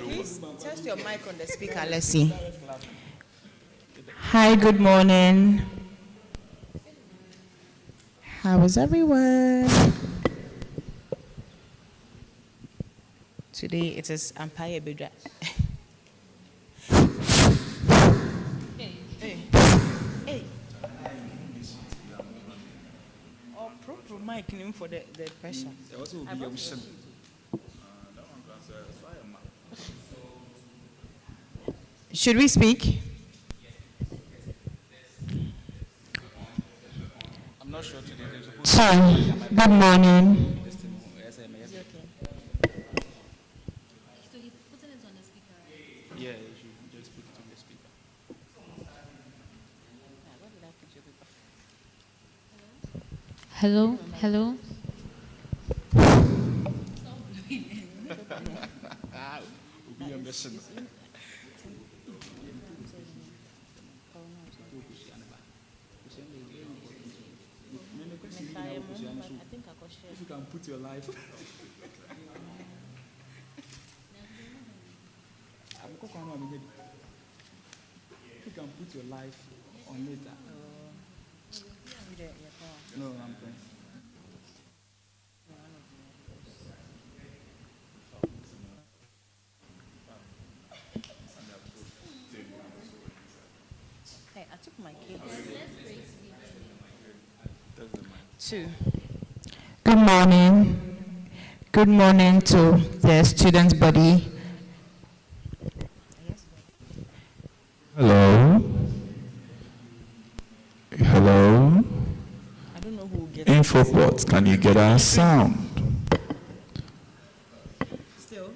Please test your mic on the speaker. Let's see. Hi, good morning. How is everyone? Today it is Empire Bedra. Hey. Oh, proper mic name for the pressure. Should we speak? I'm not sure today. Good morning. So he's putting it on the speaker. Yeah, you should just put it on the speaker. Hello? Hello? We'll be a mission. If you can put your life. If you can put your life on it. No, I'm going. Hey, I took my cable. 2. Good morning. Good morning to the student body. Hello. Hello. I don't know who will get Infoport, can you get our sound? Still?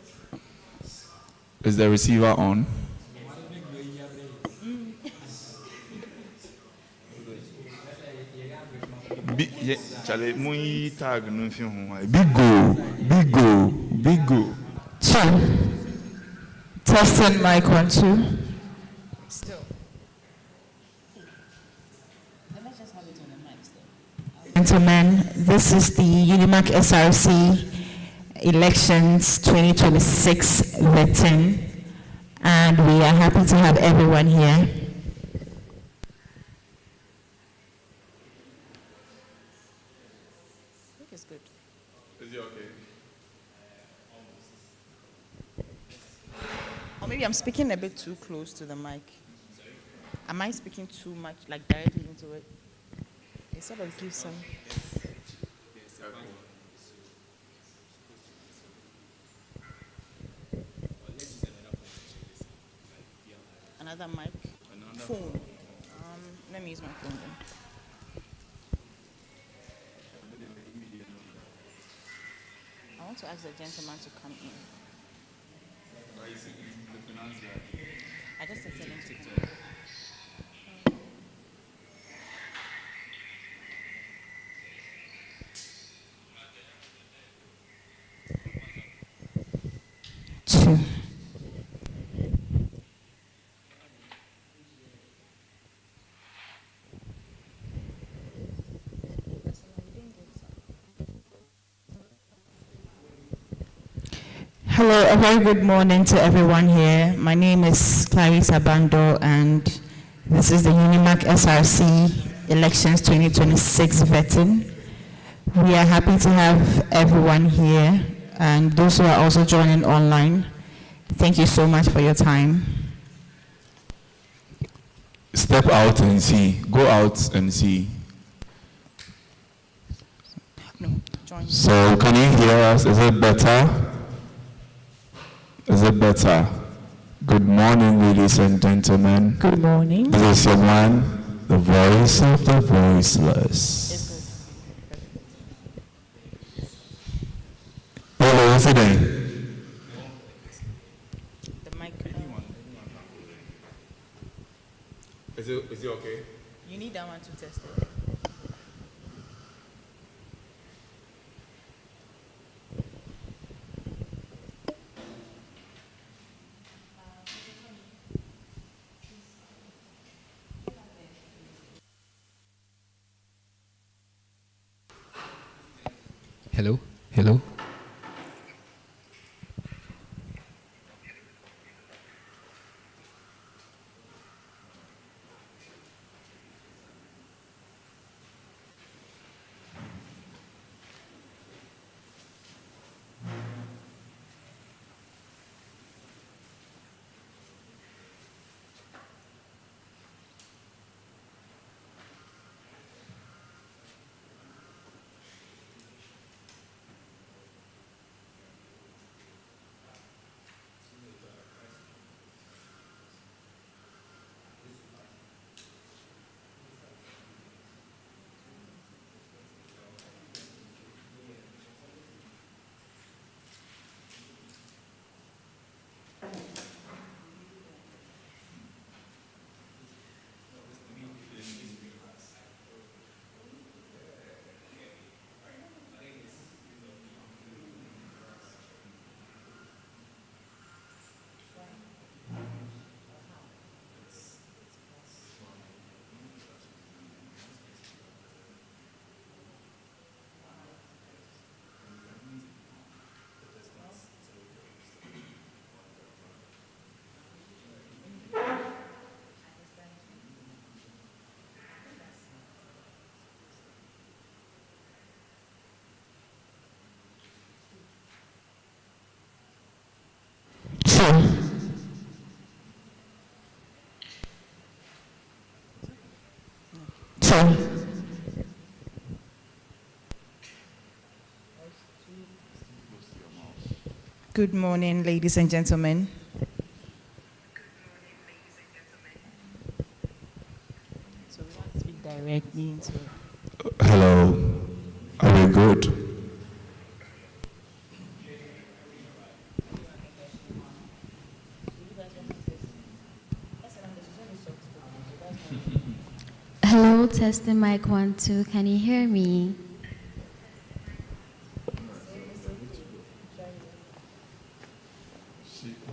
Is the receiver on? Charlie, muy tag no fi hon. Big go. 2. Testing mic 1, 2. Still. Let's just have it on the mic still. Gentlemen, this is the UniMAC-SRC elections 2026 vetting, and we are happy to have everyone here. It's good. Is it okay? Or maybe I'm speaking a bit too close to the mic. Am I speaking too much, like directly into it? It sort of gives some. Another mic? Phone. Let me use my phone then. I want to ask the gentleman to come in. I just said him to come in. Hello, a very good morning to everyone here. My name is Clarissa Bando, and this is the UniMAC-SRC Elections 2026 vetting. We are happy to have everyone here, and those who are also joining online. Thank you so much for your time. Step out and see. Go out and see. No, join. So, can you hear us? Is it better? Is it better? Good morning, ladies and gentlemen. Good morning. This is your man, the voice of the voiceless. Hello, what's your name? The mic. Is it okay? You need that one to test it. Hello? Hello? Good morning, ladies and gentlemen. So we want to speak directly into it. Hello. Are we good? Hello, testing mic 1, 2. Can you hear me?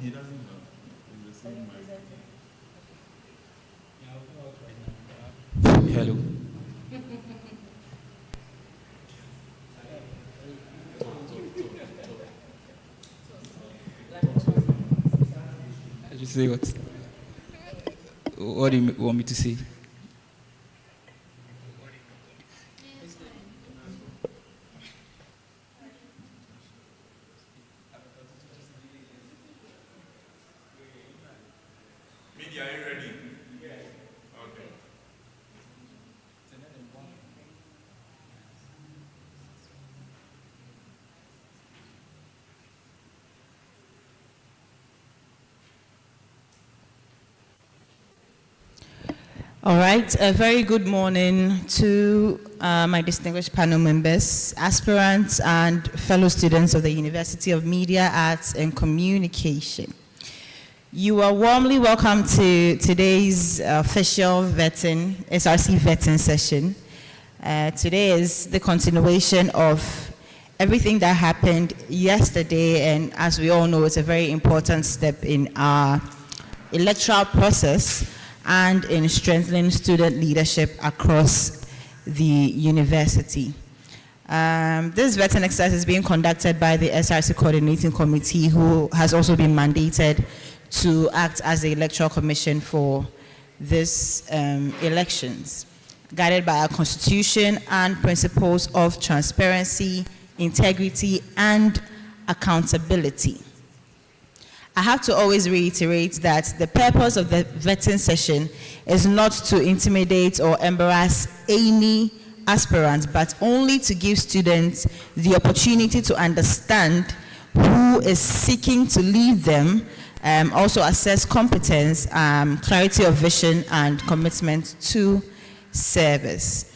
He doesn't know. It's the same mic. Hello? I just say what? What do you want me to say? Media, are you ready? Yes. Okay. All right, a very good morning to my distinguished panel members, aspirants, and fellow students of the University of Media, Arts, and Communication. You are warmly welcome to today's official SRC vetting session. Today is the continuation of everything that happened yesterday, and as we all know, it's a very important step in our electoral process and in strengthening student leadership across the university. This vetting exercise is being conducted by the SRC Coordinating Committee, who has also been mandated to act as the Electoral Commission for this elections, guided by our Constitution and principles of transparency, integrity, and accountability. I have to always reiterate that the purpose of the vetting session is not to intimidate or embarrass any aspirants, but only to give students the opportunity to understand who is seeking to lead them, also assess competence, clarity of vision, and commitment to service.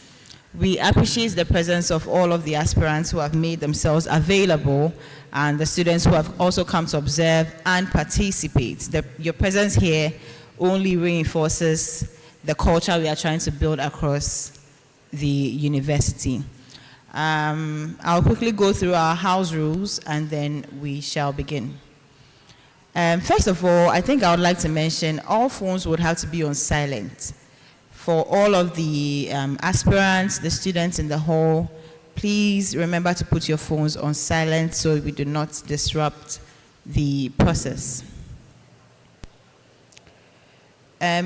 We appreciate the presence of all of the aspirants who have made themselves available and the students who have also come to observe and participate. Your presence here only reinforces the culture we are trying to build across the university. I'll quickly go through our house rules and then we shall begin. First of all, I think I would like to mention all phones would have to be on silent. For all of the aspirants, the students in the hall, Please remember to put your phones on silent so we do not disrupt the process.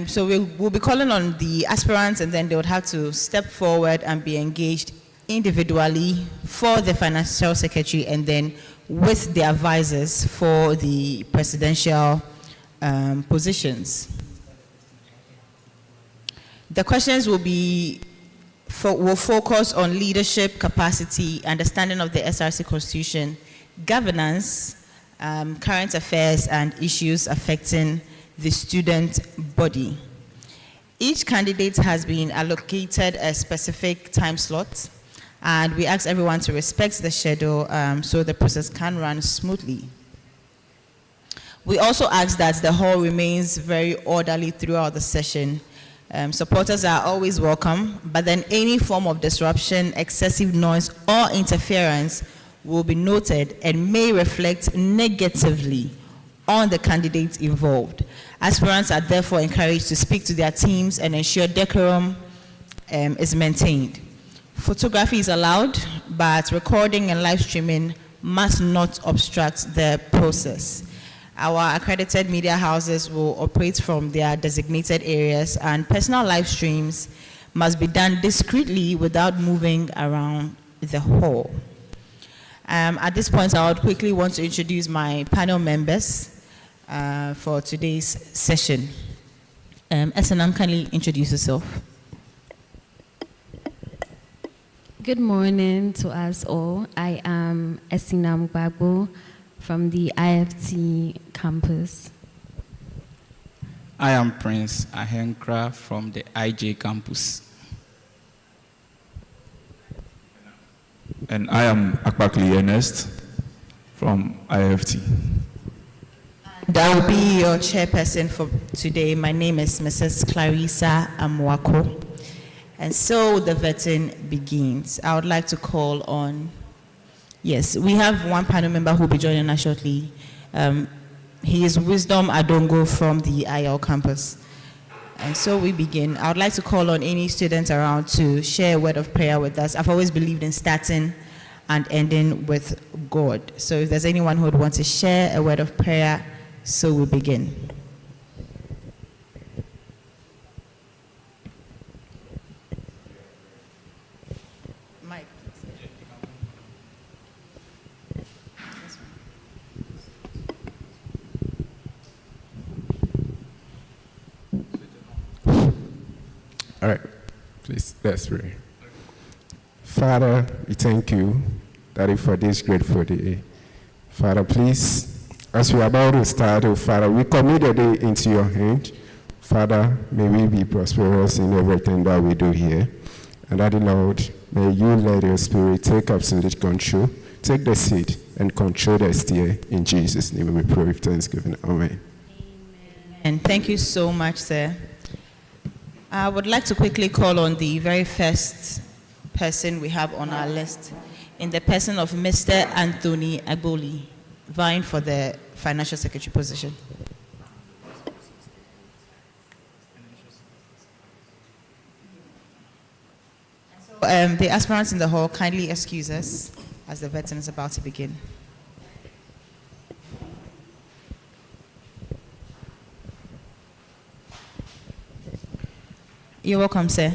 So we'll be calling on the aspirants, and then they would have to step forward and be engaged individually for the financial secretary, and then with the advisors for the presidential positions. The questions will focus on leadership, capacity, understanding of the SRC Constitution, governance, current affairs, and issues affecting the student body. Each candidate has been allocated a specific time slot, and we ask everyone to respect the schedule so the process can run smoothly. We also ask that the hall remains very orderly throughout the session. Supporters are always welcome, but then any form of disruption, excessive noise, or interference will be noted and may reflect negatively on the candidates involved. Aspirants are therefore encouraged to speak to their teams and ensure decorum is maintained. Photography is allowed, but recording and live streaming must not obstruct the process. Our accredited media houses will operate from their designated areas, and personal live streams must be done discreetly without moving around the hall. At this point, I would quickly want to introduce my panel members for today's session. Esenam, kindly introduce yourself. Good morning to us all. I am Esinam Gbagbo from the IFT campus. I am Prince Ahenkra from the IJ campus. And I am Akpakli Ernest from IFT. I will be your chairperson for today. My name is Mrs. Clarissa Amwako. And so the vetting begins. I would like to call on, yes, we have one panel member who will be joining us shortly. He is Wisdom Adongo from the IL campus. And so we begin. I would like to call on any students around to share a word of prayer with us. I've always believed in starting and ending with God. So if there's anyone who would want to share a word of prayer, so we begin. Mike. All right, please, let's pray. Father, we thank you, Daddy, for this grateful day. Father, please, as we are about to start, oh Father, we commit the day into your hand. Father, may we be prosperous in everything that we do here. And Daddy, Lord, may you let your spirit take absolute control, take the seat, and control the steer. In Jesus' name we pray with thanksgiving. Amen. And thank you so much, sir. I would like to quickly call on the very first person we have on our list, in the person of Mr. Anthony Agboli, vying for the financial secretary position. So, the aspirants in the hall, kindly excuse us as the vetting is about to begin. You're welcome, sir.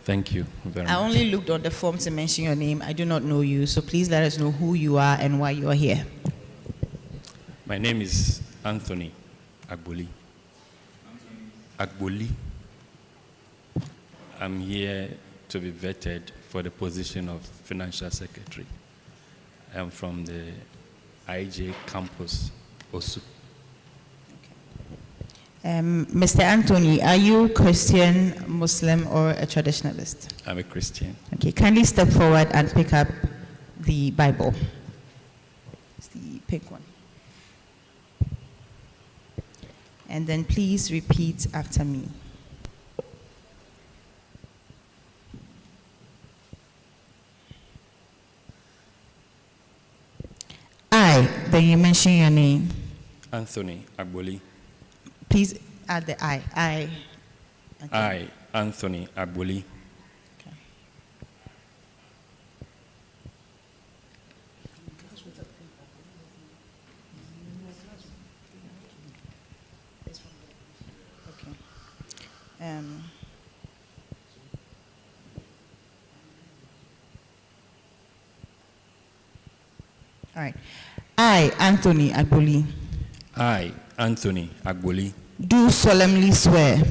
Thank you very much. I only looked on the form to mention your name. I do not know you, so please let us know who you are and why you are here. My name is Anthony Agboli. Agboli. I'm here to be vetted for the position of financial secretary. I'm from the IJ campus, Osu. Mr. Anthony, are you Christian, Muslim, or a traditionalist? I'm a Christian. Okay, kindly step forward and pick up the Bible. It's the pink one. And then please repeat after me. I, then you mention your name. Anthony Agboli. Please add the I. Okay. I, Anthony Agboli, Okay. All right. I, Anthony Agboli, I, Anthony Agboli, do solemnly swear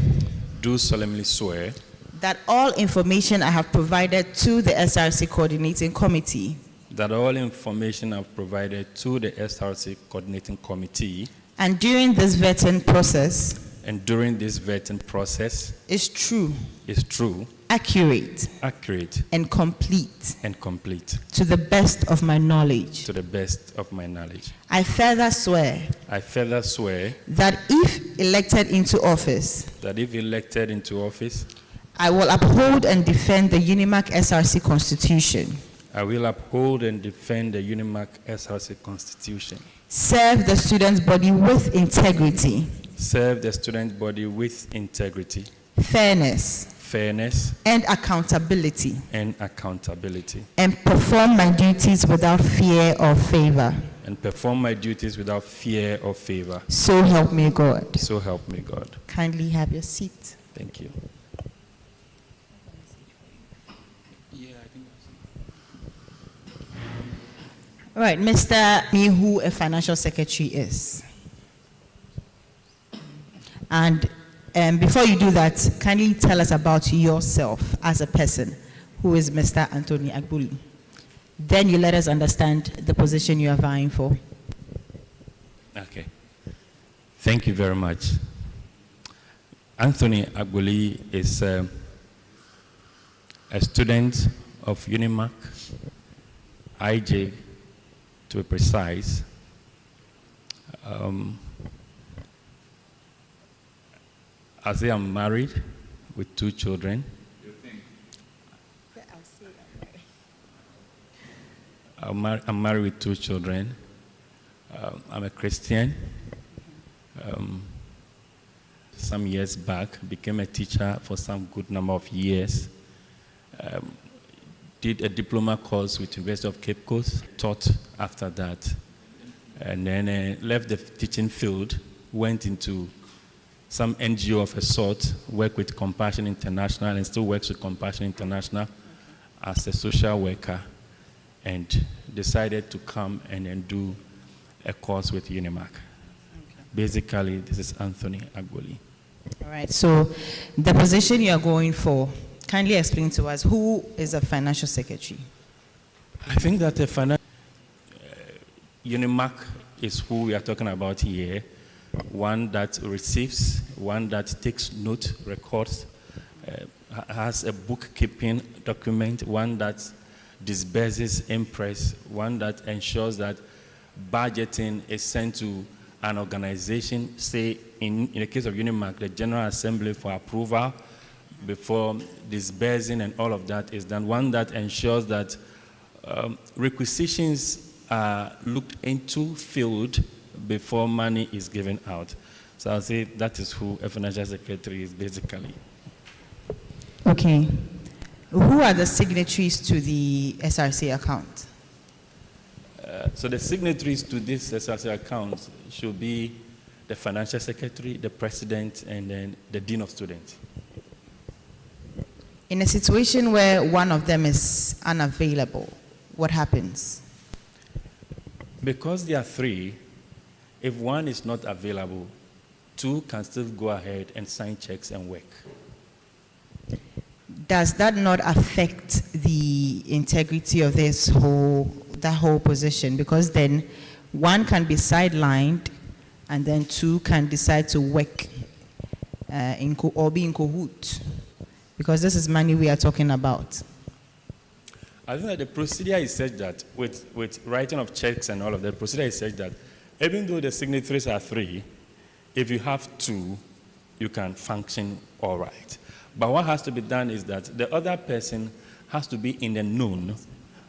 do solemnly swear that all information I have provided to the SRC Coordinating Committee that all information I've provided to the SRC Coordinating Committee and during this vetting process and during this vetting process is true, is true, accurate, accurate, and complete and complete to the best of my knowledge. to the best of my knowledge. I further swear I further swear that if elected into office, that if elected into office, I will uphold and defend the UniMAC-SRC Constitution, I will uphold and defend the UniMAC-SRC Constitution, serve the students' body with integrity, serve the student body with integrity, fairness, fairness, and accountability, and accountability, and perform my duties without fear or favor. and perform my duties without fear or favor. So help me God. So help me God. Kindly have your seat. Thank you. All right, Mr. Me, who a financial secretary is. And before you do that, kindly tell us about yourself as a person, who is Mr. Anthony Agboli. Then you let us understand the position you are vying for. Okay. Thank you very much. Anthony Agboli is a student of UniMAC, IJ to be precise. I say I'm married with 2 children. I'm married with 2 children. I'm a Christian. Some years back, became a teacher for some good number of years. Did a diploma course with University of Cape Coast, taught after that, and then left the teaching field, went into some NGO of a sort, worked with Compassion International and still works with Compassion International as a social worker, and decided to come and then do a course with UniMAC. Okay. Basically, this is Anthony Agboli. All right, so the position you are going for, kindly explain to us, who is a financial secretary? I think that the UniMAC is who we are talking about here. One that receives, one that takes note, records, has a bookkeeping document, one that disburses impress, one that ensures that budgeting is sent to an organization, say in the case of UniMAC, the General Assembly for approval before disbursing and all of that is done. One that ensures that requisitions are looked into, filled before money is given out. So I'll say that is who a financial secretary is basically. Okay. Who are the signatories to the SRC account? So the signatories to this SRC account should be the financial secretary, the president, and then the dean of students. In a situation where one of them is unavailable, what happens? Because there are 3, if one is not available, 2 can still go ahead and sign checks and work. Does that not affect the integrity of that whole position? Because then one can be sidelined and then 2 can decide to work or be in cahoots, because this is money we are talking about. I think that the procedure is such that with writing of checks and all of that, the procedure is such that even though the signatories are 3, if you have 2, you can function all right. But what has to be done is that the other person has to be in the known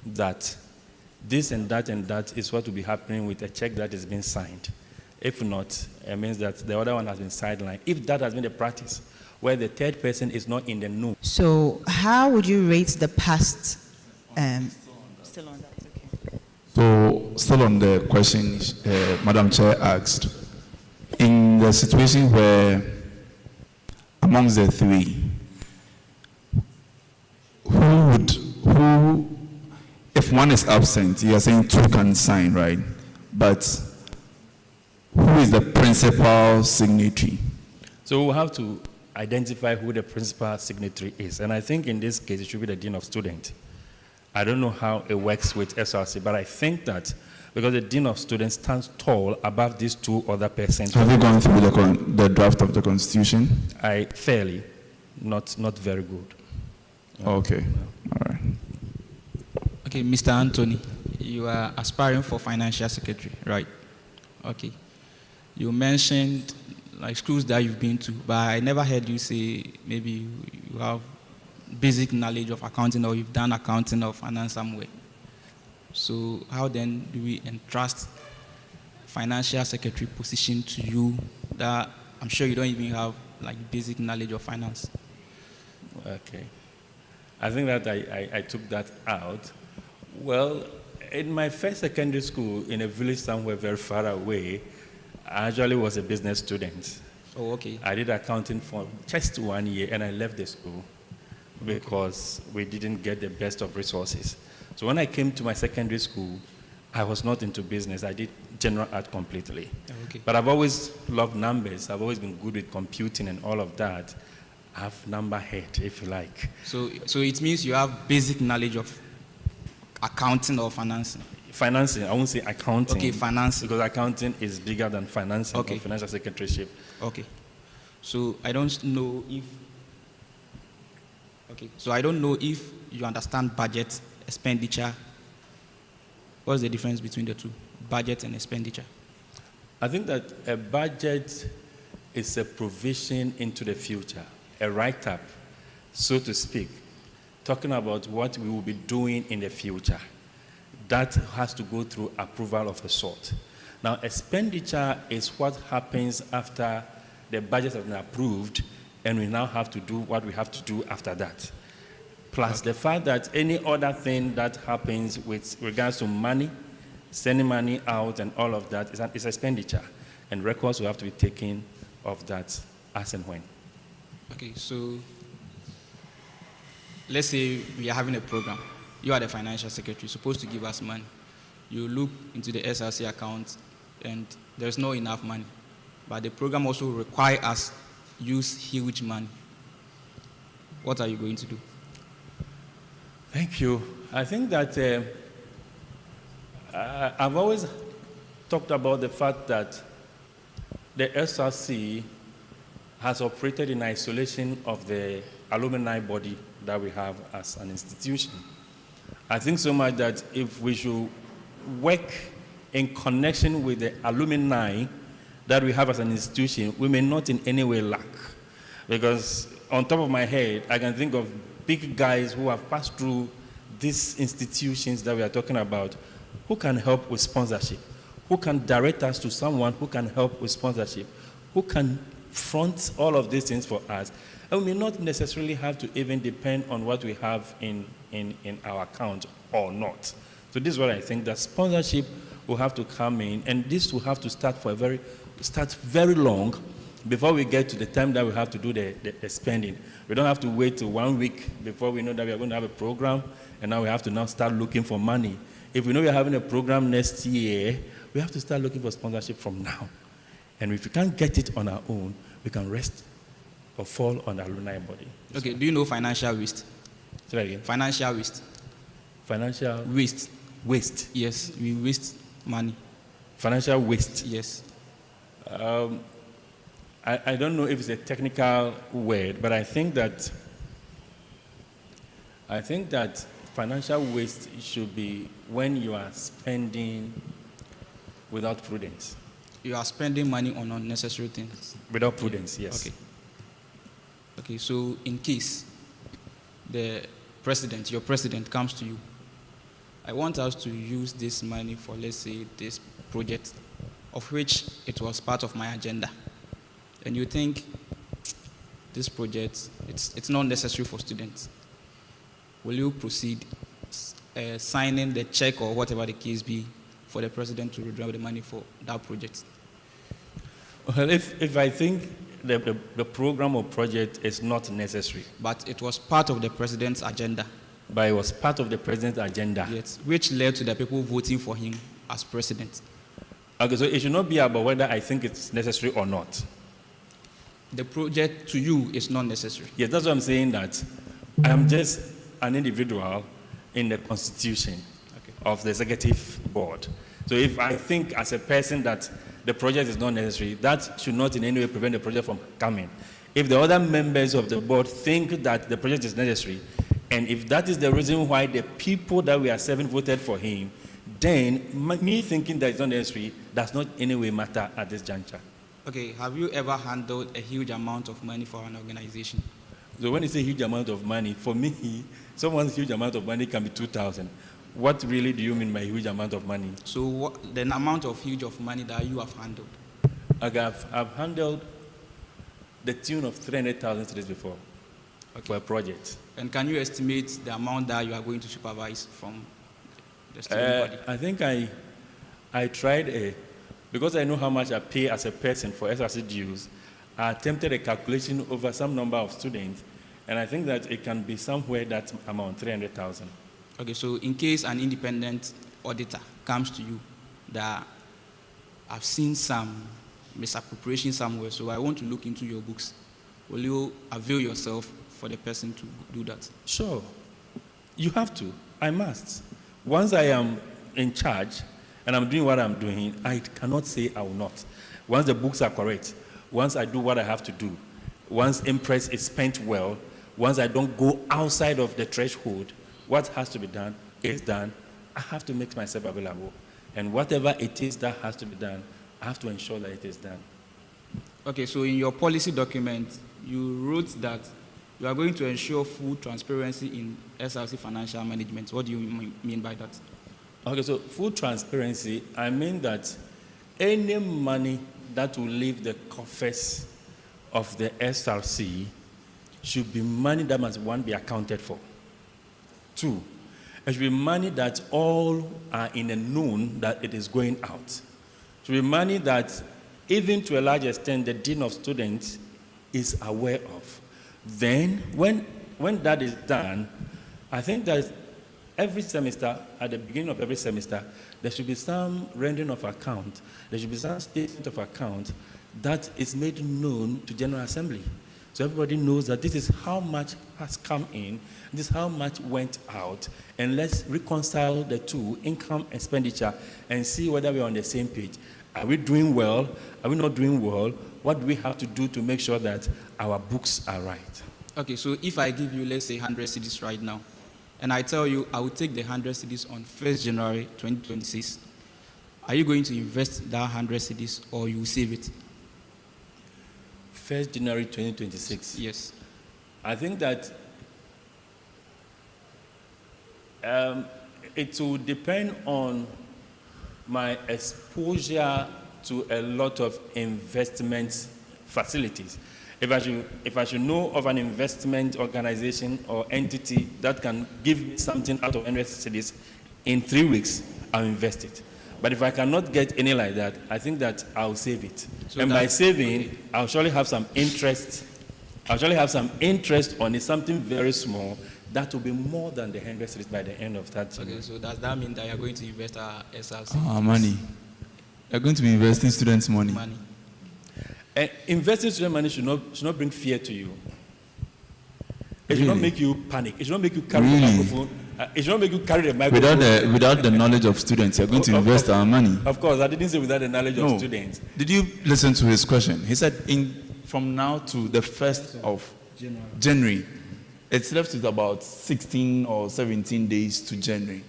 that this and that is what will be happening with a check that is being signed. If not, it means that the other one has been sidelined. If that has been the practice, where the third person is not in the know. So how would you rate the past? Still on that, okay. So, still on the question Madam Chair asked, in the situation where amongst the three, who, if one is absent, you are saying two can sign, right? But who is the principal signatory? So we'll have to identify who the principal signatory is. And I think in this case, it should be the Dean of Students. I don't know how it works with SRC, but I think that because the Dean of Students stands tall above these two other persons. Have you gone through the draft of the Constitution? Fairly, not very good. Okay, all right. Okay, Mr. Anthony, you are aspiring for financial secretary, right? Okay. You mentioned like schools that you've been to, but I never heard you say maybe you have basic knowledge of accounting or you've done accounting or finance somewhere. So how then do we entrust financial secretary position to you that I'm sure you don't even have like basic knowledge of finance? Okay. I think that I took that out. Well, in my first secondary school in a village somewhere very far away, I actually was a business student. Oh, okay. I did accounting for just 1 year and I left the school because we didn't get the best of resources. So when I came to my secondary school, I was not into business. I did general art completely. Okay. But I've always loved numbers. I've always been good with computing and all of that. I have number head, if you like. So it means you have basic knowledge of accounting or financing? Financing, I won't say accounting. Okay, financing. Because accounting is bigger than financing or financial secretaryship. Okay. So I don't know if you understand budget, expenditure. What's the difference between the two, budget and expenditure? I think that a budget is a provision into the future, a write-up, so to speak, talking about what we will be doing in the future. That has to go through approval of a sort. Now, expenditure is what happens after the budget has been approved, and we now have to do what we have to do after that. Plus the fact that any other thing that happens with regards to money, sending money out and all of that is expenditure. And records will have to be taken of that as and when. Okay, so let's say we are having a program. You are the financial secretary, supposed to give us money. You look into the SRC account and there's not enough money. But the program also requires us use huge money. What are you going to do? Thank you. I think that I've always talked about the fact that the SRC has operated in isolation of the alumni body that we have as an institution. I think so much that if we should work in connection with the alumni that we have as an institution, we may not in any way lack. Because on top of my head, I can think of big guys who have passed through these institutions that we are talking about, who can help with sponsorship, who can direct us to someone who can help with sponsorship, who can front all of these things for us. And we may not necessarily have to even depend on what we have in our account or not. So this is what I think, that sponsorship will have to come in, and this will have to start very long before we get to the time that we have to do the spending. We don't have to wait till 1 week before we know that we are going to have a program, and now we have to now start looking for money. If we know we are having a program next year, we have to start looking for sponsorship from now. And if we can't get it on our own, we can rest or fall on the alumni body. Okay, do you know financial waste? Say that again. Financial waste. Financial Waste. waste. Yes, we waste money. Financial waste. Yes. I don't know if it's a technical word, but I think that financial waste should be when you are spending without prudence. You are spending money on unnecessary things. Without prudence, yes. Okay. Okay, so in case your president comes to you, I want us to use this money for, let's say, this project, of which it was part of my agenda. And you think this project, it's not necessary for students. Will you proceed signing the check or whatever the case be for the president to withdraw the money for that project? Well, if I think the program or project is not necessary. But it was part of the president's agenda. But it was part of the president's agenda. Yes, which led to the people voting for him as president. Okay, so it should not be about whether I think it's necessary or not. The project to you is not necessary. Yes, that's what I'm saying, that I am just an individual in the constitution of the executive board. So if I think as a person that the project is not necessary, that should not in any way prevent the project from coming. If the other members of the board think that the project is necessary, and if that is the reason why the people that we are serving voted for him, then me thinking that it's not necessary does not in any way matter at this juncture. Okay, have you ever handled a huge amount of money for an organization? So when you say huge amount of money, for me, someone's huge amount of money can be 2,000. What really do you mean by huge amount of money? So what, the amount of huge of money that you have handled? Okay, I've handled the tune of 300,000 cedis before for a project. And can you estimate the amount that you are going to supervise from the student body? I think I tried because I know how much I pay as a person for SRC dues, I attempted a calculation over some number of students, and I think that it can be somewhere that amount, 300,000. Okay, so in case an independent auditor comes to you that I've seen some misappropriation somewhere, so I want to look into your books, will you avail yourself for the person to do that? Sure. You have to. I must. Once I am in charge and I'm doing what I'm doing, I cannot say I will not. Once the books are correct, once I do what I have to do, once impress is spent well, once I don't go outside of the threshold, what has to be done is done. I have to make myself available. And whatever it is that has to be done, I have to ensure that it is done. Okay, so in your policy document, you wrote that you are going to ensure full transparency in SRC financial management. What do you mean by that? Okay, so full transparency, I mean that any money that will leave the coffers of the SRC should be money that must, one, be accounted for. Two, it should be money that all are in a known that it is going out. It should be money that, even to a large extent, the dean of students is aware of. Then, when that is done, I think that every semester, at the beginning of every semester, there should be some rendering of account. There should be some statement of account that is made known to General Assembly. So everybody knows that this is how much has come in, this is how much went out, and let's reconcile the two, income, expenditure, and see whether we're on the same page. Are we doing well? Are we not doing well? What do we have to do to make sure that our books are right? Okay, so if I give you, let's say, 100 cedis right now, and I tell you I will take the 100 cedis on 1st January 2026, are you going to invest that 100 cedis or you will save it? 1st January 2026. Yes. I think that it will depend on my exposure to a lot of investment facilities. If I should know of an investment organization or entity that can give me something out of 100 cedis in 3 weeks, I'll invest it. But if I cannot get any like that, I think that I'll save it. So and by saving, okay, I'll surely have some interest. I'll surely have some interest on it, something very small that will be more than the 100 cedis by the end of that year. Okay, so does that mean that you're going to invest our SRC? Money. You're going to be investing students' money. Investing student money should not bring fear to you. It should not make you panic. It should not make you carry the microphone. It should not make you carry the microphone. Without the knowledge of students, you're going to invest our money. Of course, I didn't say without the knowledge of students. Did you listen to his question? He said, from now to the 1st of January, it's left with about 16 or 17 days to January.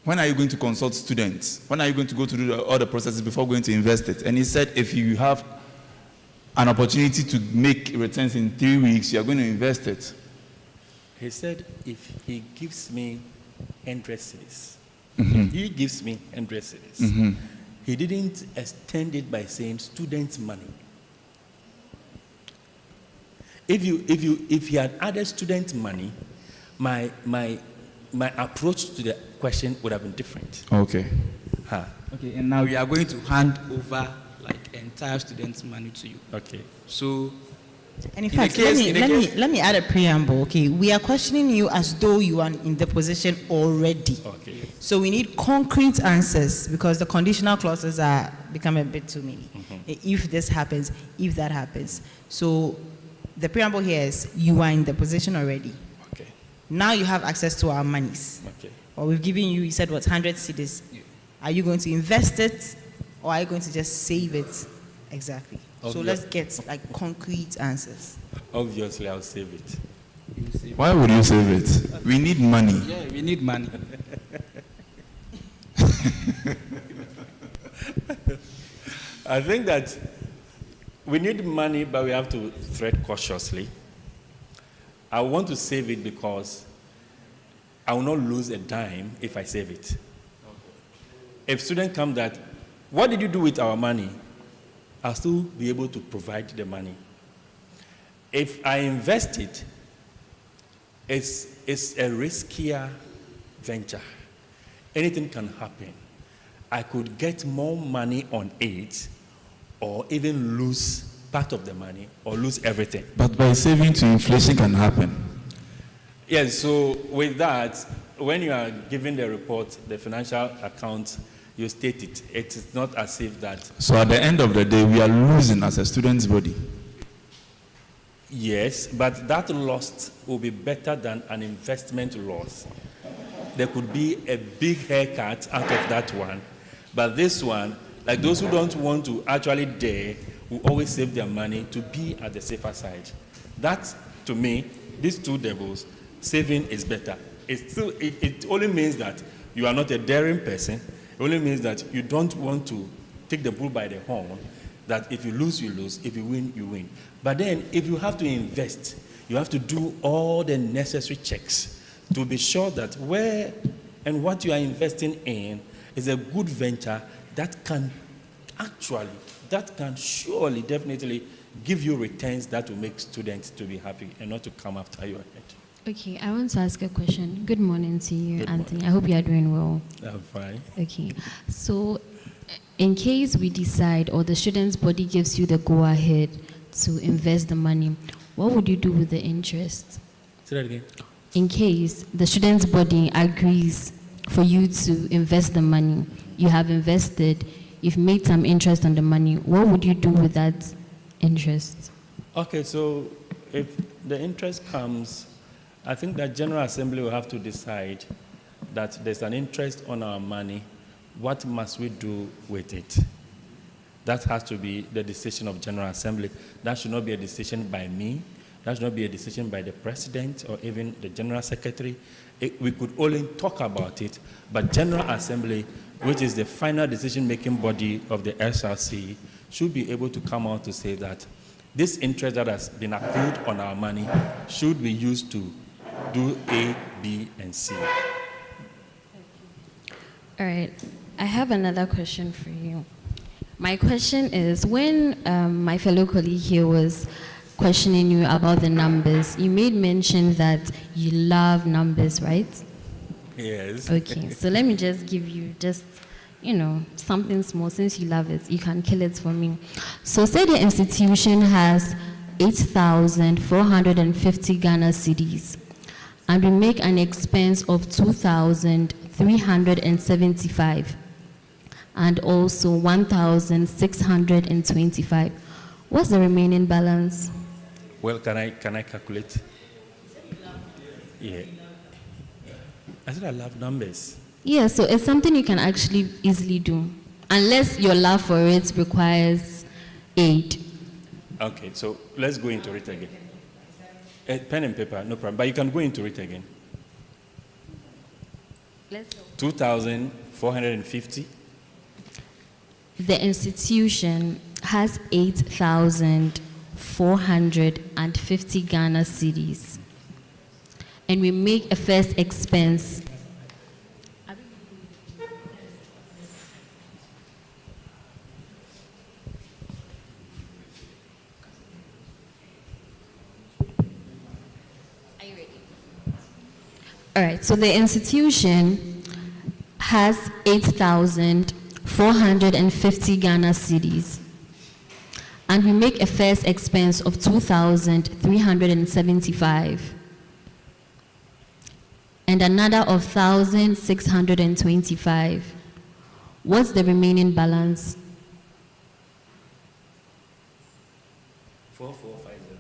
When are you going to consult students? When are you going to go through all the processes before going to invest it? And he said, if you have an opportunity to make returns in 3 weeks, you're going to invest it. He said, if he gives me 100 cedis, Mm-hmm. he gives me 100 cedis. Mm-hmm. He didn't extend it by saying students' money. If he had added student money, my approach to the question would have been different. Okay. Okay, and now we are going to hand over like entire student's money to you. Okay. So, And in the fact, case- in the case- let me add a preamble. Okay, we are questioning you as though you are in the position already. Okay. So we need concrete answers because the conditional clauses are becoming a bit too many. If this happens, if that happens. So the preamble here is you are in the position already. Okay. Now you have access to our monies. Okay. Or we've given you, you said what, 100 cedis. Are you going to invest it or are you going to just save it? Exactly. So Obvious. let's get like concrete answers. Obviously, I'll save it. Why would you save it? We need money. yeah, we need money. I think that we need money, but we have to tread cautiously. I want to save it because I will not lose a dime if I save it. If students come that, what did you do with our money? I'll still be able to provide the money. If I invest it, it's a riskier venture. Anything can happen. I could get more money on it or even lose part of the money or lose everything. But by saving to inflation can happen. Yes, so with that, when you are giving the report, the financial account, you state it. It is not as if that, So at the end of the day, we are losing as a student's body. yes, but that loss will be better than an investment loss. There could be a big haircut out of that one. But this one, like those who don't want to actually dare, will always save their money to be at the safer side. That, to me, these two devils, saving is better. It only means that you are not a daring person. It only means that you don't want to take the bull by the horn, that if you lose, you lose. If you win, you win. But then, if you have to invest, you have to do all the necessary checks to be sure that where and what you are investing in is a good venture that can surely, definitely give you returns that will make students to be happy and not to come after your head. Okay, I want to ask a question. Good morning to you, Good Anthony. morning. I hope you are doing well. I'm fine. Okay, so in case we decide or the student's body gives you the go-ahead to invest the money, what would you do with the interest? Say that again. In case the student's body agrees for you to invest the money, you have invested, you've made some interest on the money, what would you do with that interest? Okay, so if the interest comes, I think that General Assembly will have to decide that there's an interest on our money. What must we do with it? That has to be the decision of General Assembly. That should not be a decision by me. That should not be a decision by the President or even the General Secretary. We could only talk about it, but General Assembly, which is the final decision-making body of the SRC, should be able to come out to say that this interest that has been accrued on our money should be used to do A, B, and C. All right, I have another question for you. My question is, when my fellow colleague here was questioning you about the numbers, you made mention that you love numbers, right? Yes. Okay, so let me just give you something small. Since you love it, you can kill it for me. So say the institution has 8,450 Ghana cedis, and we make an expense of 2,375, and also 1,625. What's the remaining balance? Well, can I calculate? Yeah. I said I love numbers. Yeah, so it's something you can actually easily do, unless your love for it requires aid. Okay, so let's go into it again. Pen and paper, no problem. But you can go into it again. Let's go. 2,450. The institution has 8,450 Ghana cedis, and we make a first expense. Are you ready? All right, so the institution has 8,450 Ghana cedis, and we make a first expense of 2,375 and another of 1,625. What's the remaining balance? 4450.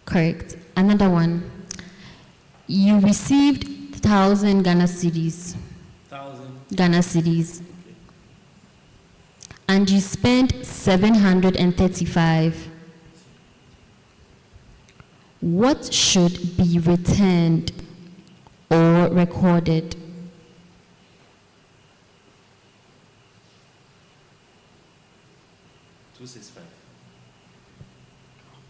Correct. Another one. You received 1,000 Ghana cedis. 1,000. Ghana cedis. And you spent 735. What should be returned or recorded? 265.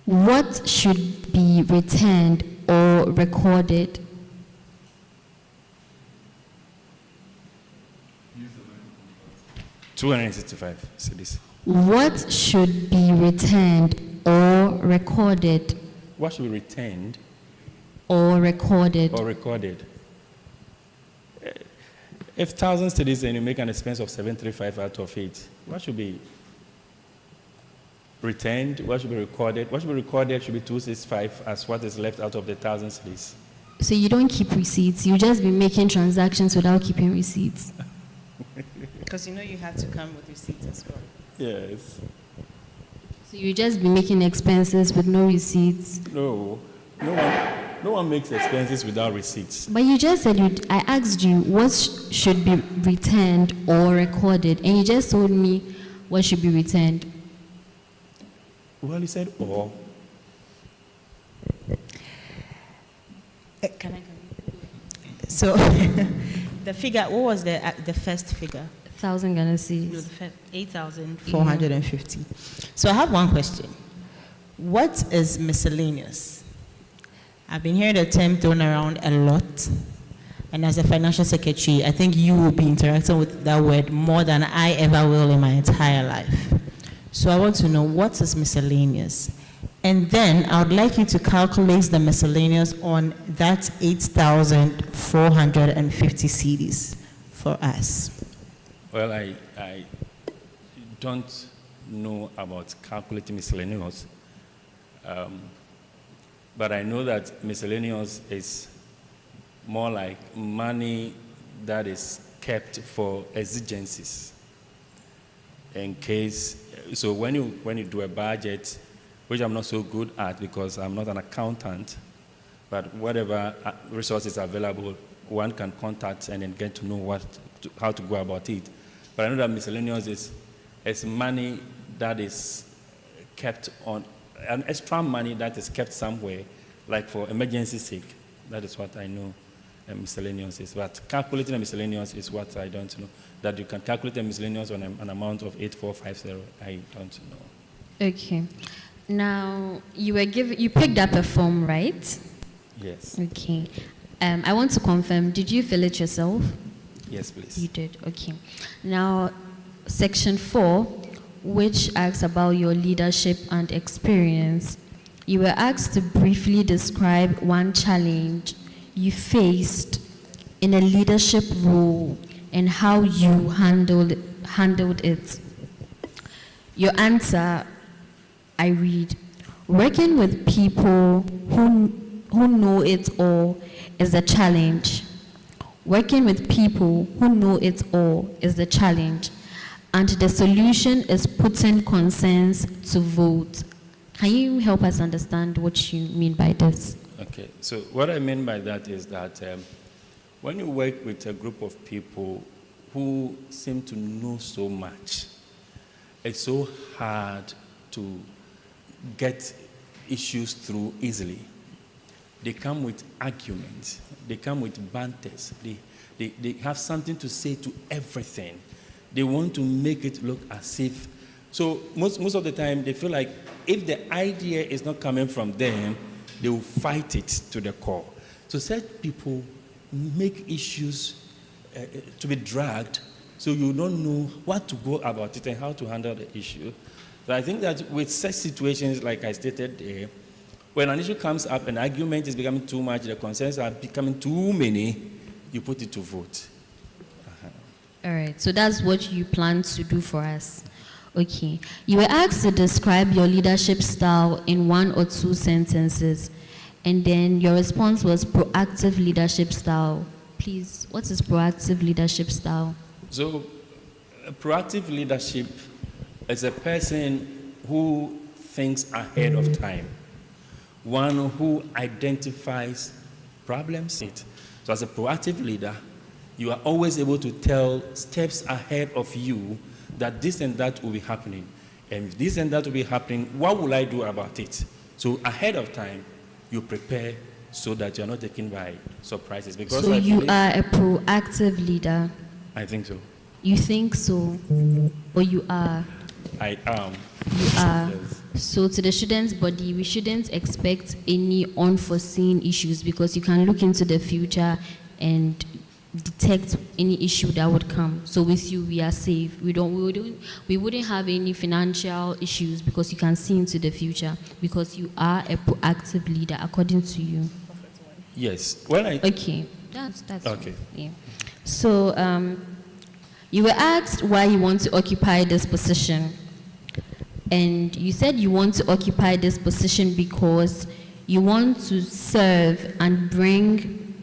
What should be returned or recorded? $265 cedis. What should be returned or recorded? What should be retained Or recorded? or recorded? If 1,000 cedis and you make an expense of 735 out of it, what should be retained? What should be recorded? What should be recorded should be 265 as what is left out of the 1,000 cedis. So you don't keep receipts. You just be making transactions without keeping receipts. Because you know you have to come with receipts as well. Yes. So you just be making expenses with no receipts. No one makes expenses without receipts. But you just said I asked you what should be returned or recorded, and you just told me what should be returned. Well, you said or. Can I? So, the figure. What was the first figure? 1,000 Ghana No, cedis. the first 8,450. So I have one question. What is miscellaneous? I've been hearing the term thrown around a lot. And as a financial secretary, I think you will be interacting with that word more than I ever will in my entire life. So I want to know what is miscellaneous. And then I would like you to calculate the miscellaneous on that 8,450 cedis for us. Well, I don't know about calculating miscellaneous, but I know that miscellaneous is more like money that is kept for exigencies. In case, so when you do a budget, which I'm not so good at because I'm not an accountant, but whatever resources are available, one can contact and then get to know how to go about it. But I know that miscellaneous is money that is kept on, an extra money that is kept somewhere, like for emergency sake. That is what I know miscellaneous is. But calculating a miscellaneous is what I don't know. That you can calculate a miscellaneous on an amount of 8,450, I don't know. Okay. Now, you picked up a form, right? Yes. Okay. I want to confirm, did you fill it yourself? Yes, please. You did, okay. Now, section 4, which asks about your leadership and experience, you were asked to briefly describe one challenge you faced in a leadership role and how you handled it. Your answer, I read, working with people who know it all is a challenge. Working with people who know it all is the challenge, and the solution is putting concerns to vote. Can you help us understand what you mean by this? Okay, so what I mean by that is that when you work with a group of people who seem to know so much, it's so hard to get issues through easily. They come with arguments. They come with banters. They have something to say to everything. They want to make it look as if. So most of the time, they feel like if the idea is not coming from them, they will fight it to the core. So such people make issues to be dragged, so you don't know what to go about it and how to handle the issue. So I think that with such situations, like I stated there, when an issue comes up, an argument is becoming too much, the concerns are becoming too many, you put it to vote. All right, so that's what you plan to do for us. Okay. You were asked to describe your leadership style in 1 or 2 sentences, and then your response was proactive leadership style. Please, what is proactive leadership style? So, proactive leadership is a person who thinks ahead of time, one who identifies problems. So, as a proactive leader, you are always able to tell steps ahead of you that this and that will be happening. And if this and that will be happening, what will I do about it? So ahead of time, you prepare so that you're not taken by surprises. Because so you are a proactive leader? I think so. You think so? Or you are? I am. You are. Yes. So to the students' body, we shouldn't expect any unforeseen issues because you can look into the future and detect any issue that would come. So with you, we are safe. We wouldn't have any financial issues because you can see into the future because you are a proactive leader, according to you. Yes. Okay. That's okay. Yeah. So you were asked why you want to occupy this position, and you said you want to occupy this position because you want to serve and bring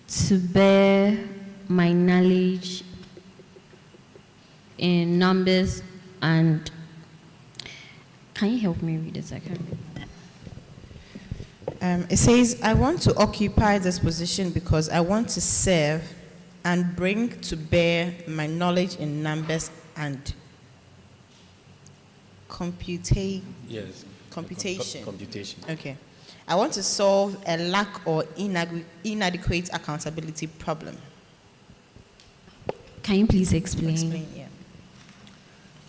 to bear my knowledge in numbers and... Can you help me read a second? It says, I want to occupy this position because I want to serve and bring to bear my knowledge in numbers and computation. Yes. Computation. Computation. Okay. I want to solve a lack or inadequate accountability problem. Can you please explain? Explain, yeah.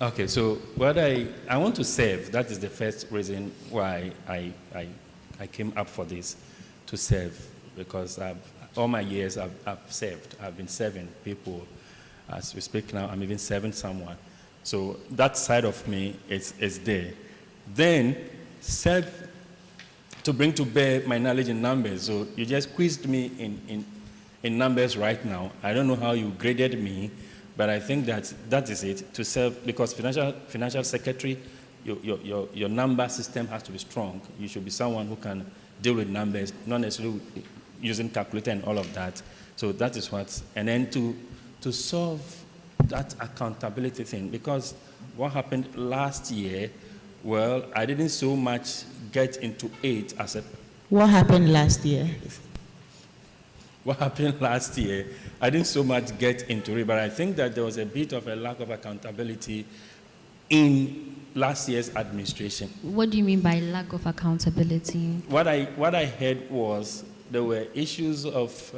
Okay, so what I want to serve, that is the first reason why I came up for this, to serve, because all my years I've served. I've been serving people. As we speak now, I'm even serving someone. So that side of me is there. Then serve to bring to bear my knowledge in numbers. So you just quizzed me in numbers right now. I don't know how you graded me, but I think that is it, to serve, because financial secretary, your number system has to be strong. You should be someone who can deal with numbers, not necessarily using calculator and all of that. So that is what, and then to solve that accountability thing, because what happened last year, well, I didn't so much get into it as a... What happened last year? What happened last year, I didn't so much get into it, but I think that there was a bit of a lack of accountability in last year's administration. What do you mean by lack of accountability? What I heard was there were issues of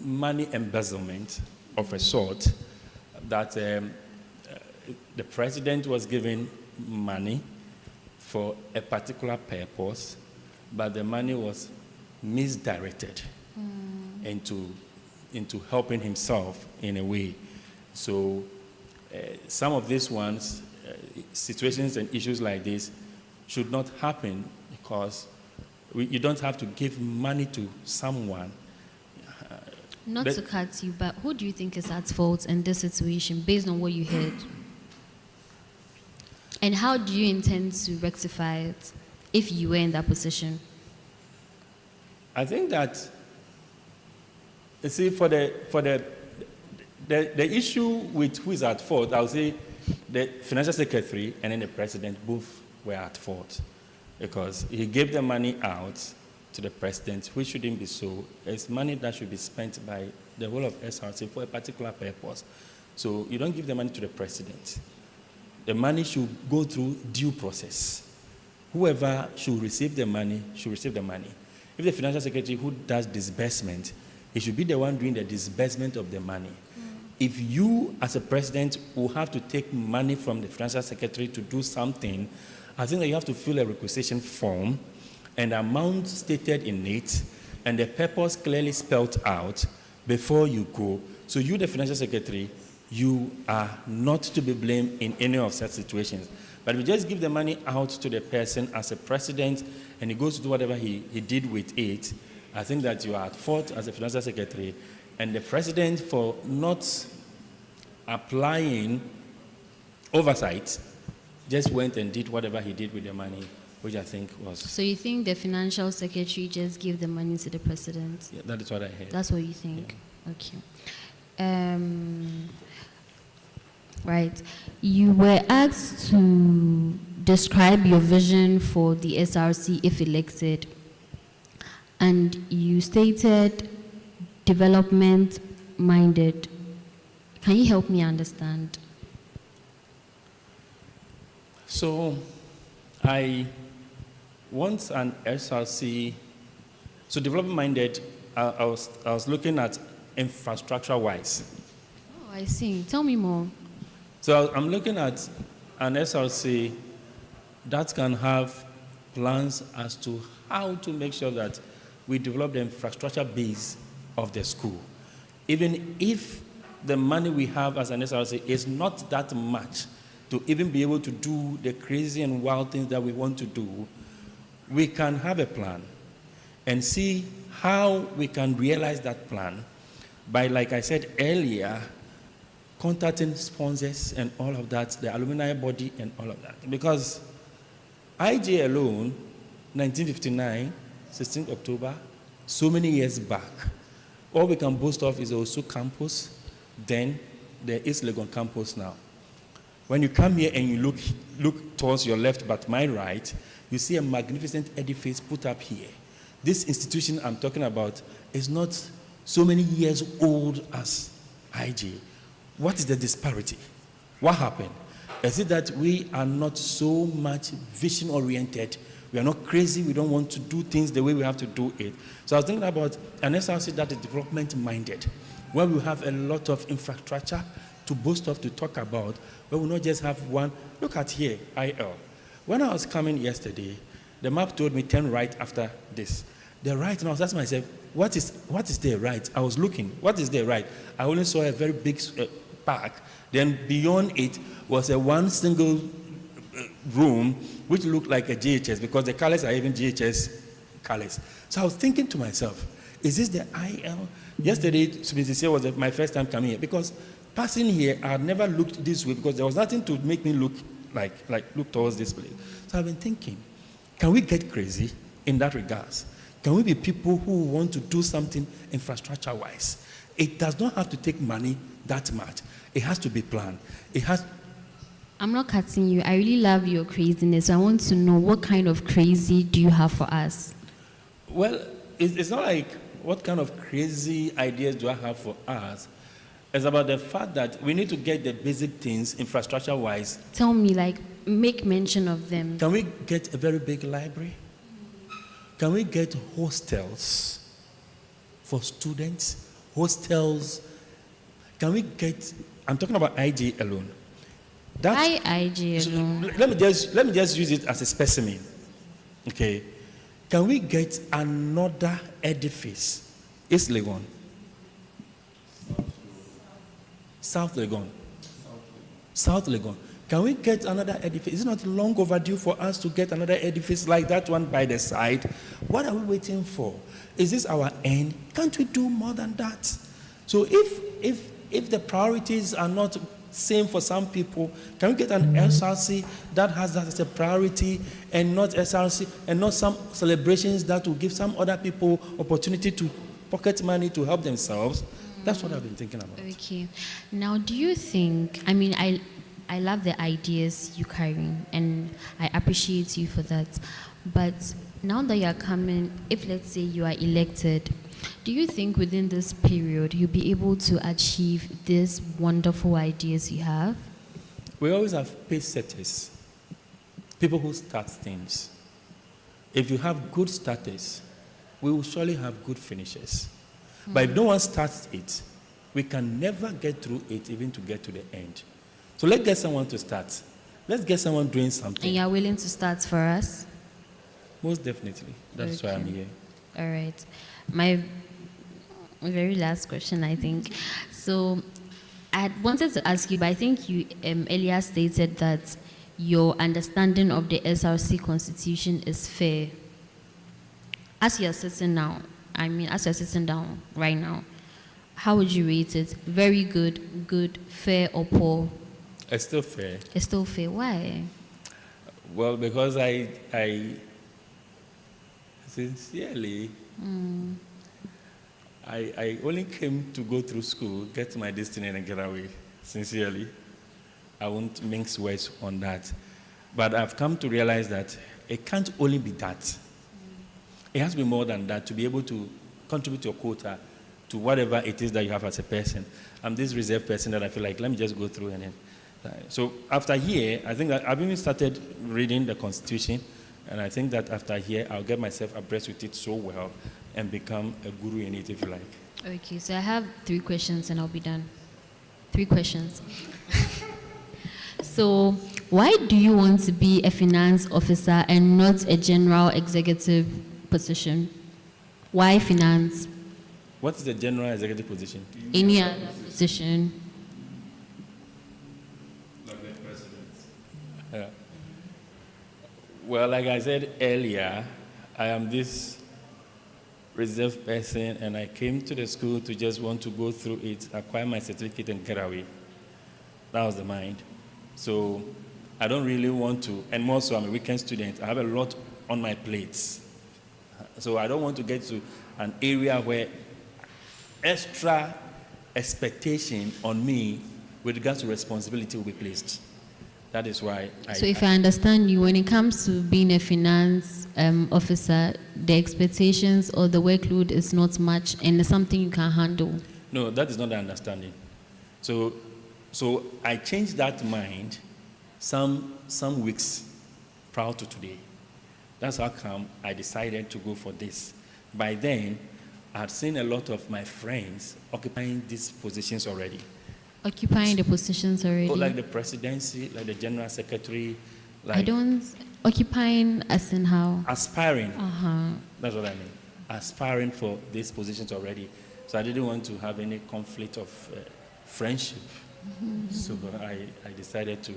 money embezzlement of a sort, that the president was giving money for a particular purpose, but the money was misdirected into helping himself in a way. So some of these ones, situations and issues like this should not happen, because you don't have to give money to someone. Not to cut you, but who do you think is at fault in this situation based on what you heard? And how do you intend to rectify it if you were in that position? I think that, you see, for the issue with who is at fault, I would say the financial secretary and then the president both were at fault, because he gave the money out to the president, which shouldn't be so. It's money that should be spent by the whole of SRC for a particular purpose. So you don't give the money to the president. The money should go through due process. Whoever should receive the money should receive the money. If the financial secretary who does disbursement, he should be the one doing the disbursement of the money. If you, as a president, will have to take money from the financial secretary to do something, I think that you have to fill a requisition form, and the amount stated in it, and the purpose clearly spelled out before you go. So you, the financial secretary, you are not to be blamed in any of such situations. But if you just give the money out to the person as a president, and he goes to do whatever he did with it, I think that you are at fault as a financial secretary, and the president for not applying oversight, just went and did whatever he did with the money, which I think was... So you think the financial secretary just gave the money to the president? Yeah, that is what I heard. That's what you think? Yeah. Okay. Right. You were asked to describe your vision for the SRC if elected, and you stated development-minded. Can you help me understand? So, I want an SRC. So, development-minded. I was looking at infrastructure-wise. Oh, I see. Tell me more. So, I'm looking at an SRC that can have plans as to how to make sure that we develop the infrastructure base of the school. Even if the money we have as an SRC is not that much to even be able to do the crazy and wild things that we want to do, we can have a plan and see how we can realize that plan by, like I said earlier, contacting sponsors and all of that, the alumni body and all of that. Because IJ alone, 1959, 16th October, so many years back, all we can boast of is the Osu campus, then the East Legon campus now. When you come here and you look towards your left but my right, you see a magnificent edifice put up here. This institution I'm talking about is not so many years old as IG. What is the disparity? What happened? Is it that we are not so much vision-oriented? We are not crazy. We don't want to do things the way we have to do it. So I was thinking about an SRC that is development-minded, where we have a lot of infrastructure to boast of, to talk about, where we not just have one. Look at here, IL. When I was coming yesterday, the map told me 10 right after this. The right, and I was asking myself, what is there right? I was looking, what is there right? I only saw a very big park. Then beyond it was a one single room which looked like a GHS, because the colors are even GHS colors. So I was thinking to myself, is this the IL? Yesterday, to be sincere, was my first time coming here, because passing here, I had never looked this way because there was nothing to make me look look towards this place. So I've been thinking, can we get crazy in that regards? Can we be people who want to do something infrastructure-wise? It does not have to take money that much. It has to be planned. It has. I'm not cutting you. I really love your craziness. I want to know, what kind of crazy do you have for us? Well, it's not like what kind of crazy ideas do I have for us. It's about the fact that we need to get the basic things infrastructure-wise. Tell me, make mention of them. Can we get a very big library? Can we get hostels for students? Hostels. Can we get, I'm talking about IG alone. Why IG alone? Let me just use it as a specimen. Okay. Can we get another edifice? East Legon. South Legon. South Legon. Can we get another edifice? Is it not long overdue for us to get another edifice like that one by the side? What are we waiting for? Is this our end? Can't we do more than that? So if the priorities are not same for some people, can we get an SRC that has that as a priority, and not SRC, and not some celebrations that will give some other people opportunity to pocket money to help themselves? That's what I've been thinking about. Okay. Now, do you think, I love the ideas you're carrying, and I appreciate you for that. But now that you're coming, if let's say you are elected, do you think within this period you'll be able to achieve these wonderful ideas you have? We always have pace setters, people who start things. If you have good starters, we will surely have good finishers. But if no one starts it, we can never get through it, even to get to the end. So let's get someone to start. Let's get someone doing something. And you're willing to start for us? Most definitely. That's why I'm here. All right. My very last question, I think. So I had wanted to ask you, but I think you earlier stated that your understanding of the SRC constitution is fair. As you're sitting now, as you're sitting down right now, how would you rate it? Very good, good, fair, or poor? It's still fair. It's still fair. Why? Well, because I sincerely, I only came to go through school, get my destiny, and get away. Sincerely, I won't mince words on that. But I've come to realize that it can't only be that. It has to be more than that to be able to contribute your quota to whatever it is that you have as a person. I'm this reserved person that I feel like, let me just go through and then. So after here, I think that I've even started reading the Constitution, and I think that after here, I'll get myself abreast with it so well and become a guru in it, if you like. Okay, so I have 3 questions and I'll be done. 3 questions. So, why do you want to be a finance officer and not a general executive position? Why finance? What is the general executive position? Any other position? Like the president. Yeah. Well, like I said earlier, I am this reserved person, and I came to the school to just want to go through it, acquire my certificate, and get away. That was the mind. So I don't really want to, and more so I'm a weekend student. I have a lot on my plates. So I don't want to get to an area where extra expectation on me with regards to responsibility will be placed. That is why So if I understand you, when it comes to being a finance officer, the expectations or the workload is not much and it's something you can handle. No, that is not the understanding. So I changed that mind some weeks prior to today. That's how come I decided to go for this. By then, I had seen a lot of my friends occupying these positions already. Occupying the positions already? Oh, like the presidency, like the general secretary. Like I don't, occupying as in how? Aspiring. Uh-huh. That's what I mean. Aspiring for these positions already. So I didn't want to have any conflict of friendship. Mm-hmm. So I decided to.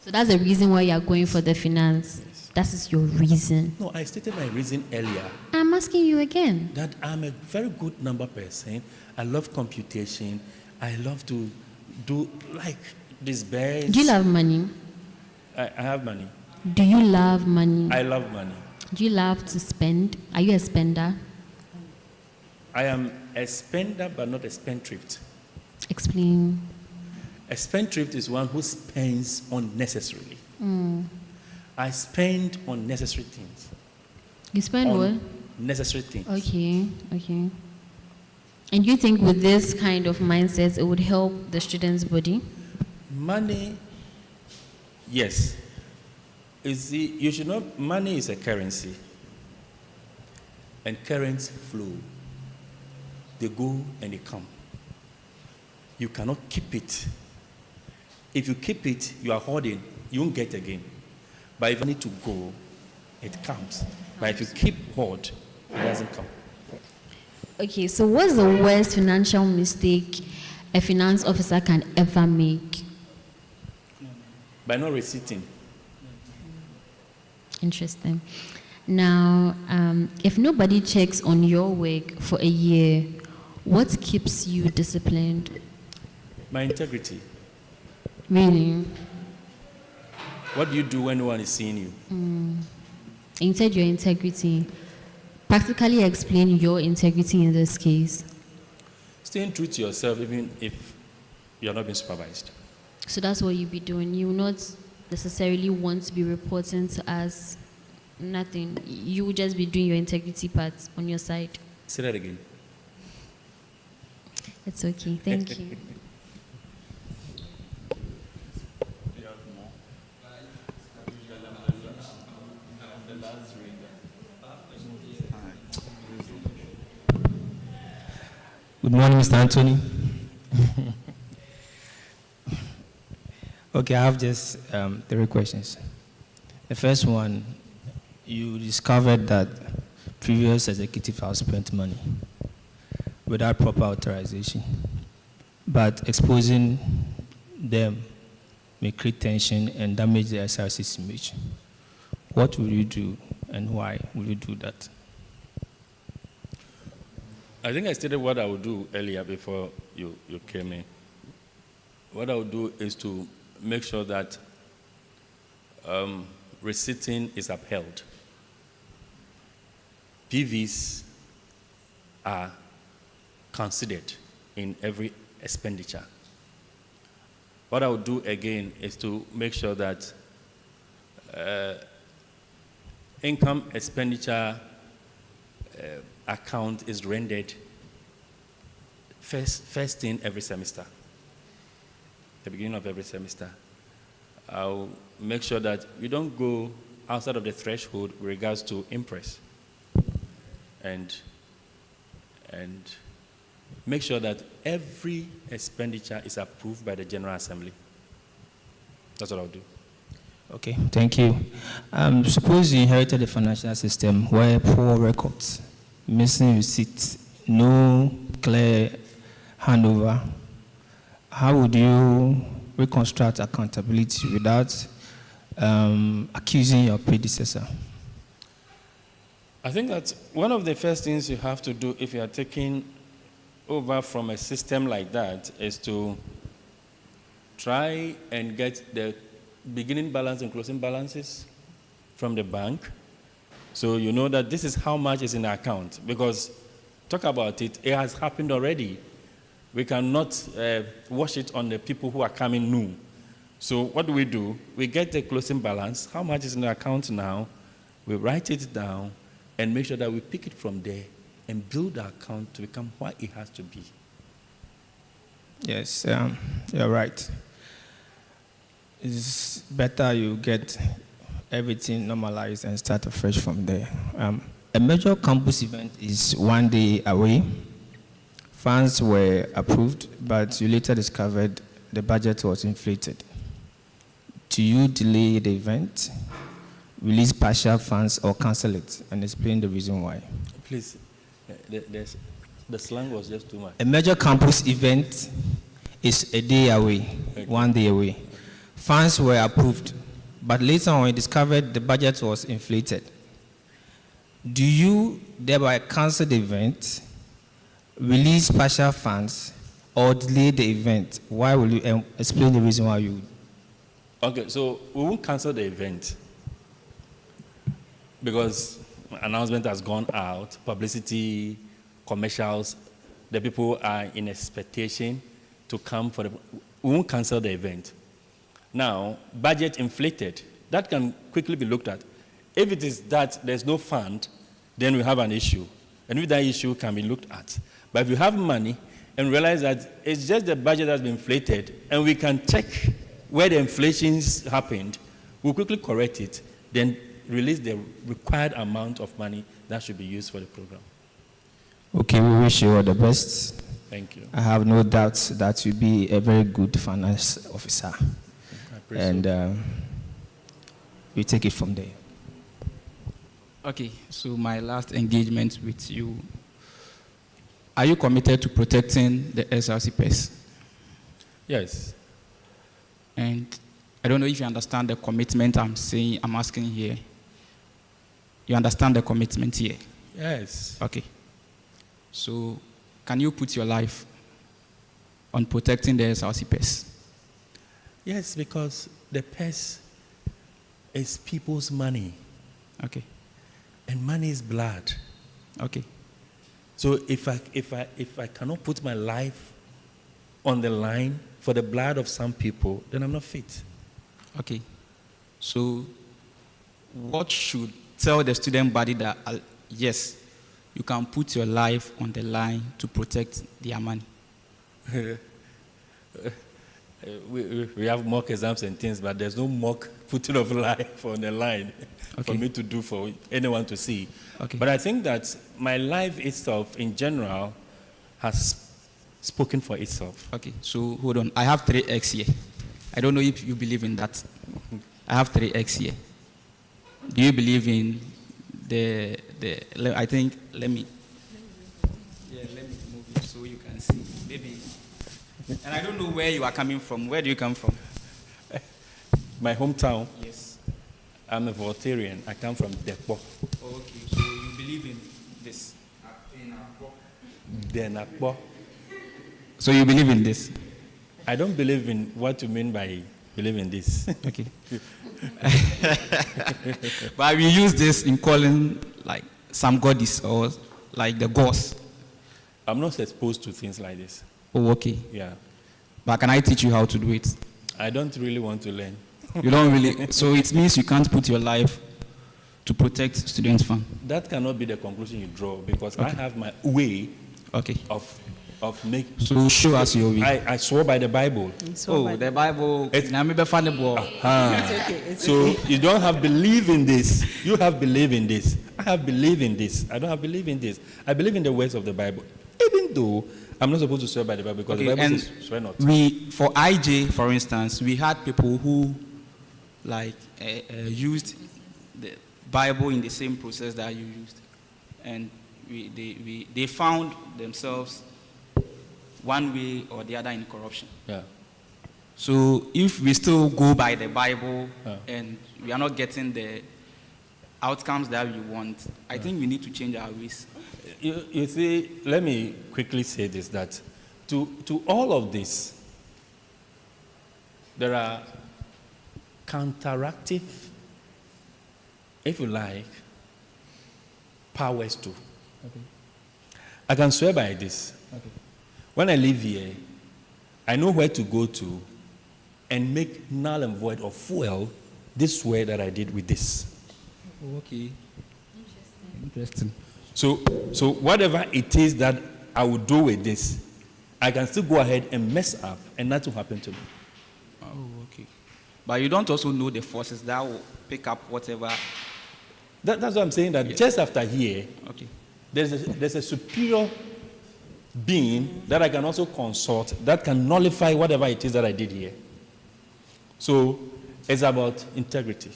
So that's the reason why you are going for the finance? Yes. That is your reason? No, I stated my reason earlier. I'm asking you again. That I'm a very good number person. I love computation. I love to do like this best. Do you love money? I have money. Do you love money? I love money. Do you love to spend? Are you a spender? I am a spender but not a spendthrift. Explain. A spendthrift is one who spends unnecessarily. I spend on necessary things. You spend what? Necessary things. Okay. And you think with this kind of mindset, it would help the student's body? Money, yes. You should know money is a currency. And currents flow. They go and they come. You cannot keep it. If you keep it, you are hoarding. You won't get again. But if you need to go, it comes. But if you keep hoard, it doesn't come. Okay, so what's the worst financial mistake a finance officer can ever make? By not receipting. Interesting. Now, if nobody checks on your work for a year, what keeps you disciplined? My integrity. Really? What do you do when no one is seeing you? You said your integrity. Practically explain your integrity in this case. Staying true to yourself even if you are not being supervised. So that's what you'll be doing. You will not necessarily want to be reporting to us nothing. You will just be doing your integrity part on your side. Say that again. It's okay. Thank you. Good morning, Mr. Anthony. Okay, I have just 3 questions. The first one, you discovered that previous executives have spent money without proper authorization, but exposing them may create tension and damage the SRC's image. What will you do and why will you do that? I think I stated what I would do earlier before you came in. What I would do is to make sure that receipting is upheld. PVs are considered in every expenditure. What I would do again is to make sure that income expenditure account is rendered first in every semester, the beginning of every semester. I'll make sure that you don't go outside of the threshold with regards to impress, and make sure that every expenditure is approved by the General Assembly. That's what I'll do. Okay, thank you. Suppose you inherited a financial system where poor records, missing receipts, no clear handover. How would you reconstruct accountability without accusing your predecessor? I think that one of the first things you have to do if you are taking over from a system like that is to try and get the beginning balance and closing balances from the bank, so you know that this is how much is in the account. Because talk about it, it has happened already. We cannot wash it on the people who are coming new. So what do? We get the closing balance, how much is in the account now, we write it down and make sure that we pick it from there and build the account to become what it has to be. Yes, you're right. It's better you get everything normalized and start afresh from there. A major campus event is 1 day away. Funds were approved, but you later discovered the budget was inflated. Do you delay the event, release partial funds, or cancel it, and explain the reason why? Please, the slang was just too much. A major campus event is a day away, okay. 1 day away. Funds were approved, but later on you discovered the budget was inflated. Do you thereby cancel the event, release partial funds, or delay the event? Why will you explain the reason why you? Okay, so we won't cancel the event because announcement has gone out, publicity, commercials, the people are in expectation to come for the. We won't cancel the event. Now, budget inflated, that can quickly be looked at. If it is that there's no fund, then we have an issue. And if that issue can be looked at. But if you have money and realize that it's just the budget that's been inflated, and we can check where the inflation's happened, we'll quickly correct it, then release the required amount of money that should be used for the program. Okay, we wish you all the best. Thank you. I have no doubts that you'll be a very good finance officer. And we take it from there. Okay, so my last engagement with you. Are you committed to protecting the SRC pairs? Yes. And I don't know if you understand the commitment I'm asking here. You understand the commitment here? Yes. Okay. So can you put your life on protecting the SRC pairs? Yes, because the purse is people's money. Okay. And money is blood. Okay. So if I cannot put my life on the line for the blood of some people, then I'm not fit. Okay. So what should tell the student body that yes, you can put your life on the line to protect their money? We have mock exams and things, but there's no mock putting of life on the line for me to do for anyone to see. Okay. But I think that my life itself, in general, has spoken for itself. Okay, so hold on. I have 3x here. I don't know if you believe in that. I have 3x here. Do you believe in I think, let me move it so you can see. Maybe. And I don't know where you are coming from. Where do you come from? My hometown. Yes. I'm a Voltarian. I come from Depo. Okay, so you believe in this? then akpo. So you believe in this? I don't believe in what you mean by believe in this. Okay. But we use this in calling like some goddess or like the gods. I'm not exposed to things like this. Oh, okay. Yeah. But can I teach you how to do it? I don't really want to learn. You don't really. So it means you can't put your life to protect student fund. That cannot be the conclusion you draw because Okay. I have my way Okay. of making. So show us your way. I swore by the Bible. Oh, the Bible. It's- It's So okay. you don't have believe in this. You have believe in this. I have believe in this. I don't have believe in this. I believe in the words of the Bible, even though I'm not supposed to swear by the Bible because Okay, the Bible and says swear not. we, for IJ, for instance, we had people who like used the Bible in the same process that you used, and they found themselves one way or the other in corruption. Yeah. So if we still go by the Bible Yeah. and we are not getting the outcomes that we want, I think we need to change our ways. You see, let me quickly say this, that to all of this, there are counteractive, if you like, powers too. Okay. I can swear by this. Okay. When I live here, I know where to go to and make null and void or fuel this swear that I did with this. Okay. Interesting. So whatever it is that I will do with this, I can still go ahead and mess up and nothing will happen to me. Oh, okay. But you don't also know the forces that will pick up whatever. That's what I'm saying, that just after here, Okay. there's a superior being that I can also consult that can nullify whatever it is that I did here. So it's about integrity.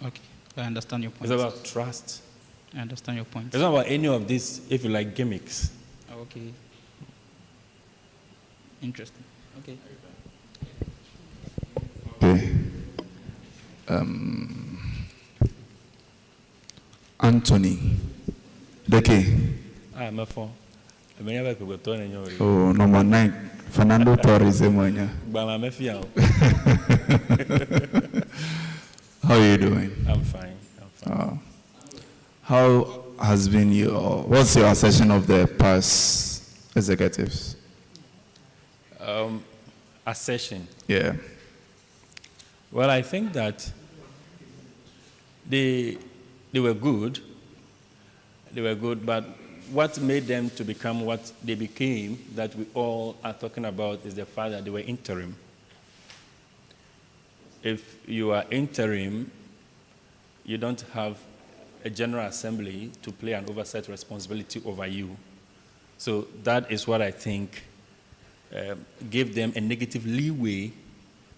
Okay. I understand your point. It's about trust. I understand your point. It's not about any of this, if you like, gimmicks. Okay. Interesting. Okay. Okay. Anthony. Deke. I'm a phone. Oh, number 9. Fernando Torres. Emanya. How are you doing? I'm fine. How has been what's your assessment of the past executives? Accession. Yeah. Well, I think that they were good. They were good, but what made them to become what they became, that we all are talking about, is the fact that they were interim. If you are interim, you don't have a General Assembly to play an oversight responsibility over you. So that is what I think gave them a negative leeway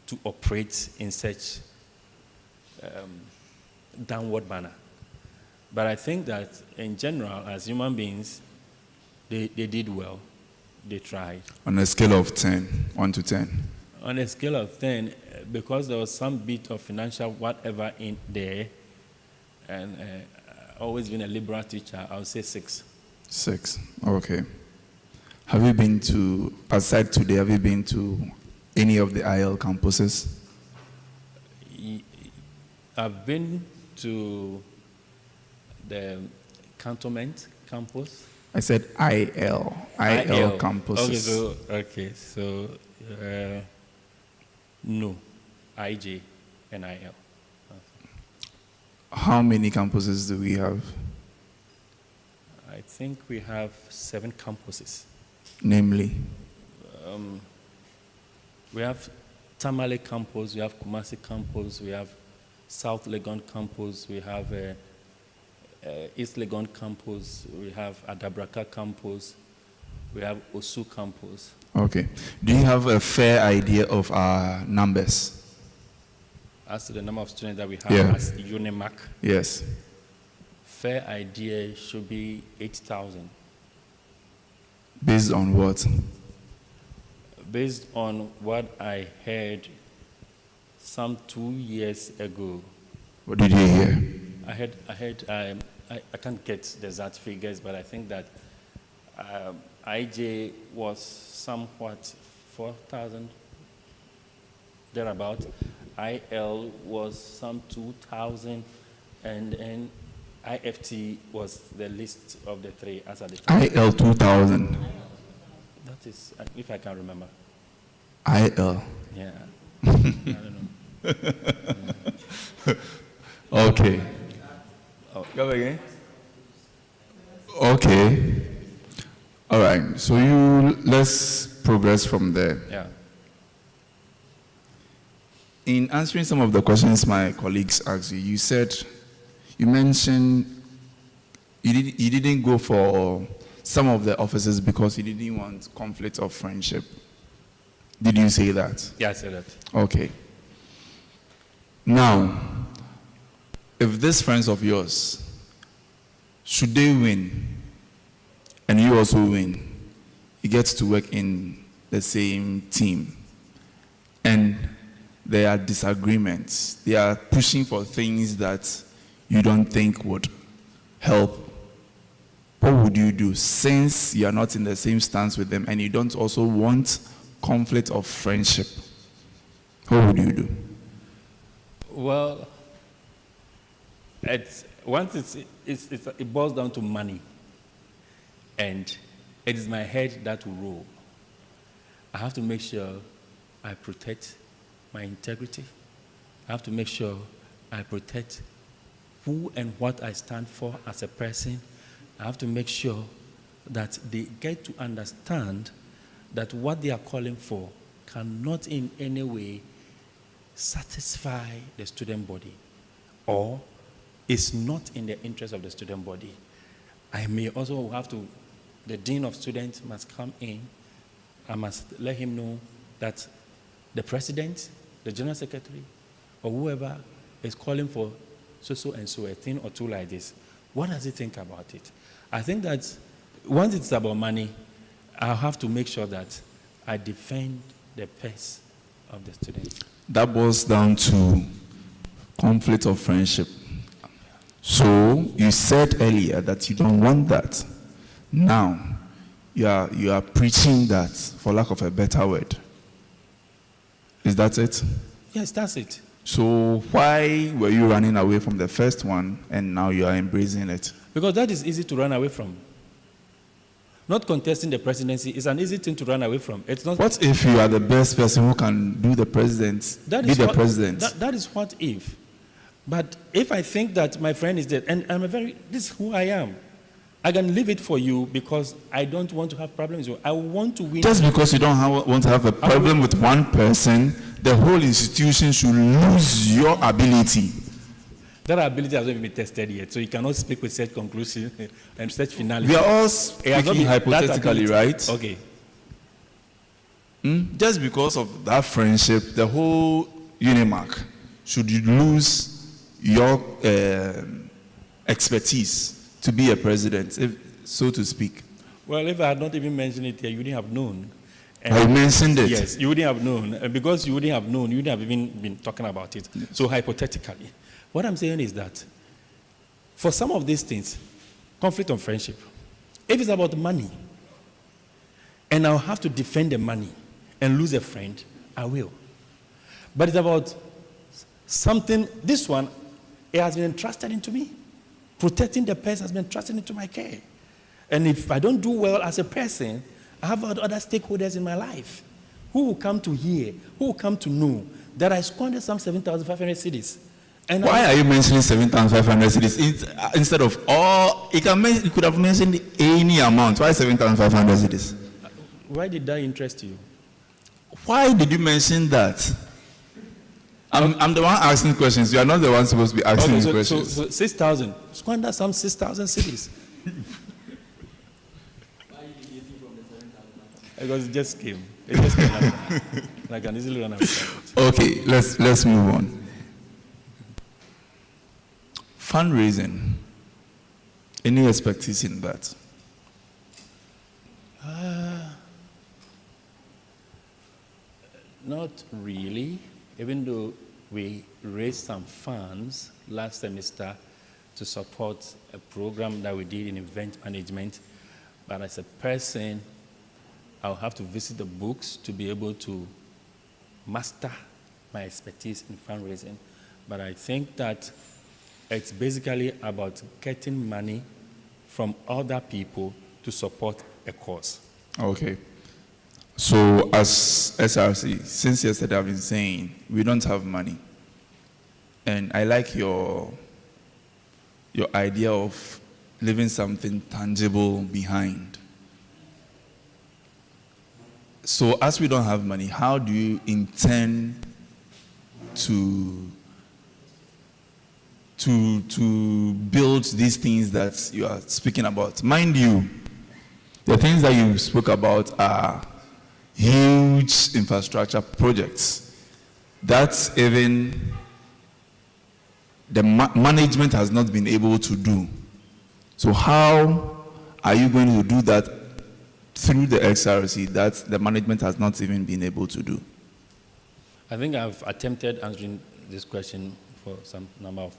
to operate in such downward manner. But I think that in general, as human beings, they did well. They tried. On a scale of 10, 1 to 10. On a scale of 10, because there was some bit of financial whatever in there, and always been a liberal teacher, I would say 6. 6. Okay. Have you been to, aside today, have you been to any of the IL campuses? I've been to the cantonment campus. I said IL campuses. So no, IJ and IL. How many campuses do we have? I think we have 7 campuses. Namely? We have Tamale campus, we have Kumasi campus, we have South Legon campus, we have East Legon campus, we have Adabraka campus, we have Osu campus. Okay. Do you have a fair idea of our numbers? As to the number of students that we have as UniMAC, Yes. fair idea should be 8,000. Based on what? Based on what I heard some 2 years ago. What did you hear? I can't get the exact figures, but I think that IJ was somewhat 4,000 thereabout. IL was some 2,000, and then IFT was the least of the three as at the time. IL 2000. That is, if I can remember. IL. Yeah. I don't know. Okay. Oh. Come again? Okay. All right. So let's progress from there. Yeah. In answering some of the questions my colleagues asked you, you mentioned you didn't go for some of the offices because you didn't want conflict of friendship. Did you say that? Yeah, I said that. Okay. Now, if these friends of yours, should they win, and you also win, you get to work in the same team, and there are disagreements, they are pushing for things that you don't think would help, what would you do? Since you are not in the same stance with them and you don't also want conflict of friendship, what would you do? Well, it boils down to money, and it is my head that will rule. I have to make sure I protect my integrity. I have to make sure I protect who and what I stand for as a person. I have to make sure that they get to understand that what they are calling for cannot in any way satisfy the student body, or is not in the interest of the student body. I may also have to, the dean of students must come in. I must let him know that the president, the general secretary, or whoever is calling for so and so, a thing or two like this, what does he think about it? I think that once it's about money, I'll have to make sure that I defend the purse of the students. That boils down to conflict of friendship. So you said earlier that you don't want that. Now you are preaching that, for lack of a better word. Is that it? Yes, that's it. So why were you running away from the first one and now you are embracing it? Because that is easy to run away from. Not contesting the presidency is an easy thing to run away from. It's not. What if you are the best person who can do the president, that be is the what, president? That is what if. But if I think that my friend is dead, and this is who I am, I can leave it for you because I don't want to have problems with you. I want to win. Just because you don't want to have a problem with one person, the whole institution should lose your ability. That ability has not even been tested yet, so you cannot speak with such conclusion and such finality. We are all speaking hypothetically, right? Okay. Just because of that friendship, the whole UniMAC should lose your expertise to be a president, so to speak. Well, if I had not even mentioned it here, you wouldn't have known. I mentioned it. Yes, you wouldn't have known. And because you wouldn't have known, you wouldn't have even been talking about it. Yes. So hypothetically, what I'm saying is that for some of these things, conflict of friendship, if it's about money, and I'll have to defend the money and lose a friend, I will. But it's about something, this one, it has been entrusted into me. Protecting the purse has been entrusted into my care. And if I don't do well as a person, I have other stakeholders in my life who will come to hear, who will come to know that I squandered some 7,500 cedis. And why are you mentioning 7,500 cedis instead of all? You could have mentioned any amount. Why 7,500 cedis? Why did that interest you? Why did you mention that? I'm the one asking questions. You are not the one supposed to be asking questions. So 6,000. Squander some 6,000 cedis. Because it just came. It just came like I can easily run away from it. Okay, let's move on. Fundraising. Any expertise in that? Not really. Even though we raised some funds last semester to support a program that we did in event management, But as a person, I'll have to visit the books to be able to master my expertise in fundraising. But I think that it's basically about getting money from other people to support a cause. Okay. So as SRC, since yesterday I've been saying we don't have money. And I like your idea of leaving something tangible behind. So as we don't have money, how do you intend to build these things that you are speaking about? Mind you, the things that you spoke about are huge infrastructure projects that even the management has not been able to do. So how are you going to do that through the SRC that the management has not even been able to do? I think I've attempted answering this question for some number of...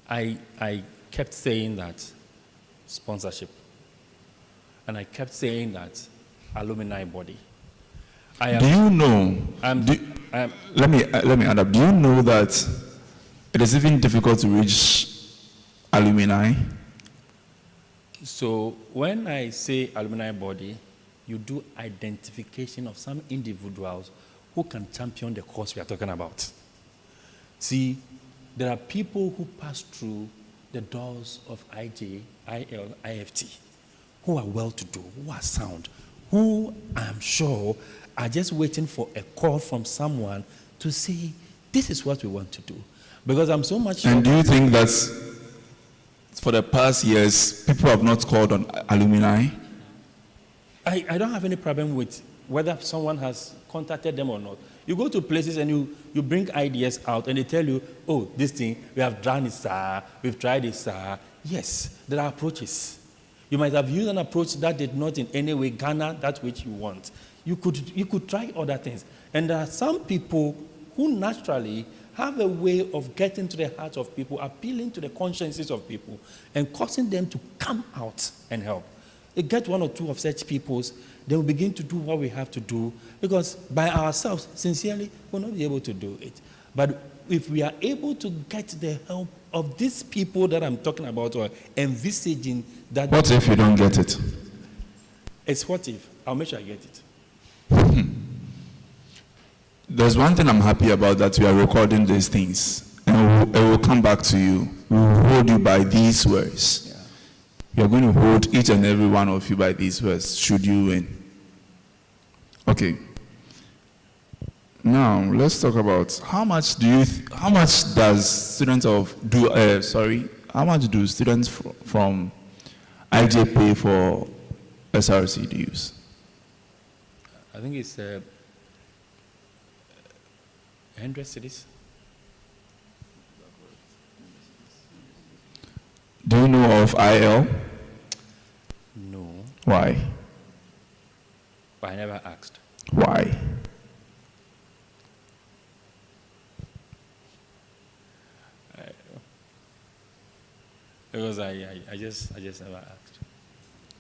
I kept saying that sponsorship, and I kept saying that alumni body. Do you know? Let me add up. Do you know that it is even difficult to reach alumni? So when I say alumni body, you do identification of some individuals who can champion the cause we are talking about. See, there are people who pass through the doors of IJ, IL, IFT, who are well-to-do, who are sound, who I'm sure are just waiting for a call from someone to say, this is what we want to do. Because I'm so much... And do you think that for the past years, people have not called on alumni? I don't have any problem with whether someone has contacted them or not. You go to places and you bring ideas out and they tell you, oh, this thing, we have done it, sir. We've tried it, sir. Yes, there are approaches. You might have used an approach that did not in any way garner that which you want. You could try other things. And there are some people who naturally have a way of getting to the hearts of people, appealing to the consciences of people, and causing them to come out and help. You get one or two of such peoples, then we begin to do what we have to do, because by ourselves, sincerely, we'll not be able to do it. But if we are able to get the help of these people that I'm talking about, or envisaging that... What if you don't get it? It's what if. I'll make sure I get it. There's one thing I'm happy about, that we are recording these things, and it will come back to you. We will hold you by these words. Yeah. We are going to hold each and every one of you by these words, should you win. Okay. Now, let's talk about how much do students from IJ pay for SRC dues? I think it's 100 cities. Do you know of IL? No. Why? I never asked. Why? Because I just never asked.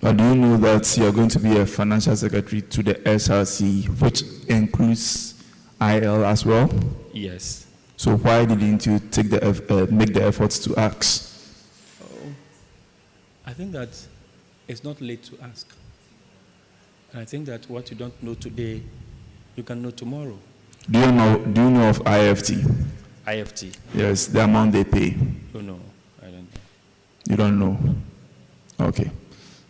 But do you know that you are going to be a financial secretary to the SRC, which includes IL as well? Yes. So why didn't you take make the efforts to ask? Oh, I think that it's not late to ask. And I think that what you don't know today, you can know tomorrow. Do you know of IFT? IFT? Yes, the amount they pay. Oh, no, I don't know. You don't know? Okay.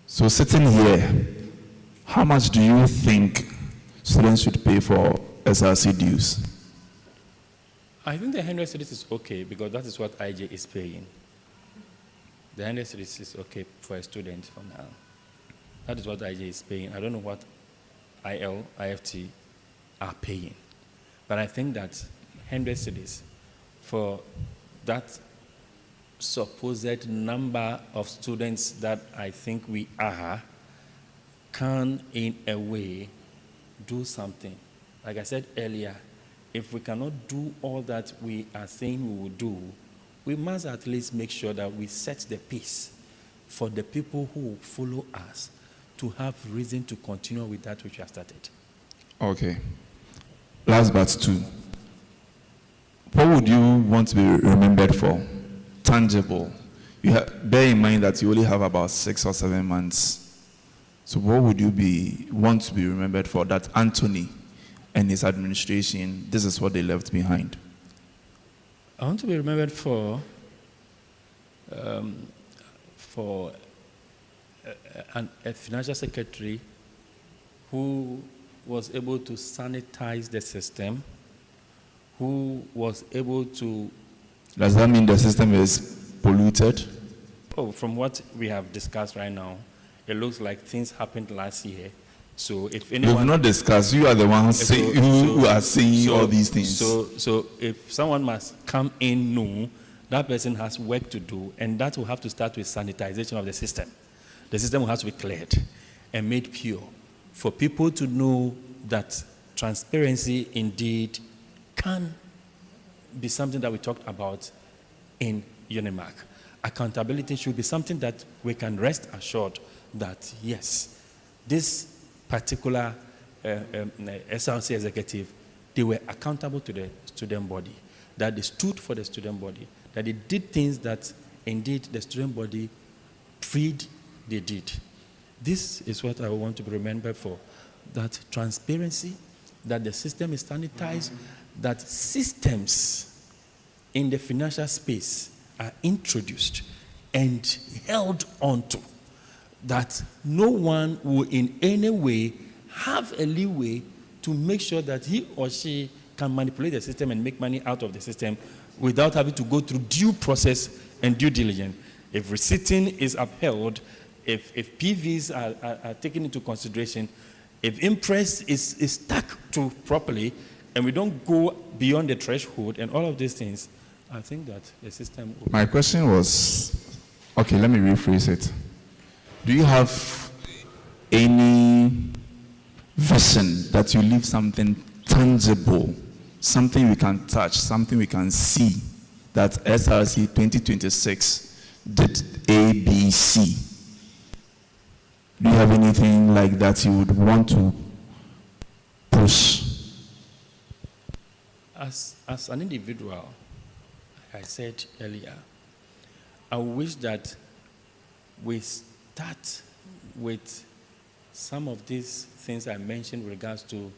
So sitting here, how much do you think students should pay for SRC dues? I think the 100 cities is okay, because that is what IJ is paying. The 100 cities is okay for a student for now. That is what IJ is paying. I don't know what IL, IFT are paying. But I think that 100 cities for that supposed number of students that I think we are can, in a way, do something. Like I said earlier, if we cannot do all that we are saying we will do, we must at least make sure that we set the pace for the people who follow us to have reason to continue with that which you have started. Okay. Last but two. What would you want to be remembered for? Tangible. Bear in mind that you only have about 6 or 7 months. So what would you want to be remembered for? That Anthony and his administration, this is what they left behind. I want to be remembered for a financial secretary who was able to sanitize the system, who was able to... Does that mean the system is polluted? Oh, from what we have discussed right now, it looks like things happened last year. So if anyone... We've not discussed. You are the ones who are saying all these things. So if someone must come in new, that person has work to do, and that will have to start with sanitization of the system. The system will have to be cleared and made pure for people to know that transparency indeed can be something that we talked about in UniMAC. Accountability should be something that we can rest assured that, yes, this particular SRC executive, they were accountable to the student body, that they stood for the student body, that they did things that indeed the student body freed they did. This is what I want to be remembered for, that transparency, that the system is sanitized, that systems in the financial space are introduced and held onto, that no one will in any way have a leeway to make sure that he or she can manipulate the system and make money out of the system without having to go through due process and due diligence. If receipting is upheld, if PVs are taken into consideration, if impress is stuck to properly, and we don't go beyond the threshold and all of these things, I think that the system... My question was, okay, let me rephrase it. Do you have any vision that you leave something tangible, something we can touch, something we can see, that SRC 2026 did A, B, C? Do you have anything like that you would want to push? As an individual, like I said earlier, I wish that we start with some of these things I mentioned with regards to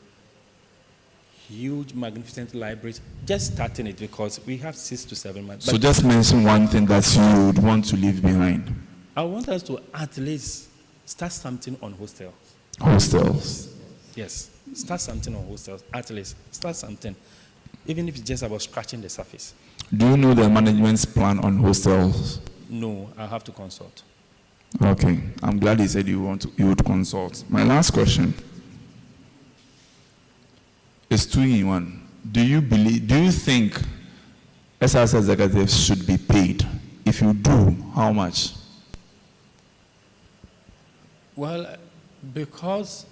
huge, magnificent libraries, just starting it because we have 6 to 7 months. So just mention one thing that you would want to leave behind. I want us to at least start something on hostels. Hostels? Yes, start something on hostels, at least. Start something, even if it's just about scratching the surface. Do you know the management's plan on hostels? No, I'll have to consult. Okay, I'm glad you said you would consult. My last question is 2 in 1. Do you think SRC executives should be paid? If you do, how much? Well, because,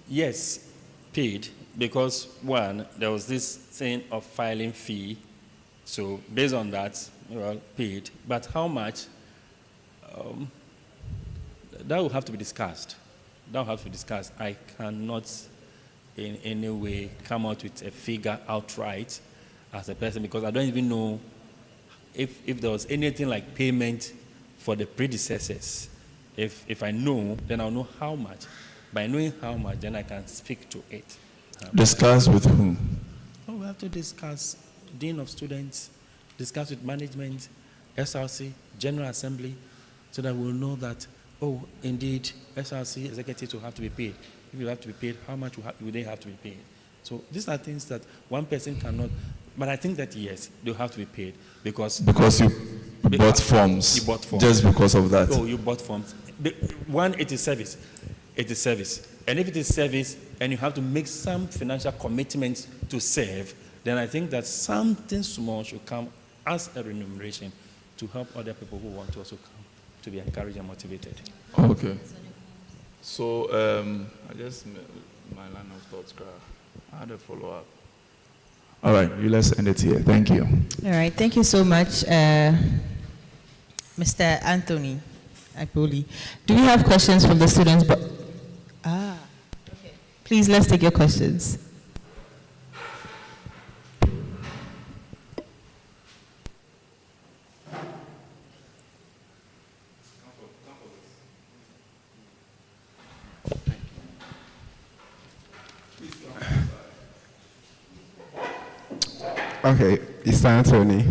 yes, paid, because one, there was this thing of filing fee, so based on that, well, paid. But how much? That will have to be discussed. That will have to be discussed. I cannot in any way come out with a figure outright as a person because I don't even know if there was anything like payment for the predecessors. If I know, then I'll know how much. By knowing how much, then I can speak to it. Discuss with whom? Oh, we have to discuss Dean of Students, discuss with management, SRC, General Assembly, so that we'll know that, oh, indeed, SRC executives will have to be paid. If you have to be paid, how much will they have to be paid? So these are things that one person cannot, but I think that yes, they'll have to be paid because you bought forms. You bought forms. Just because of that. Oh, you bought forms. One, it is service. It is service. And if it is service and you have to make some financial commitments to serve, then I think that something small should come as a remuneration to help other people who want to also come to be encouraged and motivated. Okay. So, I guess my line of thoughts, I had a follow-up. All right, let's end it here. Thank you. All right, thank you so much, Mr. Anthony. Akboli. Do we have questions from the students? Okay. Please, let's take your questions. Okay, Mr. Anthony.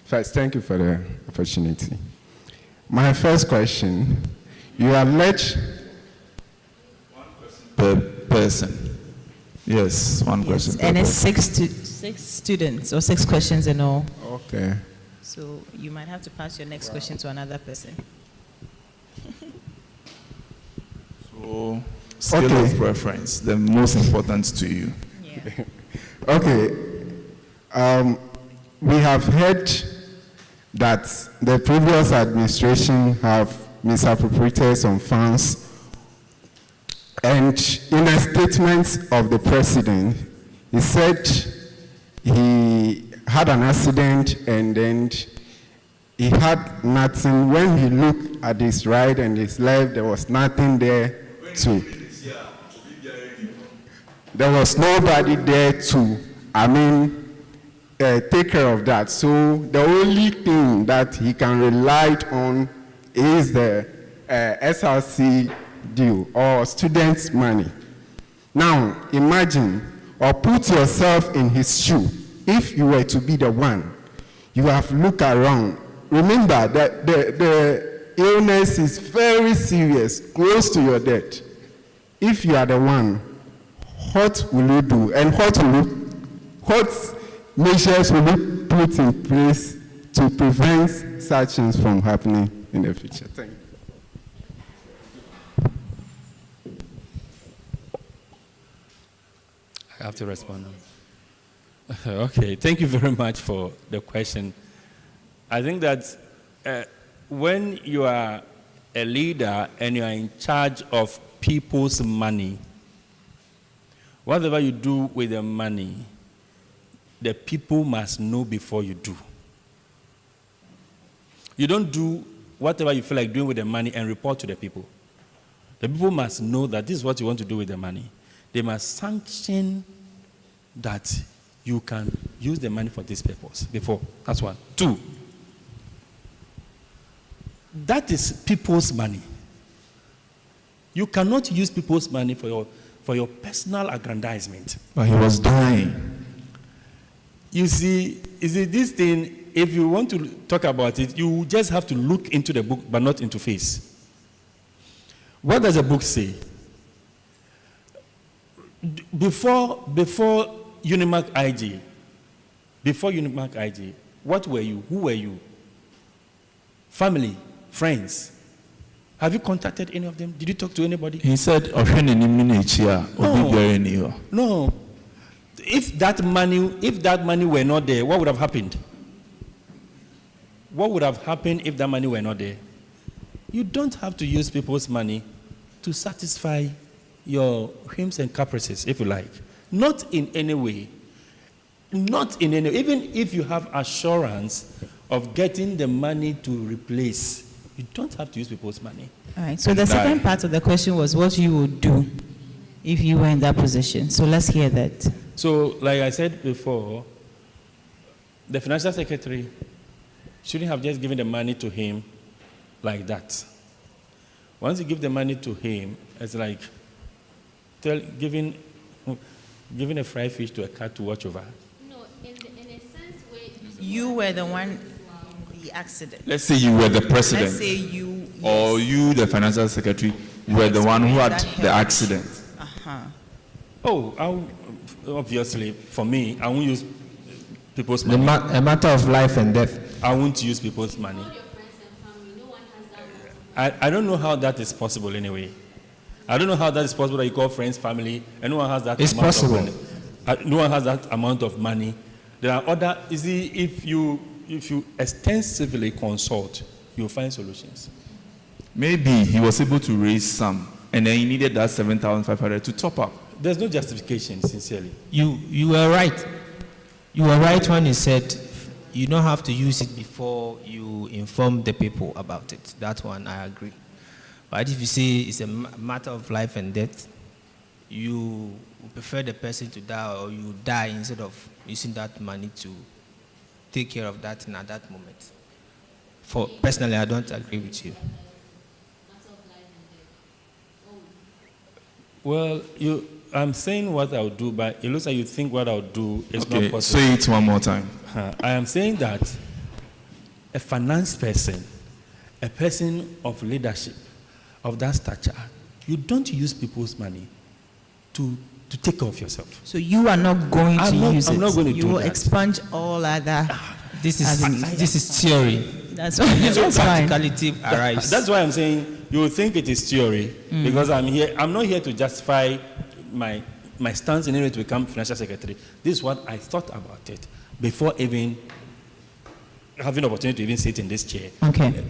First, thank you for the opportunity. My first question, you allege... One question per person. Yes, one question per And it's person. six students, or 6 questions in all. Okay. So you might have to pass your next question to another person. So, scale of preference, the most important to you. Yeah. Okay. We have heard that the previous administration have misappropriated some funds, and in a statement of the president, he said he had an accident and then he had nothing. When he looked at his right and his left, there was nothing there to. There was nobody there to, take care of that. So the only thing that he can rely on is the SRC due or students' money. Now, imagine or put yourself in his shoe. If you were to be the one, you have looked around. Remember that the illness is very serious, close to your death. If you are the one, what will you do? And what measures will you put in place to prevent such things from happening in the future? Thank you. I have to respond now. Okay, thank you very much for the question. I think that when you are a leader and you are in charge of people's money, whatever you do with the money, the people must know before you do. You don't do whatever you feel like doing with the money and report to the people. The people must know that this is what you want to do with the money. They must sanction that you can use the money for this purpose before. That's one. 2, that is people's money. You cannot use people's money for your personal aggrandizement. But he was dying. You see, this thing, if you want to talk about it, you just have to look into the book, but not into face. What does the book say? Before UniMAC-IG, what were you? Who were you? Family, friends. Have you contacted any of them? Did you talk to anybody? He said, No. If that money were not there, what would have happened? What would have happened if that money were not there? You don't have to use people's money to satisfy your whims and caprices, if you like. Not in any way. Not in any way. Even if you have assurance of getting the money to replace, you don't have to use people's money. All right. So the second part of the question was what you would do if you were in that position. So let's hear that. So, like I said before, the financial secretary shouldn't have just given the money to him like that. Once you give the money to him, it's like giving a fried fish to a cat to watch over. No, in a sense where You were the one in the accident. Let's say you were the president. Let's say you. Or you, the financial secretary, were the one who had the accident. Oh, obviously, for me, I won't use people's money. A matter of life and death. I won't use people's money. I don't know how that is possible anyway. I don't know how that is possible that you call friends, family, and no one has that It's amount possible. of money. No one has that amount of money. There are other, you see, if you extensively consult, you'll find solutions. Maybe he was able to raise some, and then he needed that 7,500 to top up. There's no justification, sincerely. You were right. You were right when you said you don't have to use it before you inform the people about it. That one, I agree. But if you say it's a matter of life and death, you prefer the person to die, or you die instead of using that money to take care of that thing at that moment. Personally, I don't agree with you. Well, I'm saying what I'll do, but it looks like you think what I'll do is not possible. Say it one more time. I am saying that a finance person, a person of leadership, of that stature, you don't use people's money to take care of yourself. So you are not going to use it. I'm not going to you do will that. expunge all other. This is theory. That's fine. That's fine. Practicality arrives. That's why I'm saying you will think it is theory, because I'm here. I'm not here to justify my stance in any way to become financial secretary. This is what I thought about it before even having the opportunity to even sit in this chair. Okay.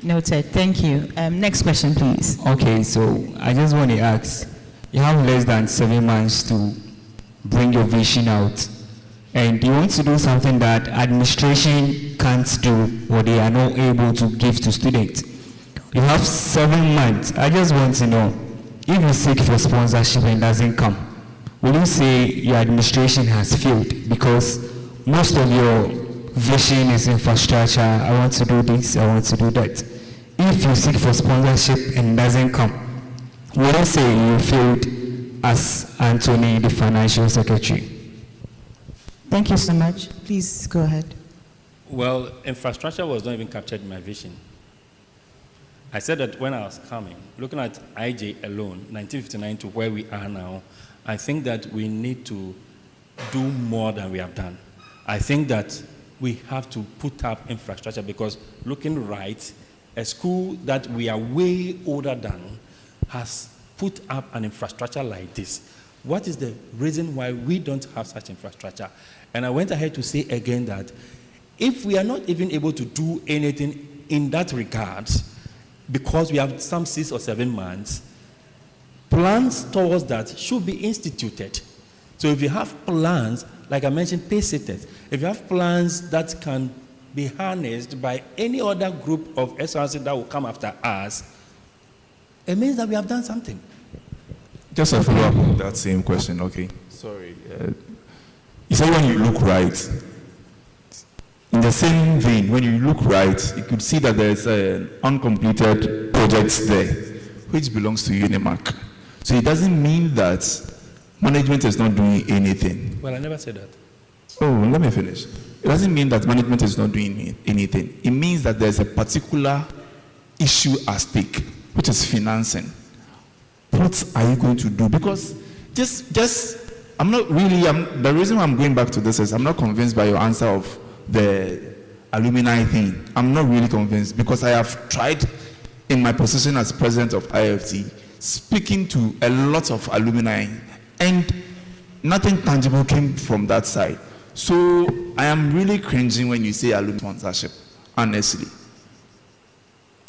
Noted. Thank you. Next question, please. Okay, so I just want to ask, you have less than 7 months to bring your vision out, and you want to do something that administration can't do, or they are not able to give to students. You have 7 months. I just want to know, if you seek for sponsorship and doesn't come, will you say your administration has failed? Because most of your vision is infrastructure. I want to do this, I want to do that. If you seek for sponsorship and doesn't come, will you say you failed as Anthony, the financial secretary? Thank you so much. Please go ahead. Well, infrastructure was not even captured in my vision. I said that when I was coming, looking at IJ alone, 1959 to where we are now, I think that we need to do more than we have done. I think that we have to put up infrastructure, because looking right, a school that we are way older than has put up an infrastructure like this. What is the reason why we don't have such infrastructure? And I went ahead to say again that if we are not even able to do anything in that regard, because we have some 6 or 7 months, plans towards that should be instituted. So if you have plans, like I mentioned, pay sitters, if you have plans that can be harnessed by any other group of SRC that will come after us, it means that we have done something. Just a follow-up on that same question, okay? Sorry. You said when you look right, in the same vein, when you look right, you could see that there's uncompleted projects there, which belongs to UniMAC. So it doesn't mean that management is not doing anything. Well, I never said that. Oh, let me finish. It doesn't mean that management is not doing anything. It means that there's a particular issue at stake, which is financing. What are you going to do? Because I'm not really, the reason I'm going back to this is I'm not convinced by your answer of the alumni thing. I'm not really convinced, because I have tried in my position as president of IFT, speaking to a lot of alumni, and nothing tangible came from that side. So I am really cringing when you say alumni sponsorship, honestly.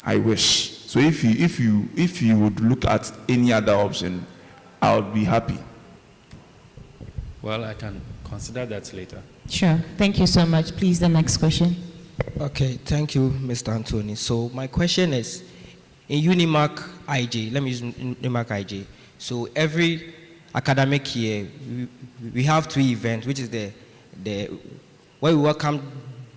I wish. So if you would look at any other option, I would be happy. Well, I can consider that later. Sure. Thank you so much. Please, the next question. Okay, thank you, Mr. Anthony. So my question is, in UniMAC IJ, let me use UniMAC IJ. So every academic year, we have 2 events, which is the where we welcome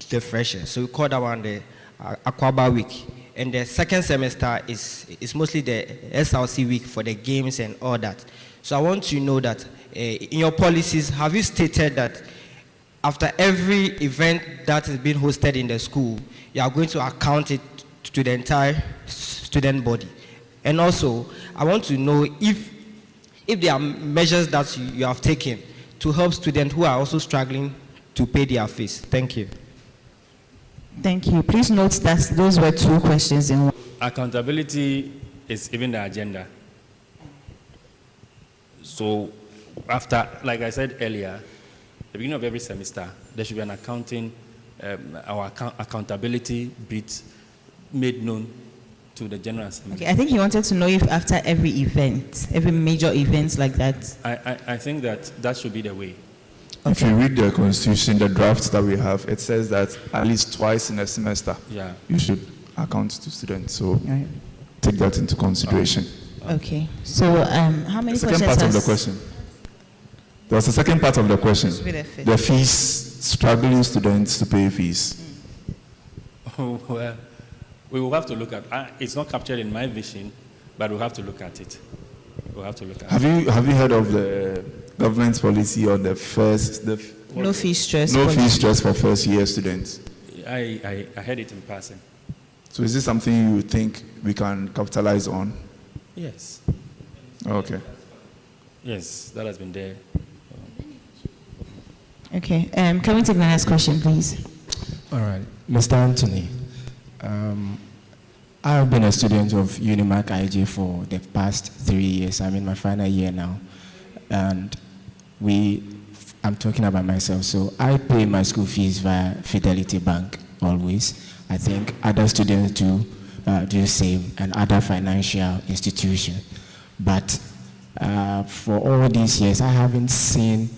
the freshers. So we call that one the Aquaba Week. And the second semester is mostly the SRC week for the games and all that. So I want to know that in your policies, have you stated that after every event that is being hosted in the school, you are going to account it to the entire student body? And also, I want to know if there are measures that you have taken to help students who are also struggling to pay their fees. Thank you. Thank you. Please note that those were 2 questions in one. Accountability is even the agenda. So after, like I said earlier, at the beginning of every semester, there should be an accounting, accountability bit made known to the General Assembly. Okay, I think he wanted to know if after every event, every major event like that. I think that should be the way. If you read the constitution, the draft that we have, it says that at least twice in a semester, Yeah. you should account to students. So Right. take that into consideration. Okay. So how many The second questions part of the has- question. There was a second part of the question. With the fifth. The fees, struggling students to pay fees. Well, we will have to look at. It's not captured in my vision, but we'll have to look at it. We'll have to look at Have it. you heard of the government's policy on the No fee stress. no policy. fee stress for first year students? I heard it in passing. So is this something you think we can capitalize on? Yes. Okay. Yes, that has been there. Okay. Can we take the next question, please? All right, Mr. Anthony. I've been a student of UniMAC-IG for the past 3 years. I'm in my final year now. And I'm talking about myself, so I pay my school fees via Fidelity Bank always. I think other students do the same, and other financial institutions. But for all these years, I haven't seen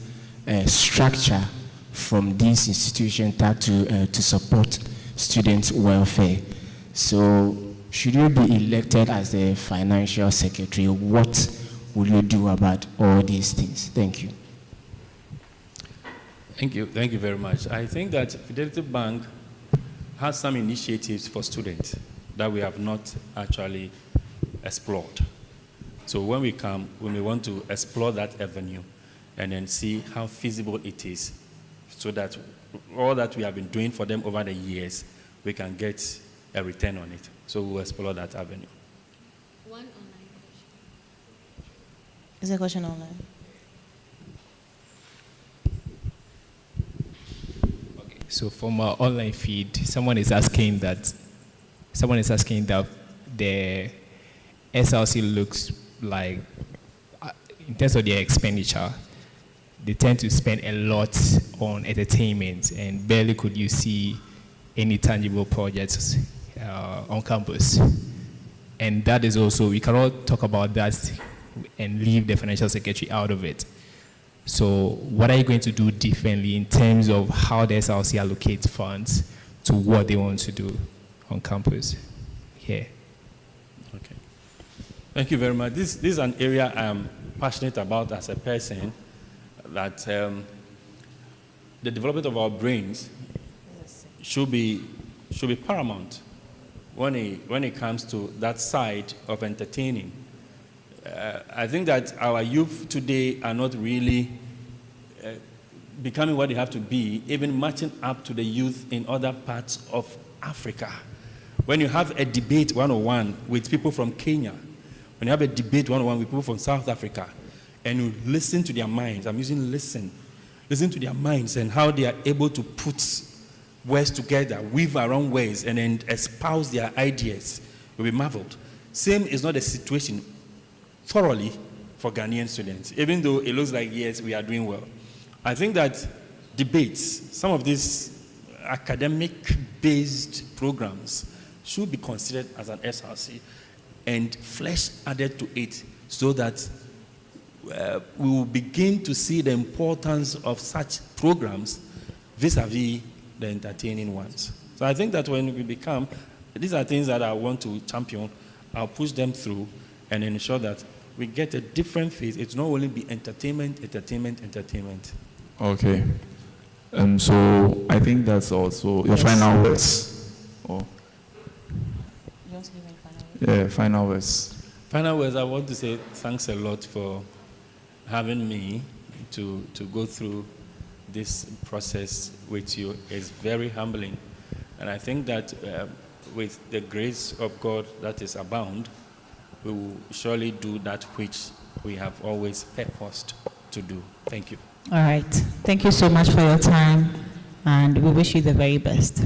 a structure from these institutions to support students' welfare. So should you be elected as the financial secretary, what will you do about all these things? Thank you. Thank you very much. I think that Fidelity Bank has some initiatives for students that we have not actually explored. So when we come, we may want to explore that avenue and then see how feasible it is, so that all that we have been doing for them over the years, we can get a return on it. So we'll explore that avenue. One online question. Is there a question online? Okay, so from our online feed, someone is asking that the SRC looks like, in terms of their expenditure, they tend to spend a lot on entertainment, and barely could you see any tangible projects on campus. And that is also, we cannot talk about that and leave the financial secretary out of it. So what are you going to do differently in terms of how the SRC allocates funds to what they want to do on campus here? Okay. Thank you very much. This is an area I'm passionate about as a person, that the development of our brains should be paramount when it comes to that side of entertaining. I think that our youth today are not really becoming what they have to be, even matching up to the youth in other parts of Africa. When you have a debate 101 with people from Kenya, when you have a debate 101 with people from South Africa, and you listen to their minds, I'm using listen to their minds and how they are able to put words together, weave around words, and then espouse their ideas, you'll be marveled. Same is not the situation thoroughly for Ghanaian students, even though it looks like, yes, we are doing well. I think that debates, some of these academic-based programs should be considered as an SRC and flesh added to it, so that we will begin to see the importance of such programs vis-a-vis the entertaining ones. So I think that when we become, these are things that I want to champion, I'll push them through and ensure that we get a different phase. It's not only be entertainment. Okay. So I think that's also your final words. Oh. You want to give any final words? Yeah, final words. Final words, I want to say thanks a lot for having me to go through this process with you. It's very humbling. And I think that with the grace of God that is abound, we will surely do that which we have always purposed to do. Thank you. All right. Thank you so much for your time, and we wish you the very best.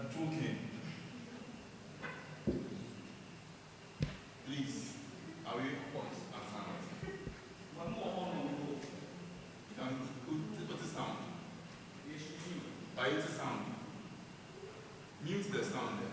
are joking. Please, are we pause and sound? What is sound? Why is it sound? Mute the sound then.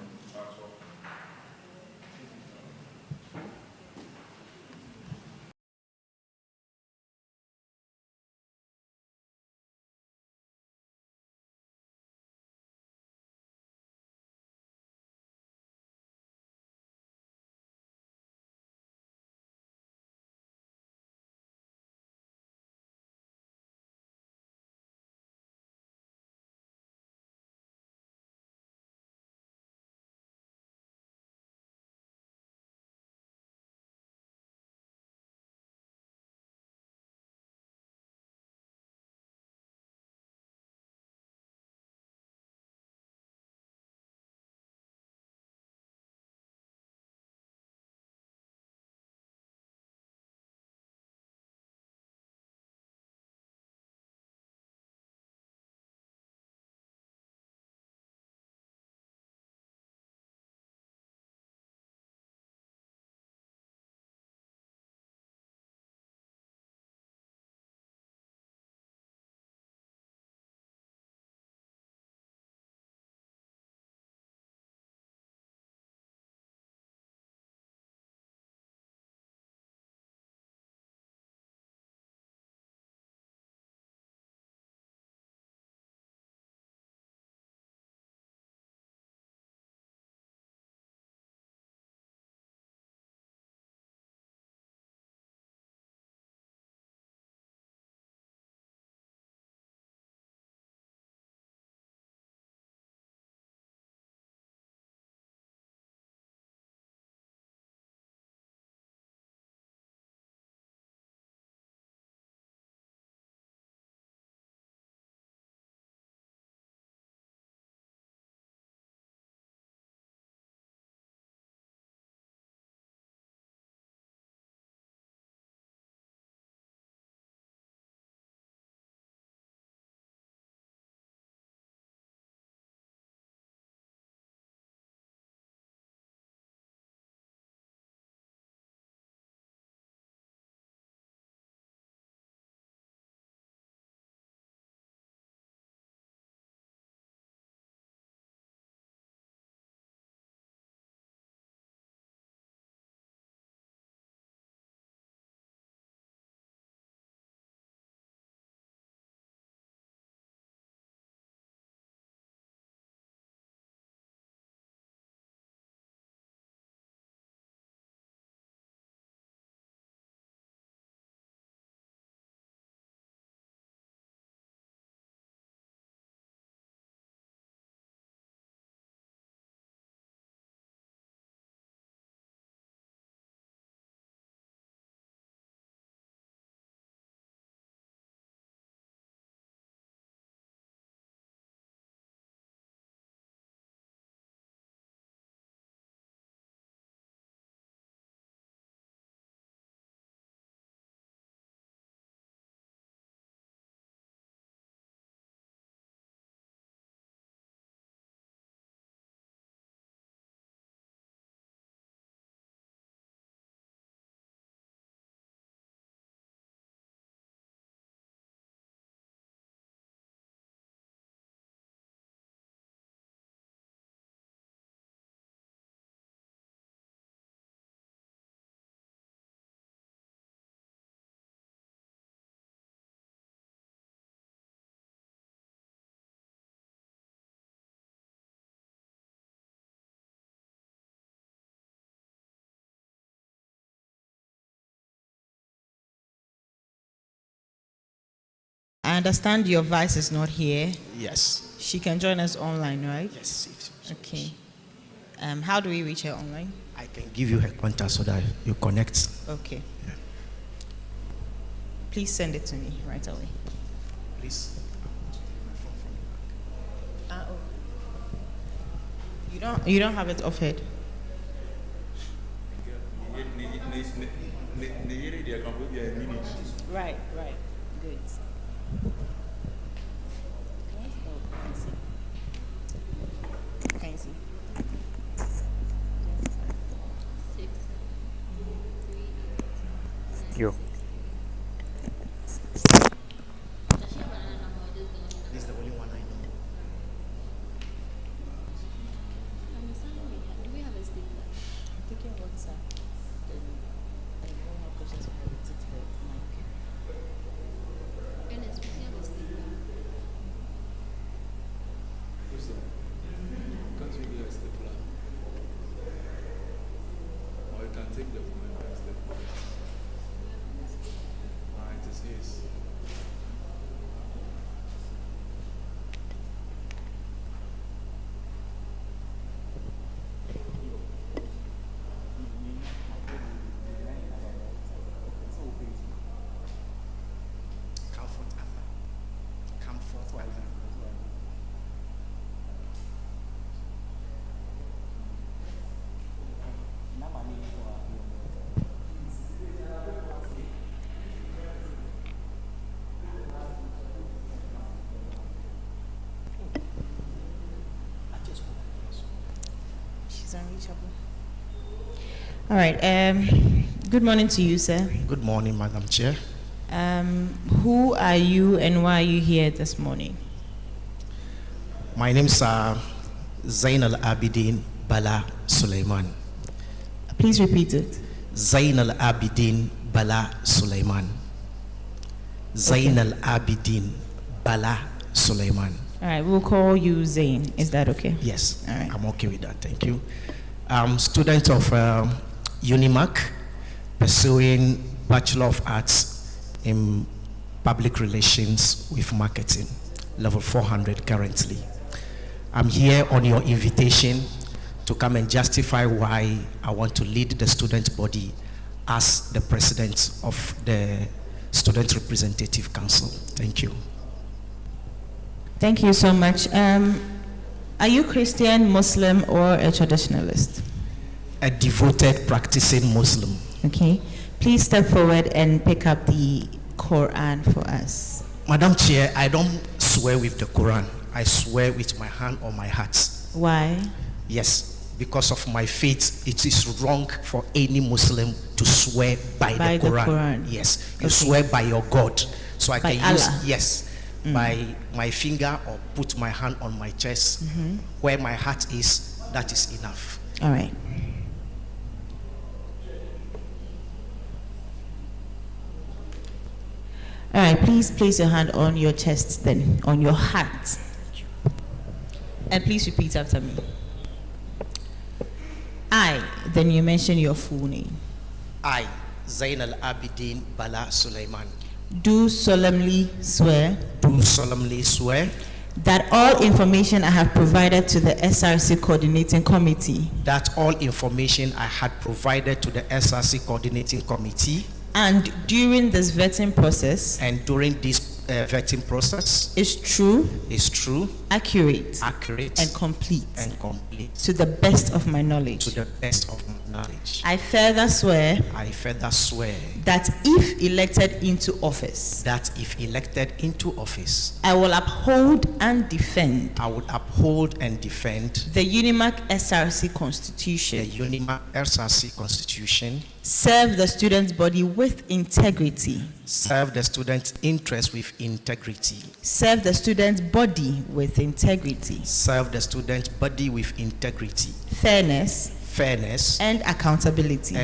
I understand your vice is not here. Yes. She can join us online, right? Yes. Okay. How do we reach her online? I can give you her contact so that you connect. Okay. Yeah. Please send it to me right away. Please. You don't have it offered. Right. Good. Thank you. This is the only one I know. Can't you get a stapler? Or you can take the phone and stapler. Alright, it is his. Comfort Alpha. Comfort Alpha. She's unreachable. All right. Good morning to you, sir. Good morning, Madam Chair. Who are you and why are you here this morning? My name is Zain Al Abidin Bala Suleiman. Please repeat it. Zain Al Abidin Bala Suleiman. Zain Al Abidin Bala Suleiman. All right, we'll call you Zain. Is that okay? Yes, All right. I'm okay with that. Thank you. I'm student of UniMAC, pursuing Bachelor of Arts in Public Relations with Marketing, level 400 currently. I'm here on your invitation to come and justify why I want to lead the student body as the president of the Student Representative Council. Thank you. Thank you so much. Are you Christian, Muslim, or a traditionalist? A devoted practicing Muslim. Okay. Please step forward and pick up the Quran for us. Madam Chair, I don't swear with the Quran. I swear with my hand on my heart. Why? Yes, because of my faith, it is wrong for any Muslim to swear by the Quran. Yes, you swear by your God. So I By can use, Allah. yes, by my finger or put my hand on my chest. Where my heart is, that is enough. All right. All right, please place your hand on your chest then, on your heart. And please repeat after me. I, then you mention your full name. I, Zain Al Abidin Bala Suleiman, Do solemnly swear do solemnly swear that all information I have provided to the SRC Coordinating Committee that all information I had provided to the SRC Coordinating Committee and during this vetting process and during this vetting process is true, accurate, and complete to the best of my knowledge. to the best of my knowledge. I further swear I further swear that if elected into office, that if elected into office, I will uphold and defend I would uphold and defend the UniMAC-SRC the Constitution, UniMAC-SRC Constitution, serve the student body with integrity, serve the student interest with integrity, serve the student body with integrity, serve the student body with integrity, fairness, and accountability,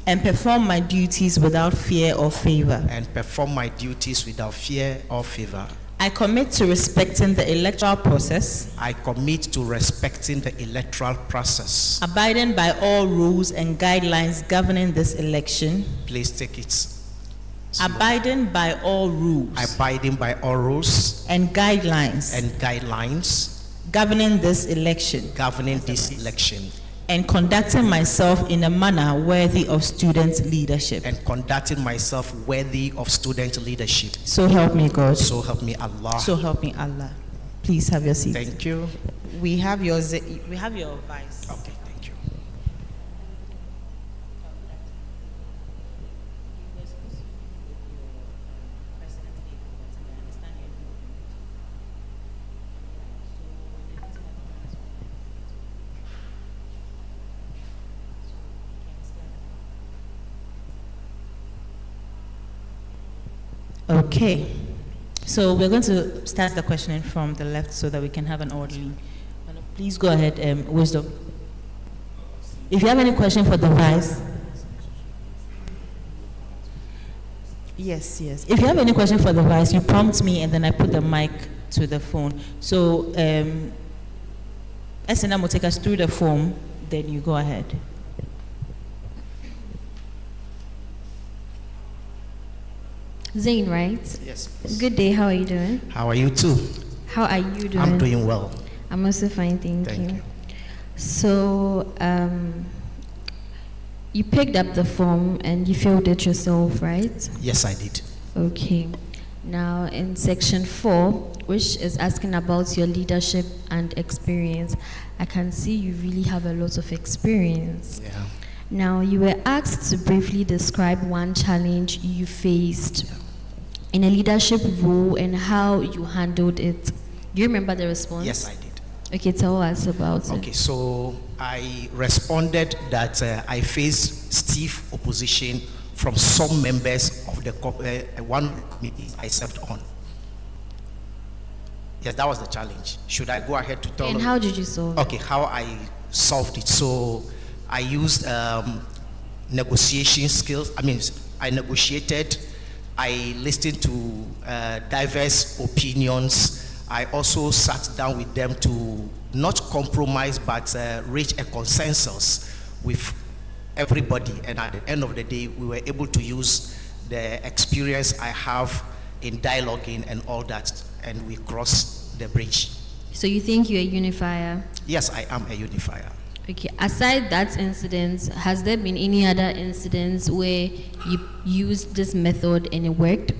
and perform my duties without fear or favor. and perform my duties without fear or favor. I commit to respecting the electoral process, I commit to respecting the electoral process. abiding by all rules and guidelines governing this election, Please take it. abiding by all rules Abiding by all rules and guidelines and guidelines governing this election, and conducting myself in a manner worthy of student leadership. conducting myself worthy of student leadership. So help me God. So help me Allah. So help me Allah. Please have your seat. Thank you. We have your vice. Okay, thank you. Okay. So we're going to start the questioning from the left so that we can have an orderly. Please go ahead, Wisdom. If you have any question for the vice. Yes. If you have any question for the vice, you prompt me and then I put the mic to the phone. So SNM will take us through the form, then you go ahead. Zane, right? Yes. Good day, how are you doing? How are you too? How are you doing? I'm doing well. I'm also fine, thank you. So, you picked up the form and you filled it yourself, right? Yes, I did. Okay. Now, in section 4, which is asking about your leadership and experience, I can see you really have a lot of experience. Yeah. Now, you were asked to briefly describe one challenge you faced in a leadership role and how you handled it. Do you remember the response? Yes, I did. Okay, tell us about it. Okay, so I responded that I faced stiff opposition from some members of the one meeting I served on. Yes, that was the challenge. Should I go ahead to tell them? And how did you solve it? Okay, how I solved it. So I used negotiation skills. I negotiated. I listened to diverse opinions. I also sat down with them to not compromise, but reach a consensus with everybody. And at the end of the day, we were able to use the experience I have in dialoguing and all that, and we crossed the bridge. So you think you're a unifier? Yes, I am a unifier. Okay, aside that incident, has there been any other incidents where you used this method and it worked?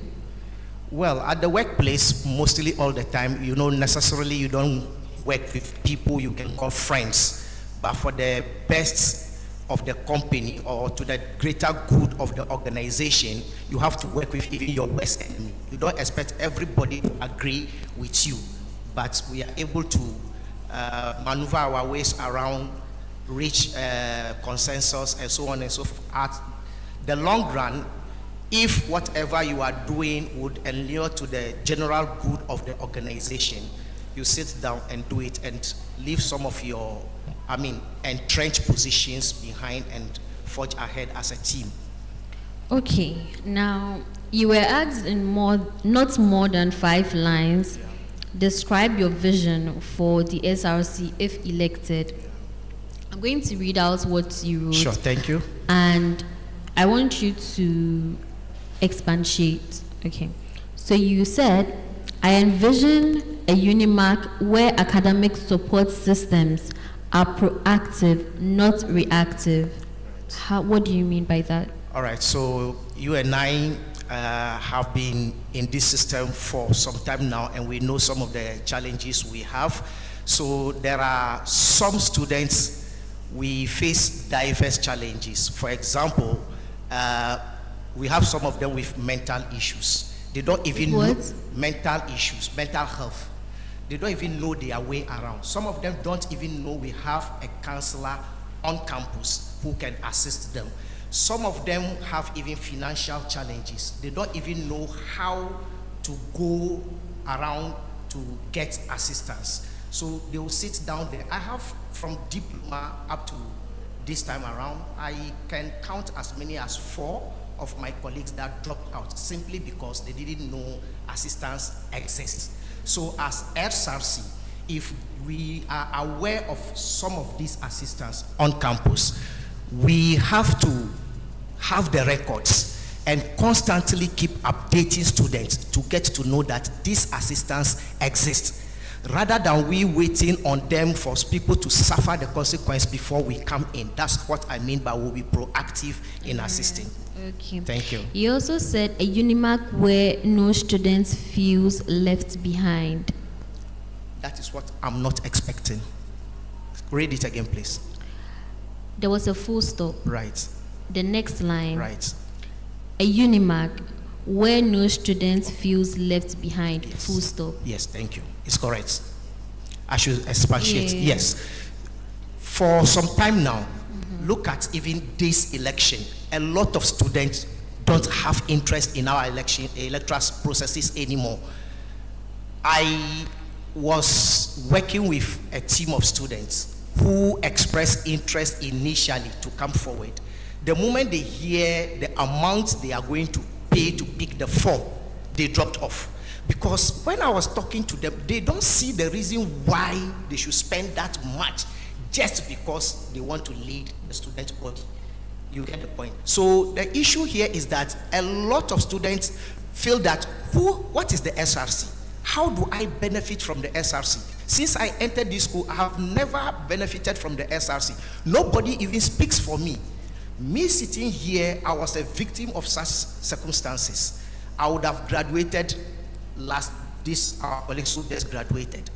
Well, at the workplace, mostly all the time, necessarily you don't work with people you can call friends, but for the best of the company or to the greater good of the organization, you have to work with even your worst enemy. You don't expect everybody to agree with you, but we are able to maneuver our ways around, reach consensus, and so on and so forth. At the long run, if whatever you are doing would inure to the general good of the organization, you sit down and do it and leave some of your, entrenched positions behind and forge ahead as a team. Okay, now you were asked in not more than 5 lines, describe your vision for the SRC if elected. I'm going to read out what you wrote. Sure, thank you. And I want you to expatiate. Okay. So you said, I envision a UniMAC where academic support systems are proactive, not reactive. What do you mean by that? All right, so you and I have been in this system for some time now, and we know some of the challenges we have. So there are some students, we face diverse challenges. For example, we have some of them with mental issues. They don't even know mental issues, mental health. They don't even know their way around. Some of them don't even know we have a counselor on campus who can assist them. Some of them have even financial challenges. They don't even know how to go around to get assistance. So they will sit down there. I have from diploma up to this time around, I can count as many as 4 of my colleagues that dropped out simply because they didn't know assistance exists. So as SRC, if we are aware of some of these assistance on campus, we have to have the records and constantly keep updating students to get to know that this assistance exists, rather than we waiting on them for people to suffer the consequence before we come in. That's what I mean by we'll be proactive in assisting. Okay. Thank you. You also said a UniMAC where no students feels left behind. That is what I'm not expecting. Read it again, please. There was a full stop. Right. The next line. Right. A UniMAC where no student feels left behind. Yes. Full stop. Yes, thank you. It's correct. I should expatiate. Yeah. Yes. For some time now, look at even this election. A lot of students don't have interest in our electoral processes anymore. I was working with a team of students who expressed interest initially to come forward. The moment they hear the amount they are going to pay to pick the form, they dropped off. Because when I was talking to them, they don't see the reason why they should spend that much just because they want to lead the student body. You get the point. So the issue here is that a lot of students feel that, what is the SRC? How do I benefit from the SRC? Since I entered this school, I have never benefited from the SRC. Nobody even speaks for me. Me sitting here, I was a victim of such circumstances. I would have graduated our colleagues who just graduated.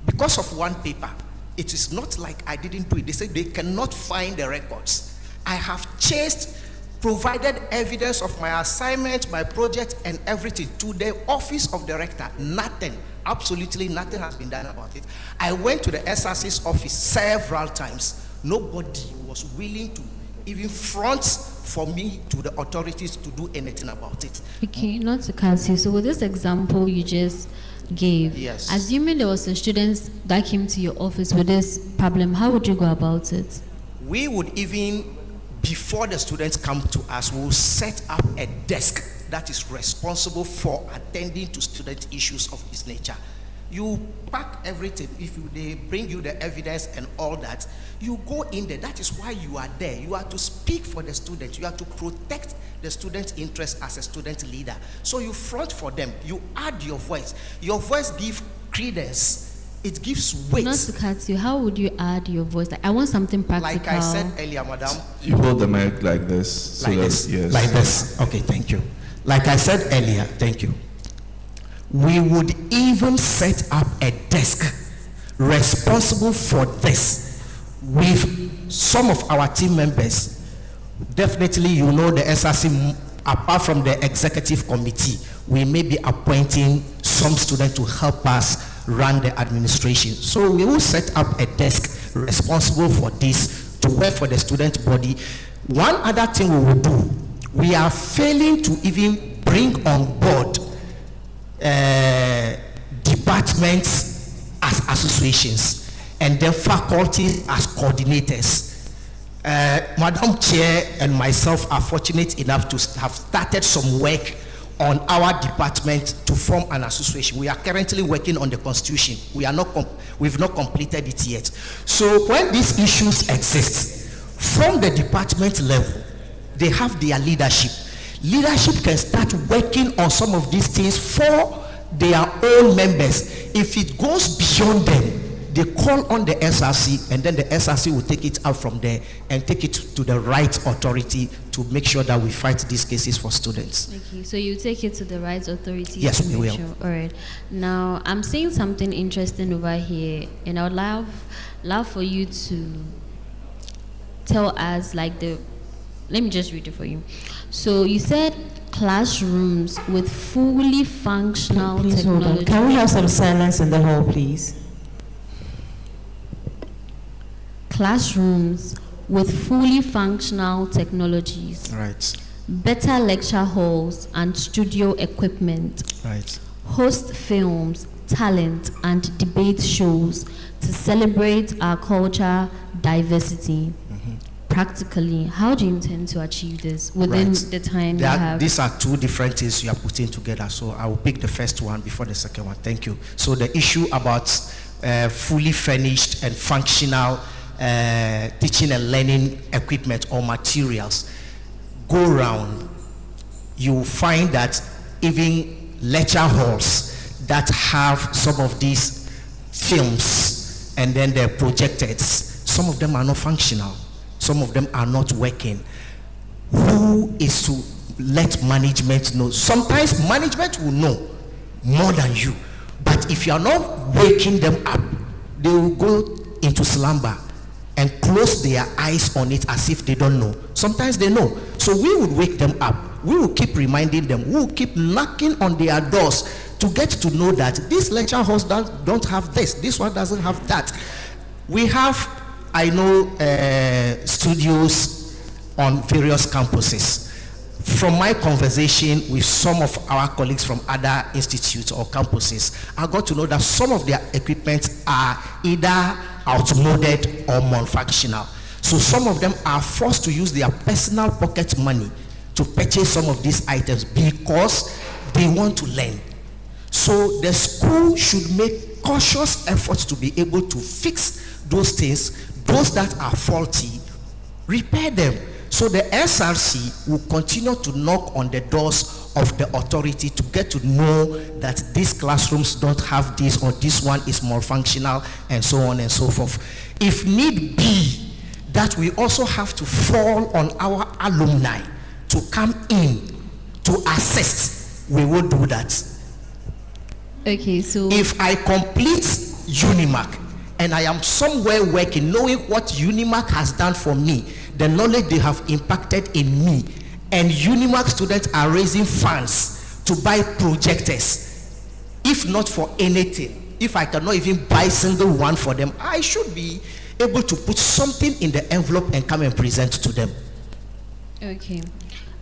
Because of one paper, it is not like I didn't do it. They say they cannot find the records. I have chased, provided evidence of my assignment, my project, and everything to the office of the rector. Nothing, absolutely nothing has been done about it. I went to the SRC's office several times. Nobody was willing to even front for me to the authorities to do anything about it. Okay, not to cut you. So with this example you just gave, yes, assuming there was some students that came to your office with this problem, how would you go about it? We would even, before the students come to us, we will set up a desk that is responsible for attending to student issues of this nature. You pack everything. If they bring you the evidence and all that, you go in there. That is why you are there. You are to speak for the students. You are to protect the student's interest as a student leader. So you front for them. You add your voice. Your voice gives credence. It gives weight. Not to cut you, how would you add your voice? Like, I want something practical. Like I said earlier, madam. You hold the mic like this. Like this. Yes. Like this. Okay, thank you. Like I said earlier, thank you. We would even set up a desk responsible for this with some of our team members. Definitely, you know, the SRC, apart from the executive committee, we may be appointing some students to help us run the administration. So we will set up a desk responsible for this to work for the student body. One other thing we will do, we are failing to even bring on board departments as associations and then faculty as coordinators. Madam Chair and myself are fortunate enough to have started some work on our department to form an association. We are currently working on the constitution. We've not completed it yet. So when these issues exist, from the department level, they have their leadership. Leadership can start working on some of these things for their own members. If it goes beyond them, they call on the SRC, and then the SRC will take it out from there and take it to the right authority to make sure that we fight these cases for students. Okay, so you take it to the right authority? Yes, we will. Sure. All right. Now, I'm seeing something interesting over here, and I would love for you to tell us, like, let me just read it for you. So you said classrooms with fully functional Please hold on. technology. Can we have some silence in the hall, please? Classrooms with fully functional technologies. Right. Better lecture halls and studio equipment. Right. Host films, talent, and debate shows to celebrate our culture diversity. Practically, how do you intend to achieve this within the time you have? These are two different things you are putting together, so I will pick the first one before the second one. Thank you. So the issue about fully furnished and functional teaching and learning equipment or materials, go round, you will find that even lecture halls that have some of these films and then they're projected, some of them are not functional. Some of them are not working. Who is to let management know? Sometimes management will know more than you. But if you are not waking them up, they will go into slumber and close their eyes on it as if they don't know. Sometimes they know. So we would wake them up. We will keep reminding them. We will keep knocking on their doors to get to know that this lecture halls don't have this one doesn't have that. We have, I know, studios on various campuses. from my conversation with some of our colleagues from other institutes or campuses, I got to know that some of their equipment are either outmoded or non-functional. So some of them are forced to use their personal pocket money to purchase some of these items because they want to learn. So the school should make cautious efforts to be able to fix those things, those that are faulty, repair them. So the SRC will continue to knock on the doors of the authority to get to know that these classrooms don't have this, or this one is more functional, and so on and so forth. If need be, that we also have to fall on our alumni to come in to assist, we will do that. Okay, so if I complete UniMAC and I am somewhere working, knowing what UniMAC has done for me, the knowledge they have impacted in me, and UniMAC students are raising funds to buy projectors, if not for anything, if I cannot even buy single one for them, I should be able to put something in the envelope and come and present to them. Okay.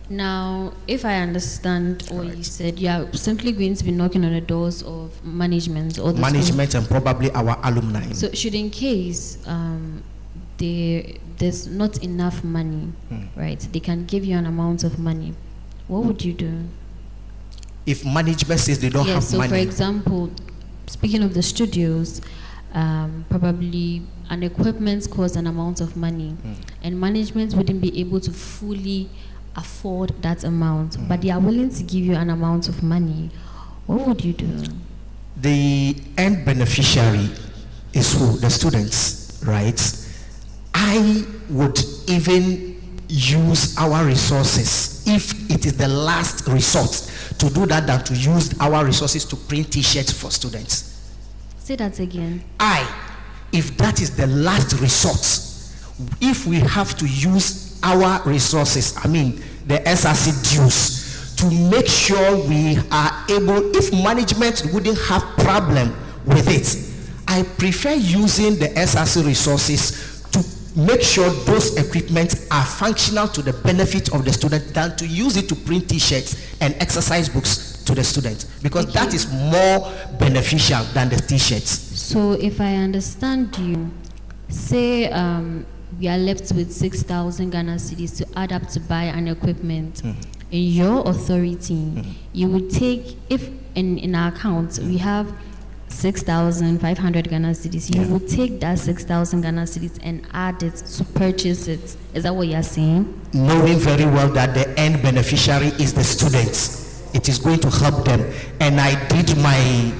Now, if I understand what you said, you are simply going to be knocking on the doors of management or the management school, and probably our alumni. So, should in case there's not enough money, right? They can give you an amount of money. What would you do? If management says they don't have money. So, for example, speaking of the studios, probably an equipment costs an amount of money, and management wouldn't be able to fully afford that amount, but they are willing to give you an amount of money. What would you do? The end beneficiary is who? The students, right? I would even use our resources, if it is the last resort, to do that than to use our resources to print t-shirts for students. Say that again. If that is the last resort, if we have to use our resources, I mean the SRC dues, to make sure we are able, if management wouldn't have problem with it, I prefer using the SRC resources to make sure those equipment are functional to the benefit of the student than to use it to print t-shirts and exercise books to the student, because that is more beneficial than the t-shirts. So if I understand you, say we are left with 6,000 Ghana cedis to add up to buy an equipment. In your authority, you would take, if in our account we have 6,500 Ghana cedis, you would take that 6,000 Ghana cedis and add it to purchase it. Is that what you are saying? Knowing very well that the end beneficiary is the students, it is going to help them. And I did my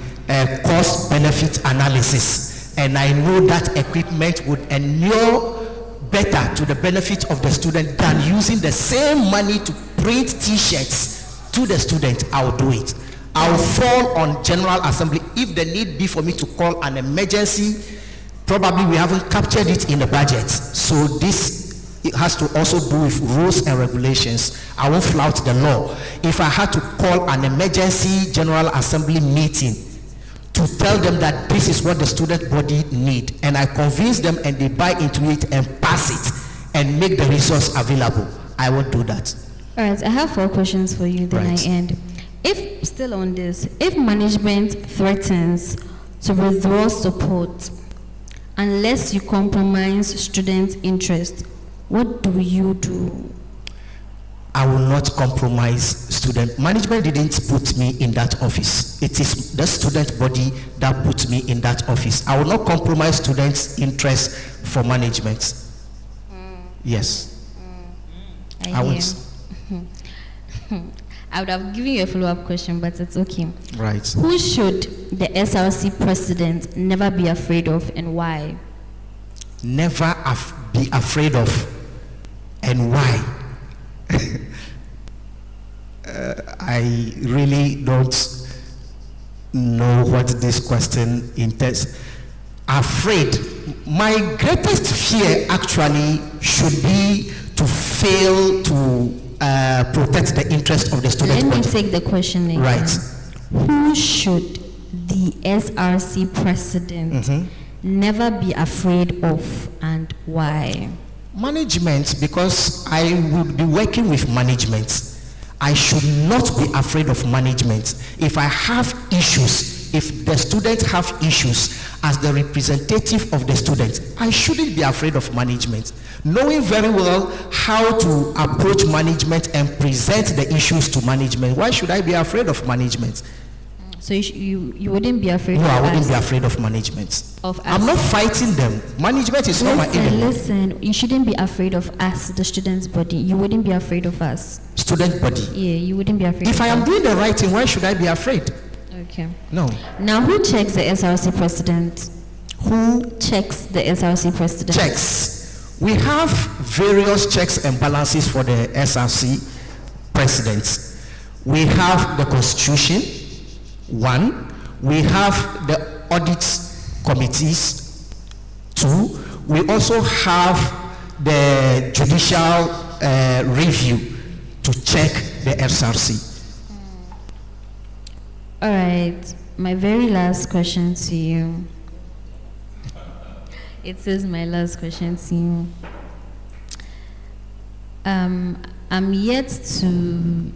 cost benefit analysis, and I know that equipment would endure better to the benefit of the student than using the same money to print t-shirts to the student. I'll do it. I'll fall on General Assembly if the need be for me to call an emergency. Probably we haven't captured it in the budget, so this it has to also do with rules and regulations. I won't flout the law. If I had to call an emergency General Assembly meeting to tell them that this is what the student body need, and I convince them and they buy into it and pass it and make the resource available, I will do that. All right, I have 4 questions for you, then I end. If, still on this, if management threatens to withdraw support unless you compromise student interest, what do you do? I will not compromise student. Management didn't put me in that office. It is the student body that put me in that office. I will not compromise students' interest for management. Yes. I won't. I would have given you a follow-up question, but it's okay. Right. Who should the SRC president never be afraid of, and why? Never be afraid of, and why? I really don't know what this question intends. Afraid. My greatest fear actually should be to fail to protect the interest of the student. Let me take the question again. Right. Who should the SRC president never be afraid of, and why? Management, because I would be working with management. I should not be afraid of management. If I have issues, if the students have issues, as the representative of the students, I shouldn't be afraid of management. Knowing very well how to approach management and present the issues to management, why should I be afraid of management? So you wouldn't be afraid No, of I wouldn't us? be afraid of management. Of us? I'm not fighting them. Management is not my enemy. Listen, you shouldn't be afraid of us, the students' body. You wouldn't be afraid of us. Student body. Yeah, you wouldn't be afraid If of I am us. doing the right thing, why should I be afraid? Okay. No. Now, who checks the SRC president? Who checks the SRC president? Checks. We have various checks and balances for the SRC presidents. We have the Constitution, one. We have the audit committees, two. We also have the judicial review to check the SRC. All right, my very last question to you. It is my last question to you. I'm yet to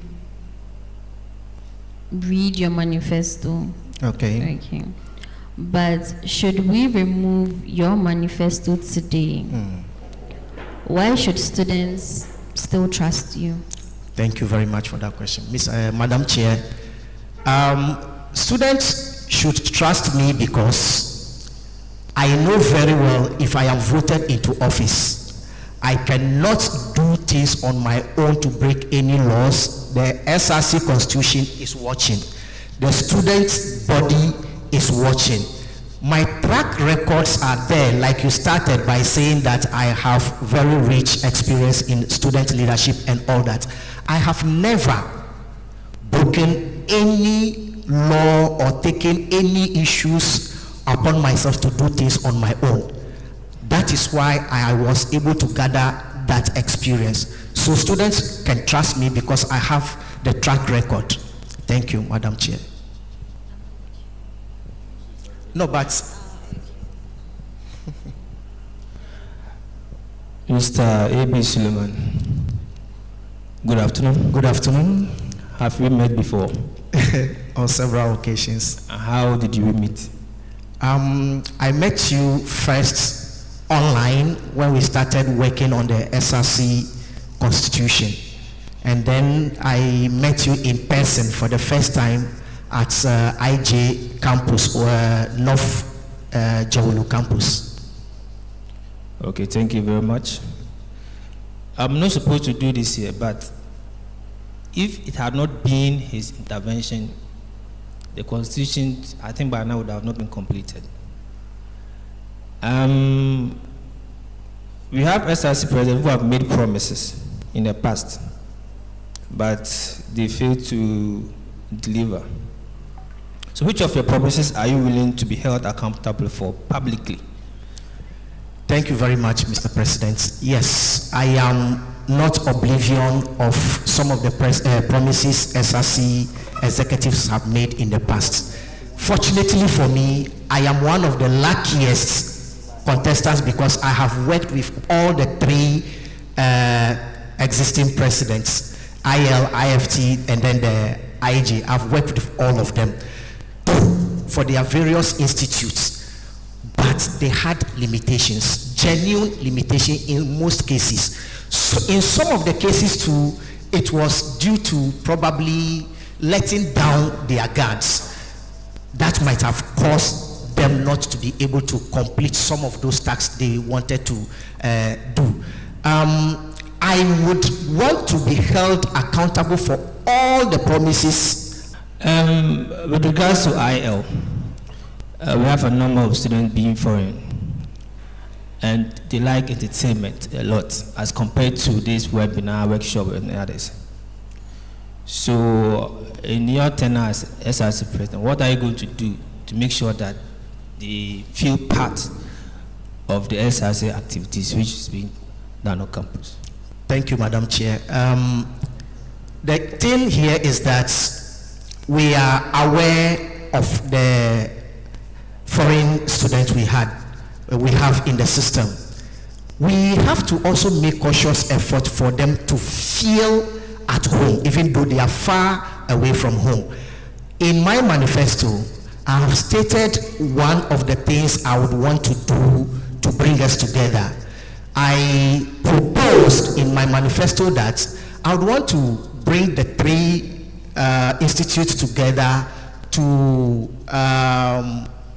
read your manifesto. Okay. Okay. But should we remove your manifesto today? Why should students still trust you? Thank you very much for that question. Madam Chair, students should trust me because I know very well if I am voted into office, I cannot do things on my own to break any laws. The SRC Constitution is watching. The student body is watching. My track records are there, like you started by saying that I have very rich experience in student leadership and all that. I have never broken any law or taken any issues upon myself to do things on my own. That is why I was able to gather that experience. So students can trust me because I have the track record. Thank you, Madam Chair. No, but Mr. A.B. Suleiman, good afternoon. Good afternoon. Have we met before? On several occasions. How did we meet? I met you first online when we started working on the SRC Constitution. And then I met you in person for the first time at IJ campus or North Jawulu campus. Okay, thank you very much. I'm not supposed to do this here, but if it had not been his intervention, the Constitution, I think by now, would have not been completed. We have SRC presidents who have made promises in the past, but they failed to deliver. So which of your promises are you willing to be held accountable for publicly? Thank you very much, Mr. President. Yes, I am not oblivion of some of the promises SRC executives have made in the past. Fortunately for me, I am one of the luckiest contestants because I have worked with all the three existing presidents, IL, IFT, and then the IG. I've worked with all of them for their various institutes, but they had limitations, genuine limitation in most cases. So in some of the cases too, it was due to probably letting down their guards. That might have caused them not to be able to complete some of those tasks they wanted to do. I would want to be held accountable for all the promises. With regards to IL, we have a number of students being foreign, and they like entertainment a lot as compared to this webinar, workshop, and others. So, in your tenure as SRC president, what are you going to do to make sure that they feel part of the SRC activities which is being done on campus? Thank you, Madam Chair. The thing here is that we are aware of the foreign students we have in the system. We have to also make cautious effort for them to feel at home, even though they are far away from home. In my manifesto, I have stated one of the things I would want to do to bring us together. I proposed in my manifesto that I would want to bring the three institutes together to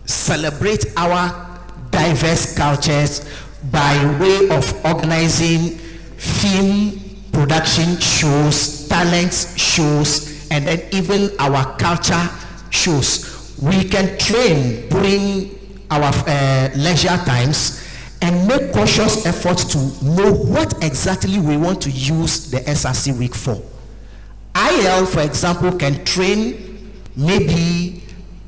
celebrate our diverse cultures by way of organizing film production shows, talent shows, and then even our culture shows. We can train during our leisure times and make conscious efforts to know what exactly we want to use the SRC week for. IL, for example, can train maybe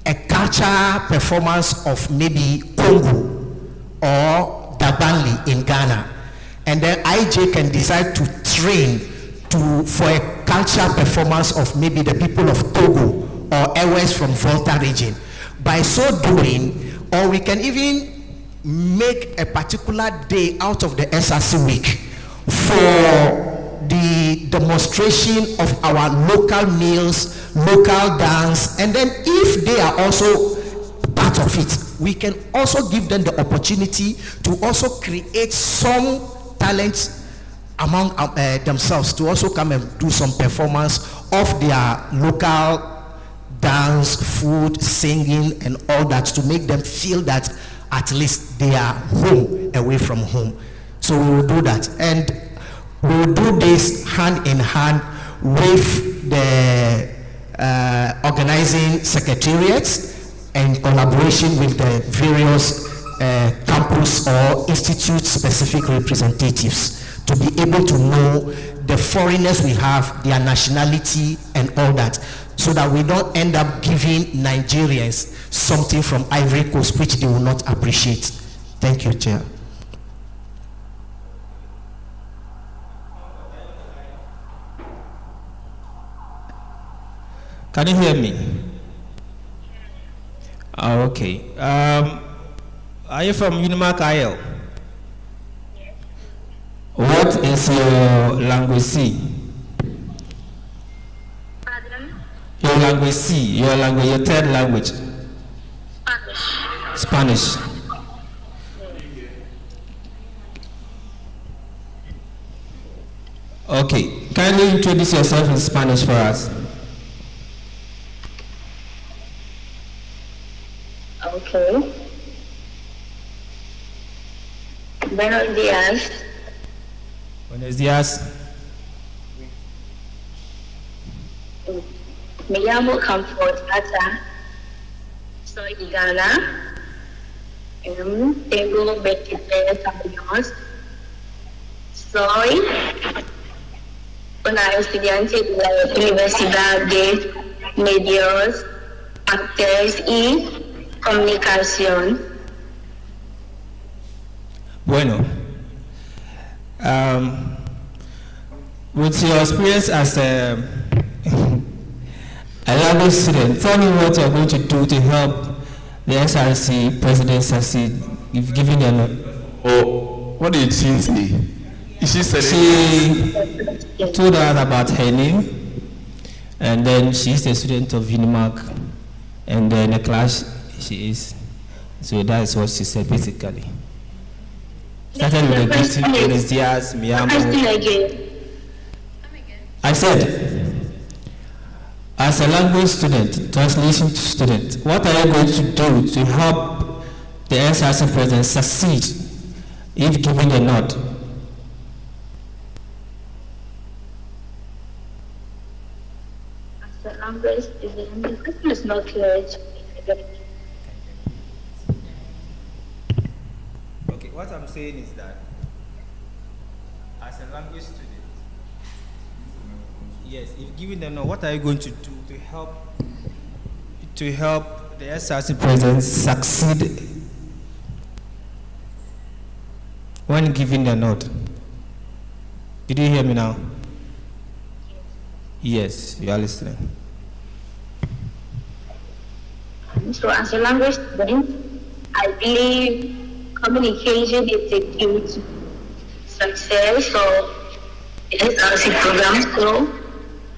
a culture performance of maybe Congo or Dabanli in Ghana. And then IJ can decide to train for a culture performance of maybe the people of Togo or airways from Volta region. By so doing, or we can even make a particular day out of the SRC week for the demonstration of our local meals, local dance, and then if they are also part of it, we can also give them the opportunity to also create some talent among themselves to also come and do some performance of their local dance, food, singing, and all that to make them feel that at least they are home away from home. So we will do that, and we will do this hand in hand with the organizing secretariats and collaboration with the various campus or institute specific representatives to be able to know the foreigners we have, their nationality and all that, so that we don't end up giving Nigerians something from Ivory Coast which they will not appreciate. Thank you, Chair. Can you hear me? Oh, okay. Are you from UniMAC-IL? What is your language C? Pardon? Your language C, your third language? Spanish. Spanish. Okay, kindly introduce yourself in Spanish for us. Okay. Buenos días. Buenos días. Me llamo Comfort Ata. Soy de Ghana. Tengo 23 años. Soy una estudiante de la Universidad de Medios, Artes y Comunicación. Bueno. With your experience as a language student, tell me what you're going to do to help the SRC president succeed if given them. Oh, what did she say? She told us about her name, and then she's a student of UniMAC, and then the class she is. So that's what she said basically. Started with the greeting, Buenos dias, mi amo. I said, as a language student, translation student, what are you going to do to help the SRC president succeed if given the nod? As a language student, the question is not clear to me. Okay, what I'm saying is that as a language student, yes, if given the nod, what are you going to do to help the SRC president succeed when given the nod? Did you hear me now? Yes, you are listening. So as a language student, I believe communication is the key to success of the SRC program. So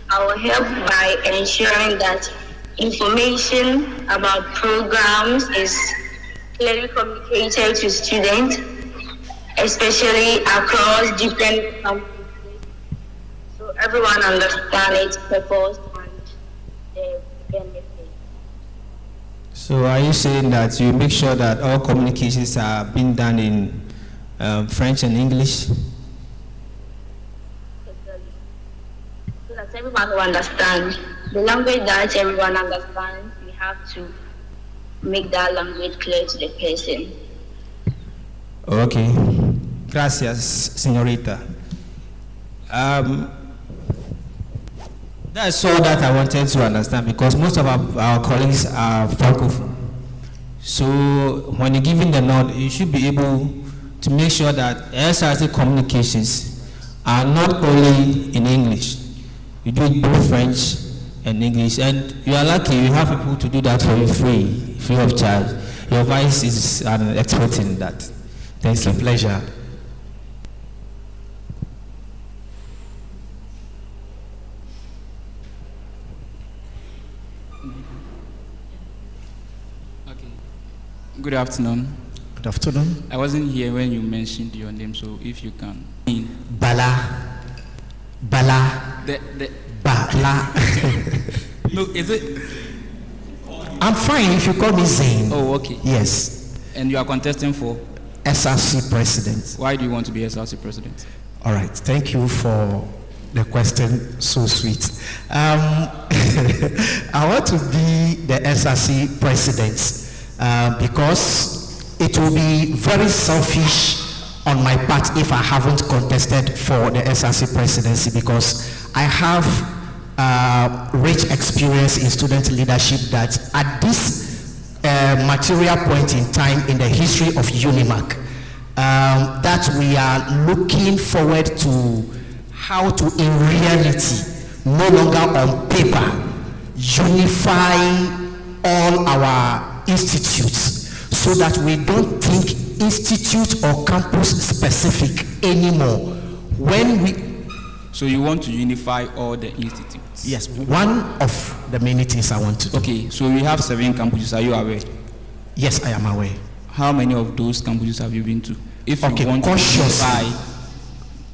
I will help by ensuring that information about programs is clearly communicated to students, especially across different campuses, so everyone understands its purpose and the benefit. So are you saying that you make sure that all communications are being done in French and English? So that everyone will understand. The language that everyone understands, we have to make that language clear to the person. Okay. Gracias, señorita. That's all that I wanted to understand, because most of our colleagues are francophone. So when you're giving the nod, you should be able to make sure that SRC communications are not only in English. You do it both French and English, and you are lucky you have people to do that for you free of charge. Your vice is an expert in that. Thanks. It's a pleasure. Okay. Good afternoon. Good afternoon. I wasn't here when you mentioned your name, so if you can. Bala. The Bala. No, is it? I'm fine if you call me Zain. Oh, okay. Yes. And you are contesting for? SRC president. Why do you want to be SRC president? All right. Thank you for the question. So sweet. I want to be the SRC president because it will be very selfish on my part if I haven't contested for the SRC presidency, because I have rich experience in student leadership that at this material point in time in the history of UniMAC, that we are looking forward to how to, in reality, no longer on paper, unify all our institutes so that we don't think institute or campus specific anymore. When we So you want to unify all the institutes? Yes, one of the many things I want to do. Okay, so we have 7 campuses. Are you aware? Yes, I am aware. How many of those campuses have you been to? If Okay, you want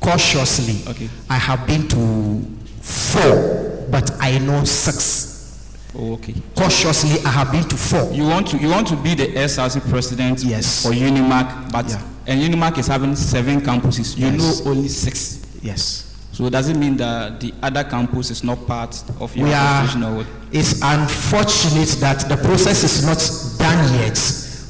cautiously, okay, I have been to 4, but I know 6. Oh, okay. Cautiously, I have been to 4. You want to be the SRC president? Yes. For UniMAC, but Yeah. and UniMAC is having 7 campuses. You Yes. know only 6. Yes. So does it mean that the other campus is not part of your We are, association or what? it's unfortunate that the process is not done yet.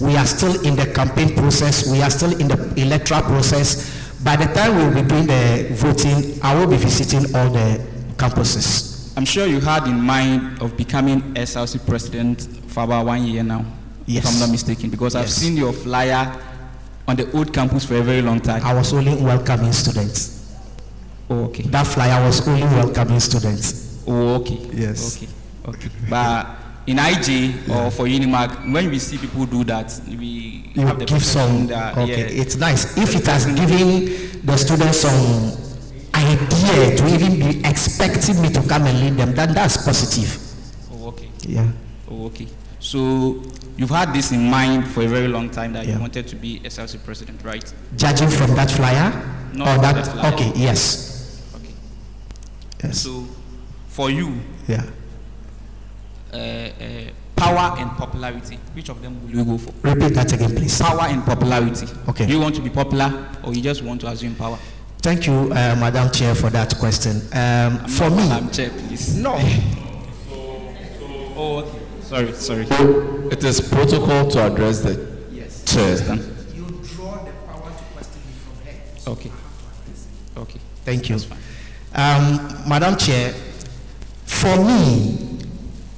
We are still in the campaign process. We are still in the electoral process. By the time we will be doing the voting, I will be visiting all the campuses. I'm sure you had in mind of becoming SRC president for about 1 year now, Yes. if I'm not mistaken, because I've Yes. seen your flyer on the old campus for a very long time. I was only welcoming students. Oh, okay. That flyer was only welcoming students. Oh, okay. Yes. Okay. Okay. But in IJ or for UniMAC, when we see people do that, we You have the give some. perception that, Okay, yeah, it's nice. If it has given the students some idea to even be expecting me to come and lead them, then that's positive. Oh, okay. Yeah. Oh, okay. So you've had this in mind for a very long time that Yeah. you wanted to be SRC president, right? Judging from that flyer? Not or from that, that flyer. Okay, yes. Okay. Yes. So for you, Yeah. power and popularity, which of them will you go for? Repeat that again, please. Power and popularity. Okay. Do you want to be popular or you just want to assume power? Thank you, Madam Chair, for that question. For me, Madam Chair, please. No. Oh, okay. Sorry. It is protocol to address the chair. You draw the power to question me from her. Okay. Okay. Thank you. That's fine. Madam Chair, for me,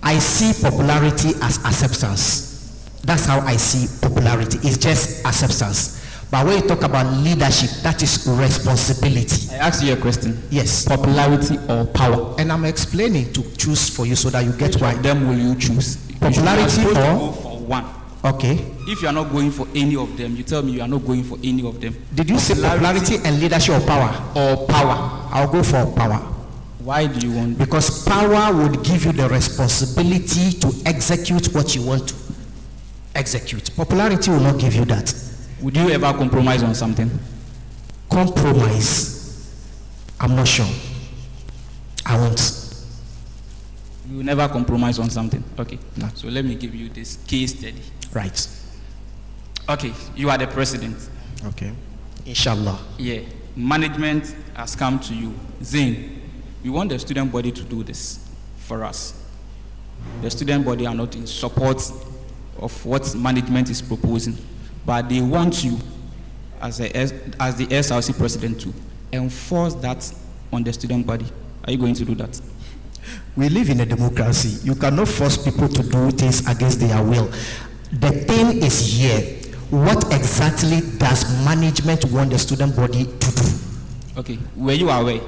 I see popularity as acceptance. That's how I see popularity. It's just acceptance. But when you talk about leadership, that is responsibility. I asked you a question. Yes. Popularity or power? And I'm explaining to choose for you so that you get why. Them will you choose? Popularity You are supposed to or? go for one. Okay. If you are not going for any of them, you tell me you are not going for any of them. Did you say popularity and leadership or power? Or power? I'll go for power. Why do you want? Because power would give you the responsibility to execute what you want to execute. Popularity will not give you that. Would you ever compromise on something? Compromise? I'm not sure. I won't. You will never compromise on something. Okay. No. So let me give you this case study. Right. Okay. You are the president. Okay. Inshallah. Yeah. Management has come to you. Zain, we want the student body to do this for us. The student body are not in support of what management is proposing, but they want you as the SRC president to enforce that on the student body. Are you going to do that? We live in a democracy. You cannot force people to do things against their will. The thing is here. What exactly does management want the student body to do? Okay. Were you aware?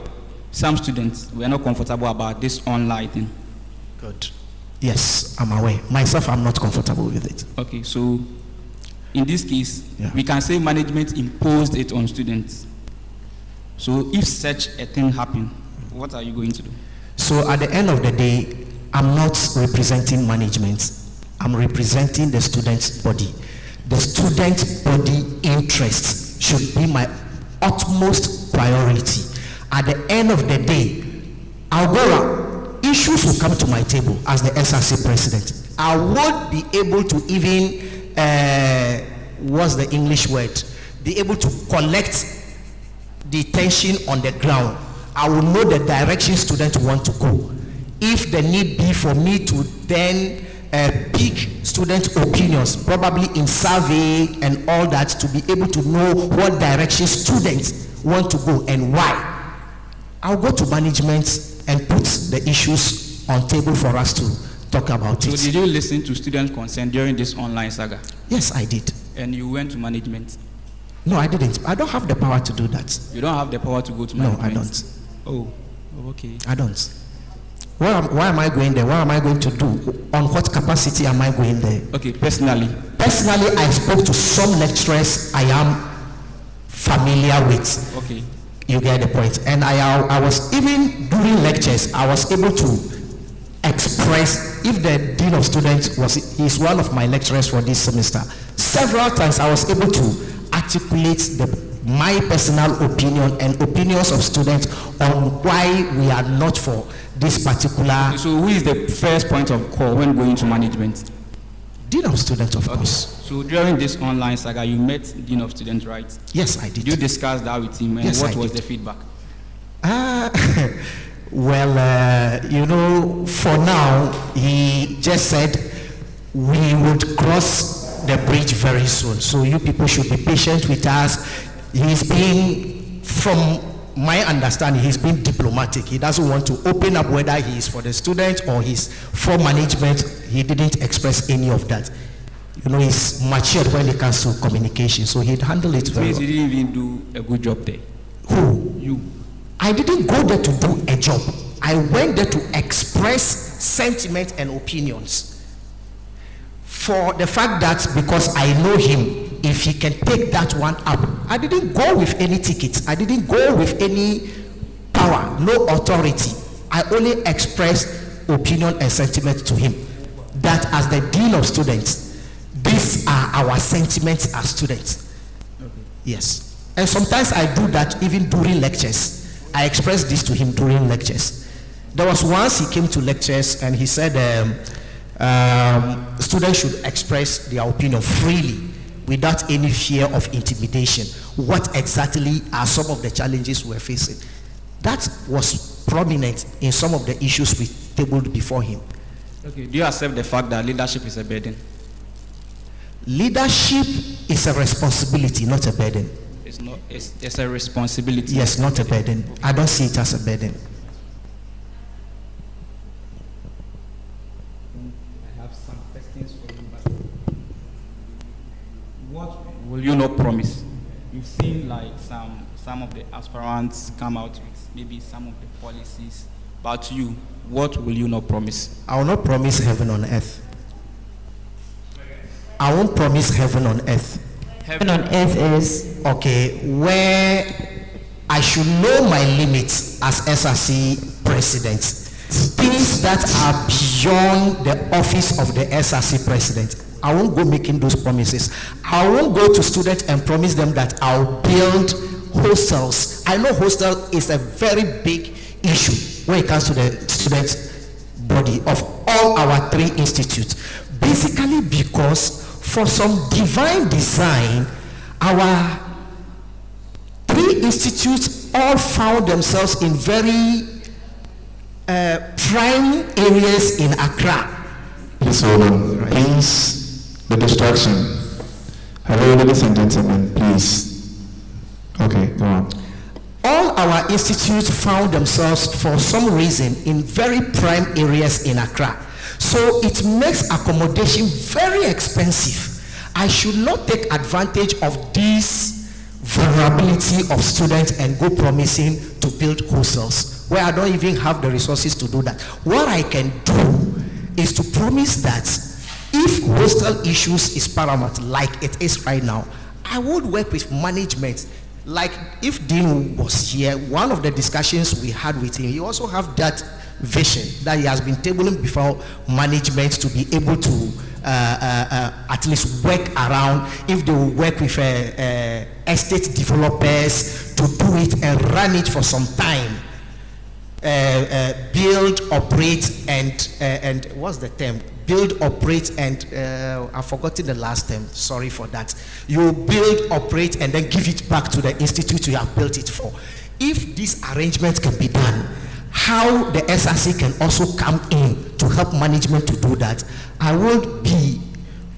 Some students were not comfortable about this online thing. Good. Yes, I'm aware. Myself, I'm not comfortable with it. Okay, so in this case, we can say management imposed it on students. So if such a thing happened, what are you going to do? So at the end of the day, I'm not representing management. I'm representing the student's body. The student body interests should be my utmost priority. At the end of the day, I'll go around. Issues will come to my table as the SRC president. I won't be able to even, what's the English word? Be able to collect the tension on the ground. I will know the direction students want to go. If the need be for me to then pick student opinions, probably in survey and all that, to be able to know what direction students want to go and why, I'll go to management and put the issues on table for us to talk about it. So did you listen to students' concern during this online saga? Yes, I did. And you went to management? No, I didn't. I don't have the power to do that. You don't have the power to go to management? No, I don't. Oh, okay. I don't. Why am I going there? What am I going to do? On what capacity am I going there? Okay, personally. Personally, I spoke to some lecturers I am familiar with. Okay. You get the point. And I was, even during lectures, I was able to express, if the Dean of Students he's one of my lecturers for this semester, several times I was able to articulate my personal opinion and opinions of students on why we are not for this particular. So who is the first point of call when going to management? Dean of Students, of course. So during this online saga, you met Dean of Students, right? Yes, I did. Did you discuss that with him, and yes, what was the feedback? Well, for now, he just said we would cross the bridge very soon. So you people should be patient with us. He's been, from my understanding, he's been diplomatic. He doesn't want to open up whether he is for the student or he's for management. He didn't express any of that. He's matured when it comes to communication, so he'd handle it very well. He didn't even do a good job there. Who? You. I didn't go there to do a job. I went there to express sentiment and opinions. For the fact that because I know him, if he can take that one up, I didn't go with any tickets. I didn't go with any power, no authority. I only expressed opinion and sentiment to him. That as the Dean of Students, these are our sentiments as students. Okay. Yes. And sometimes I do that even during lectures. I expressed this to him during lectures. There was once he came to lectures and he said students should express their opinion freely without any fear of intimidation. What exactly are some of the challenges we're facing? That was prominent in some of the issues we tabled before him. Okay. Do you accept the fact that leadership is a burden? Leadership is a responsibility, not a burden. It's not. It's a responsibility. Yes, not a burden. I don't see it as a burden. I have some questions for you, but what will you not promise? You've seen like some of the aspirants come out with maybe some of the policies, but you, what will you not promise? I will not promise heaven on earth. I won't promise heaven on earth. Heaven on earth is? Okay, where I should know my limits as SRC president. Things that are beyond the office of the SRC president. I won't go making those promises. I won't go to students and promise them that I'll build hostels. I know hostel is a very big issue when it comes to the student body of all our 3 institutes. Basically because for some divine design, our 3 institutes all found themselves in very prime areas in Accra. Please hold on. Right. Please. The distraction. Hello, ladies and gentlemen, please. Okay, go on. All our institutes found themselves, for some reason, in very prime areas in Accra. So it makes accommodation very expensive. I should not take advantage of this vulnerability of students and go promising to build hostels, where I don't even have the resources to do that. What I can do is to promise that if hostel issues is paramount, like it is right now, I would work with management. Like if Dean was here, one of the discussions we had with him, he also have that vision that he has been tabling before management to be able to at least work around, if they will work with estate developers to do it and run it for some time. Build, operate, and what's the term? Build, operate, and I've forgotten the last term. Sorry for that. You build, operate, and then give it back to the institute you have built it for. If this arrangement can be done, how the SRC can also come in to help management to do that, I would be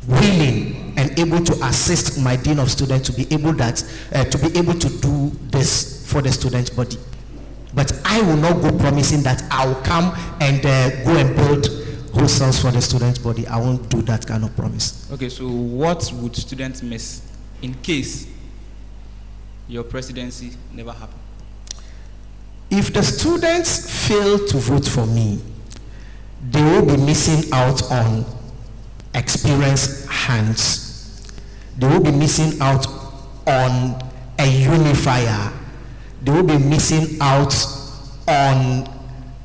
willing and able to assist my dean of students to be able to do this for the student body. But I will not go promising that I'll come and go and build hostels for the student body. I won't do that kind of promise. Okay, so what would students miss in case your presidency never happened? If the students fail to vote for me, they will be missing out on experienced hands. They will be missing out on a unifier. They will be missing out on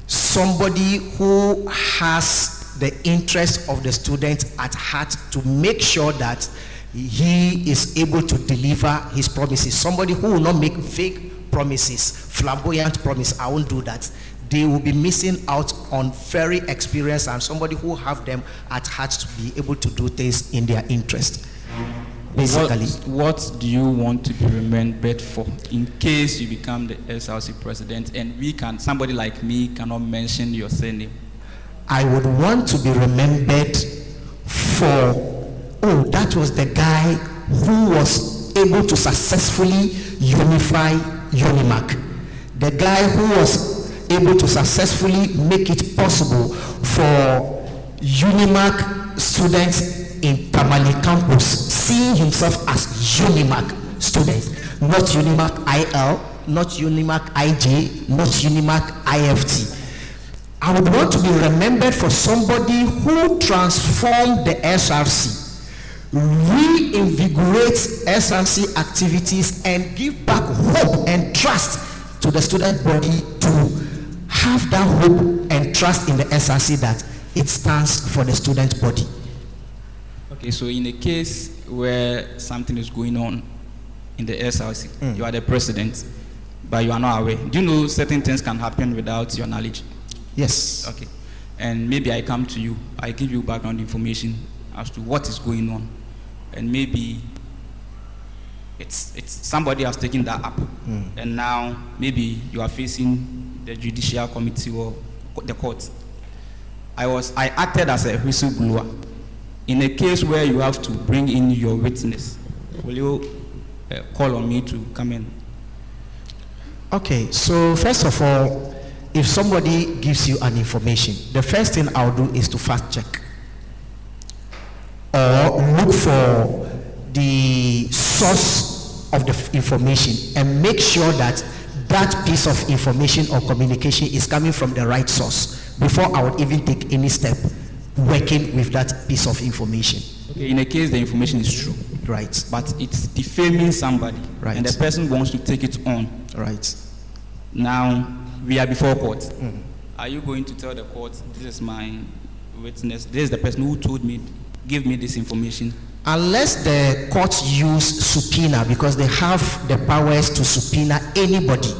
somebody who has the interest of the student at heart to make sure that he is able to deliver his promises. Somebody who will not make fake promises, flamboyant promise. I won't do that. They will be missing out on very experienced and somebody who have them at heart to be able to do things in their interest. Basically, what do you want to be remembered for in case you become the SRC president and somebody like me cannot mention your surname? I would want to be remembered for, oh, that was the guy who was able to successfully unify UniMAC. The guy who was able to successfully make it possible for UniMAC students in Tamale campus seeing himself as UniMAC student, not UniMAC IL, not UniMAC IJ, not UniMAC IFT. I would want to be remembered for somebody who transformed the SRC, reinvigorates SRC activities, and give back hope and trust to the student body to have that hope and trust in the SRC that it stands for the student body. Okay, so in a case where something is going on in the SRC, you are the president, but you are not aware. Do you know certain things can happen without your knowledge? Yes. Okay. And maybe I come to you, I give you background information as to what is going on. And maybe it's somebody has taken that up. And now maybe you are facing the judicial committee or the court. I acted as a whistleblower. In a case where you have to bring in your witness, will you call on me to come in? Okay, so first of all, if somebody gives you an information, the first thing I'll do is to fact check or look for the source of the information and make sure that that piece of information or communication is coming from the right source before I would even take any step working with that piece of information. Okay, in a case the information is true, right, but it's defaming somebody, right, and the person wants to take it on, right. Now we are before court. are you going to tell the court, this is my witness, this is the person who told me, give me this information? Unless the courts use subpoena, because they have the powers to subpoena anybody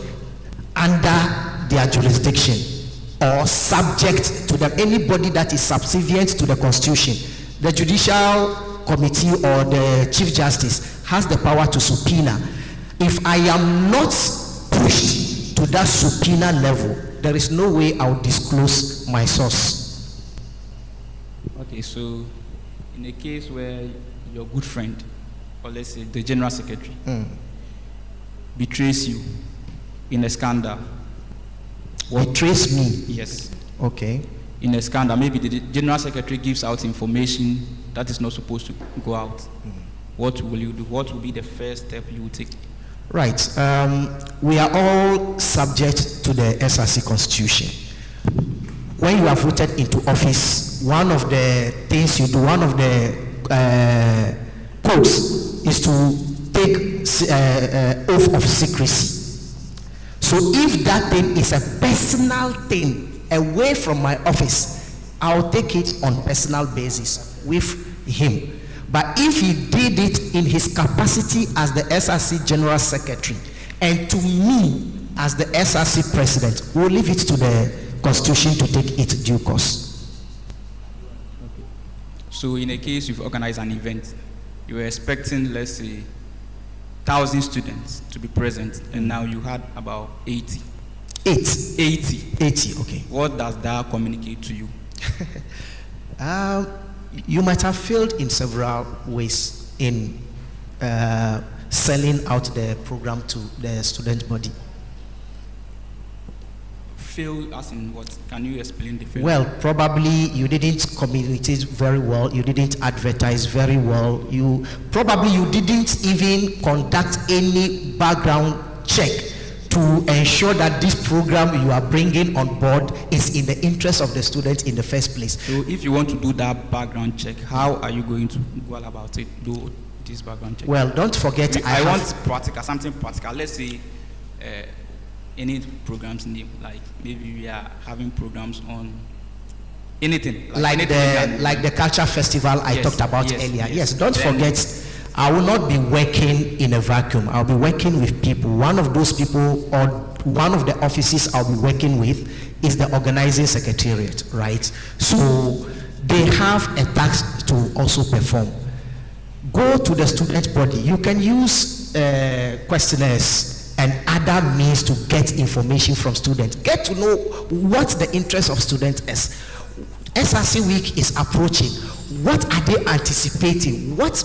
under their jurisdiction or subject to them, anybody that is subservient to the Constitution. The Judicial Committee or the Chief Justice has the power to subpoena. If I am not pushed to that subpoena level, there is no way I will disclose my source. Okay, so in a case where your good friend, or let's say the General Secretary, betrays you in a scandal. Betrays me? Yes. Okay. In a scandal, maybe the General Secretary gives out information that is not supposed to go out. What will you do? What will be the first step you will take? Right. We are all subject to the SRC Constitution. When you are voted into office, one of the things you do, one of the codes is to take oath of secrecy. So if that thing is a personal thing away from my office, I'll take it on personal basis with him. But if he did it in his capacity as the SRC General Secretary and to me as the SRC President, we'll leave it to the Constitution to take its due course. Okay. So in a case you've organized an event, you were expecting, let's say, 1,000 students to be present, and now you had about 80. 80, okay. What does that communicate to you? You might have failed in several ways in selling out the program to the student body. Fail as in what? Can you explain the fail? Well, probably you didn't communicate very well, you didn't advertise very well, you didn't even conduct any background check to ensure that this program you are bringing on board is in the interest of the students in the first place. So if you want to do that background check, how are you going to go about it, do this background check? Well, don't forget, I want practical, something practical. Let's say any programs name, like maybe we are having programs on anything. Like the culture festival I talked about earlier. Yes, don't forget, I will not be working in a vacuum. I'll be working with people. One of those people or one of the offices I'll be working with is the organizing secretariat, right? So they have a task to also perform. Go to the student body. You can use questionnaires and other means to get information from students. Get to know what the interest of students is. SRC week is approaching. What are they anticipating? What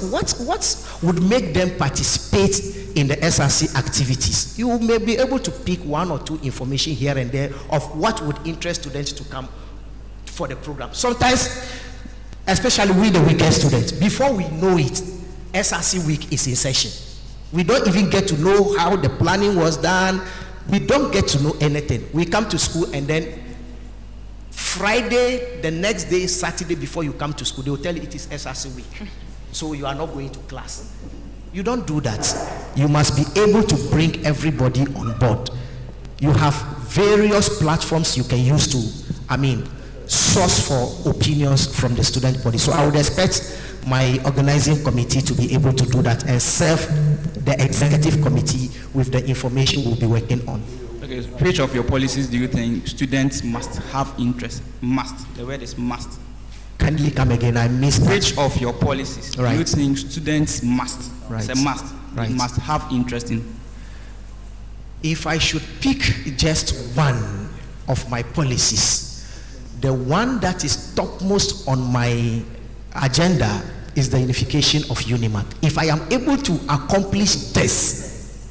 would make them participate in the SRC activities? You may be able to pick one or two information here and there of what would interest students to come for the program. Sometimes, especially with the weekend students, before we know it, SRC week is in session. We don't even get to know how the planning was done. We don't get to know anything. We come to school and then Friday, the next day, Saturday before you come to school, they will tell you it is SRC week. So you are not going to class. You don't do that. You must be able to bring everybody on board. You have various platforms you can use to, source for opinions from the student body. So I would expect my organizing committee to be able to do that and serve the executive committee with the information we'll be working on. Okay, so which of your policies do you think students must have interest? Must. The word is must. Kindly come again, I missed that. Which of your policies do you think students must? Right. It's a must. Right. They must have interest in. If I should pick just one of my policies, the one that is topmost on my agenda is the unification of UniMAC. If I am able to accomplish this,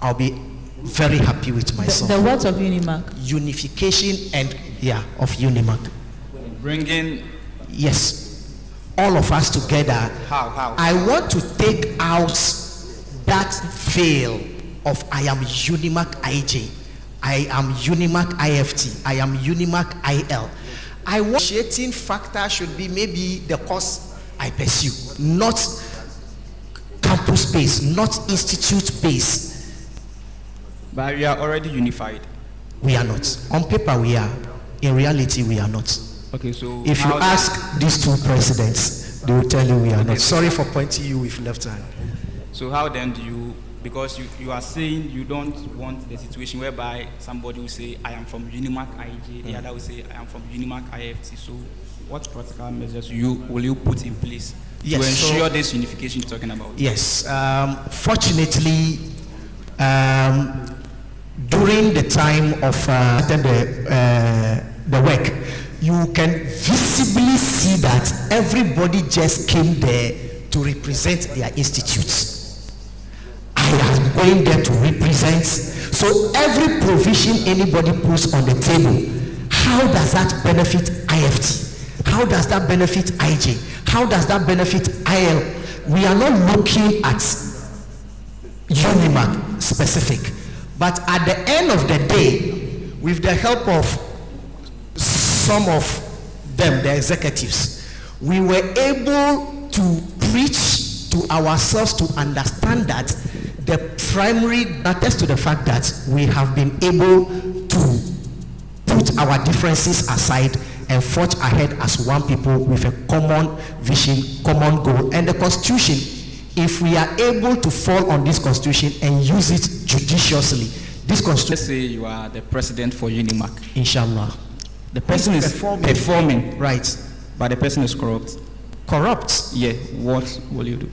I'll be very happy with myself. The what of UniMAC? Unification of UniMAC. Bringing. Yes, all of us together. How? I want to take out that veil of I am UniMAC IJ, I am UniMAC IFT, I am UniMAC IL. I want initiating factor should be maybe the course I pursue, not campus based, not institute based. But we are already unified. We are not. On paper we are. In reality, we are not. Okay, so if you ask these two presidents, they will tell you we are not. Sorry for pointing you with left hand. So how then do you, because you are saying you don't want the situation whereby somebody will say, I am from UniMAC-IJ, the other will say, I am from UniMAC-IFT. So what practical measures will you put in place to ensure this unification you're talking about? Yes. Fortunately, during the time of the work, you can visibly see that everybody just came there to represent their institutes. I am going there to represent. So every provision anybody puts on the table, how does that benefit IFT? How does that benefit IJ? How does that benefit IL? We are not looking at UniMAC specific. But at the end of the day, with the help of some of them, the executives, we were able to preach to ourselves to understand that the primary, attest to the fact that we have been able to put our differences aside and forge ahead as one people with a common vision, common goal. And the Constitution, if we are able to fall on this Constitution and use it judiciously, this Constitution... Let's say you are the president for UniMAC. Inshallah. The person is performing. Right. But the person is corrupt. Corrupt? Yeah. What will you do?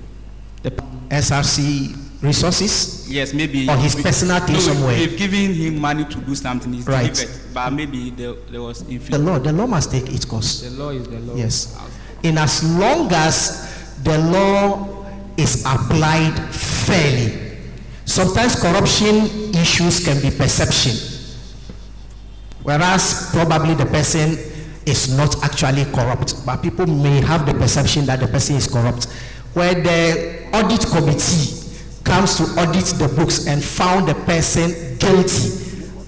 The SRC resources? Yes, maybe. Or his personal thing somewhere? We've given him money to do something. He's delivered. But maybe there was influence. The law must take its course. The law is the law. Yes. In as long as the law is applied fairly. Sometimes corruption issues can be perception. Whereas probably the person is not actually corrupt, but people may have the perception that the person is corrupt. Where the audit committee comes to audit the books and found the person guilty,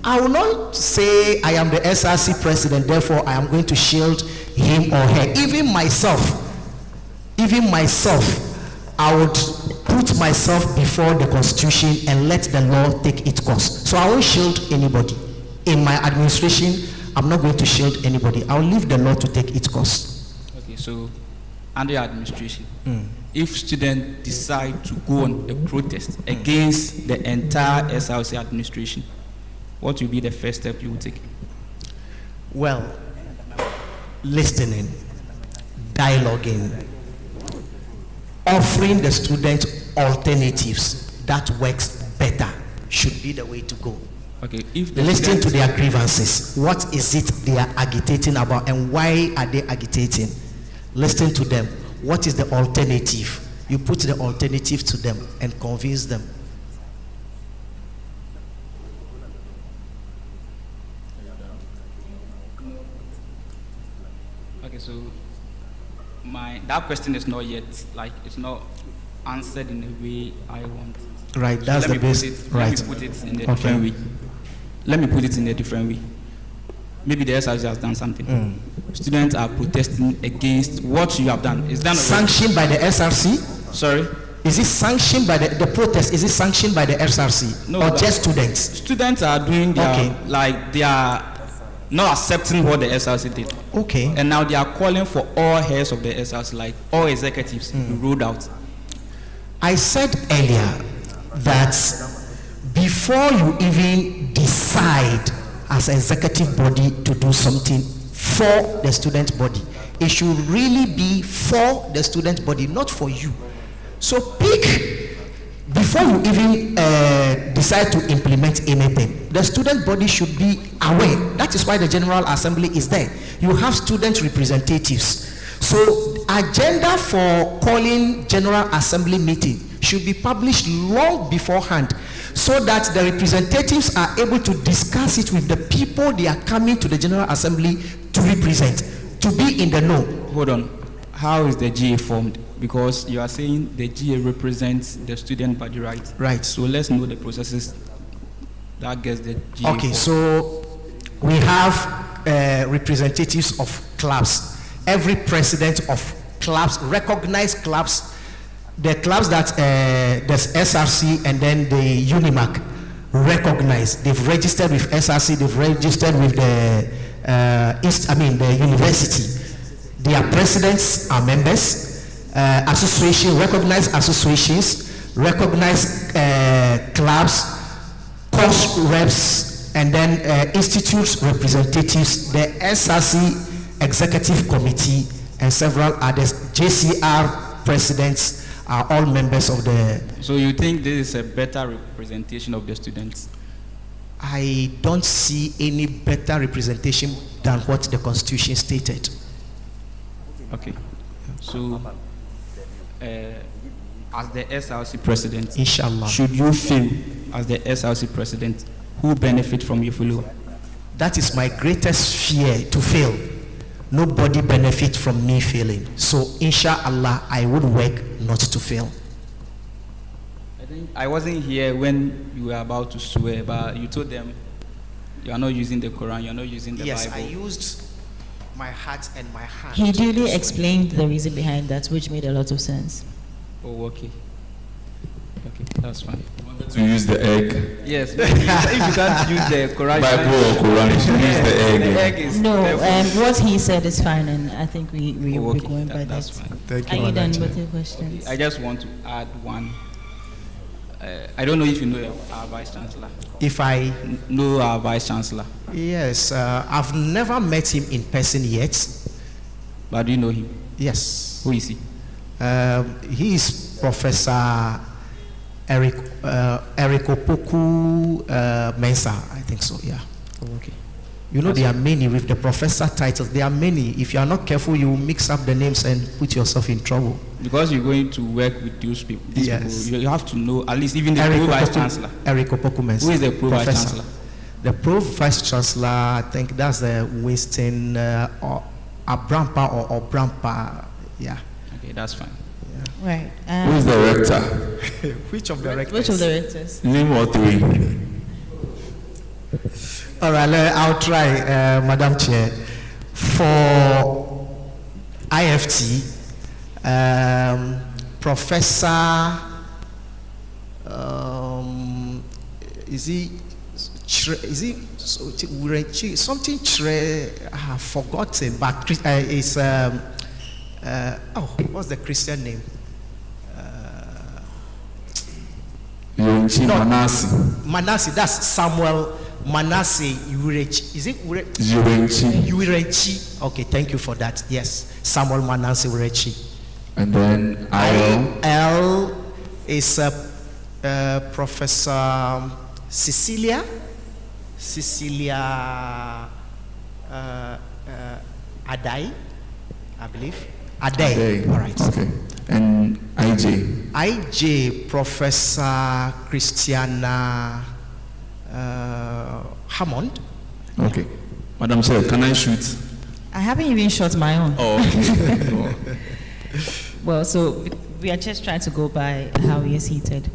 I will not say I am the SRC president, therefore I am going to shield him or her. Even myself, I would put myself before the Constitution and let the law take its course. So I won't shield anybody. In my administration, I'm not going to shield anybody. I'll leave the law to take its course. Okay, so under your administration, if students decide to go on a protest against the entire SRC administration, what will be the first step you will take? Well, listening, dialoguing, offering the student alternatives that works better should be the way to go. Okay, if listen to their grievances. What is it they are agitating about and why are they agitating? Listen to them. What is the alternative? You put the alternative to them and convince them. Okay, so that question is not yet, it's not answered in the way I want. Right, that's the best. Right. Let me put it in a different way. Let me put it in a different way. Maybe the SRC has done something. Students are protesting against what you have done. Is that sanctioned by the SRC? Sorry? Is it sanctioned by the protest? Is it sanctioned by the SRC? No, or just students? Students are doing their, they are not accepting what the SRC did. Okay. And now they are calling for all heads of the SRC, like all executives, to be ruled out. I said earlier that before you even decide as an executive body to do something for the student body, it should really be for the student body, not for you. So pick, before you even decide to implement anything, the student body should be aware. That is why the General Assembly is there. You have student representatives. So agenda for calling General Assembly meeting should be published long beforehand so that the representatives are able to discuss it with the people they are coming to the General Assembly to represent, to be in the know. Hold on. How is the GA formed? Because you are saying the GA represents the student body, right? Right. So let's know the processes that gets the GA Okay, formed. so we have representatives of clubs. Every president of clubs, recognized clubs, the clubs that there's SRC and then the UniMAC recognize. They've registered with SRC, they've registered with the the university. Their presidents are members, recognized associations, recognized clubs, course reps, and then institutes representatives, the SRC executive committee, and several others. JCR presidents are all members of the... So you think this is a better representation of the students? I don't see any better representation than what the Constitution stated. Okay. So, as the SRC president, Inshallah, should you feel, as the SRC president, who benefit from your failure? That is my greatest fear, to fail. Nobody benefits from me failing. So, inshallah, I would work not to fail. I wasn't here when you were about to swear, but you told them you are not using the Quran, you are not using the yes, Bible. I used my heart and my hand. He duly explained the reason behind that, which made a lot of sense. Oh, okay. Okay, that's fine. To use the egg. Yes, if you can't use the Quran, Bible or Quran, you should use the egg. The egg is No, what he said is fine, and I think we're going by that. That's fine. Thank Are you, you done Madam with Chair. your questions? I just want to add one. I don't know if you know our Vice Chancellor. If I know our Vice Chancellor. Yes, I've never met him in person yet. But do you know him? Yes. Who is he? He is Professor Eric Opoku Mensa, I think so, yeah. Oh, okay. You know, there are many with the professor titles. There are many. If you are not careful, you mix up the names and put yourself in trouble. Because you're going to work with these people, Yes. you have to know at least even the Pro Vice Chancellor. Eric Opoku Mensa. Who is the Pro Vice Professor. Chancellor? The Pro Vice Chancellor, I think that's Winston Abrampa or Obrampa. Yeah. Okay, that's fine. Right. Who is the rector? Which of the rectors? Which of the rectors? Name all three. All right, I'll try, Madam Chair. For IFT, Professor, is he something? I've forgotten, but it's what's the Christian name? Manasseh. Manasseh. That's Samuel Manasseh Urechi. Is it Urechi? Urechi. Okay, thank you for that. Yes, Samuel Manasseh Urechi. And then L is Professor Cecilia Adai, I believe. Adai. All right. Okay. And IJ, Professor Christiana Hammond. Okay. Madam Chair, can I shoot? I haven't even shot my own. Oh, okay. Well, so we are just trying to go by how he is heated.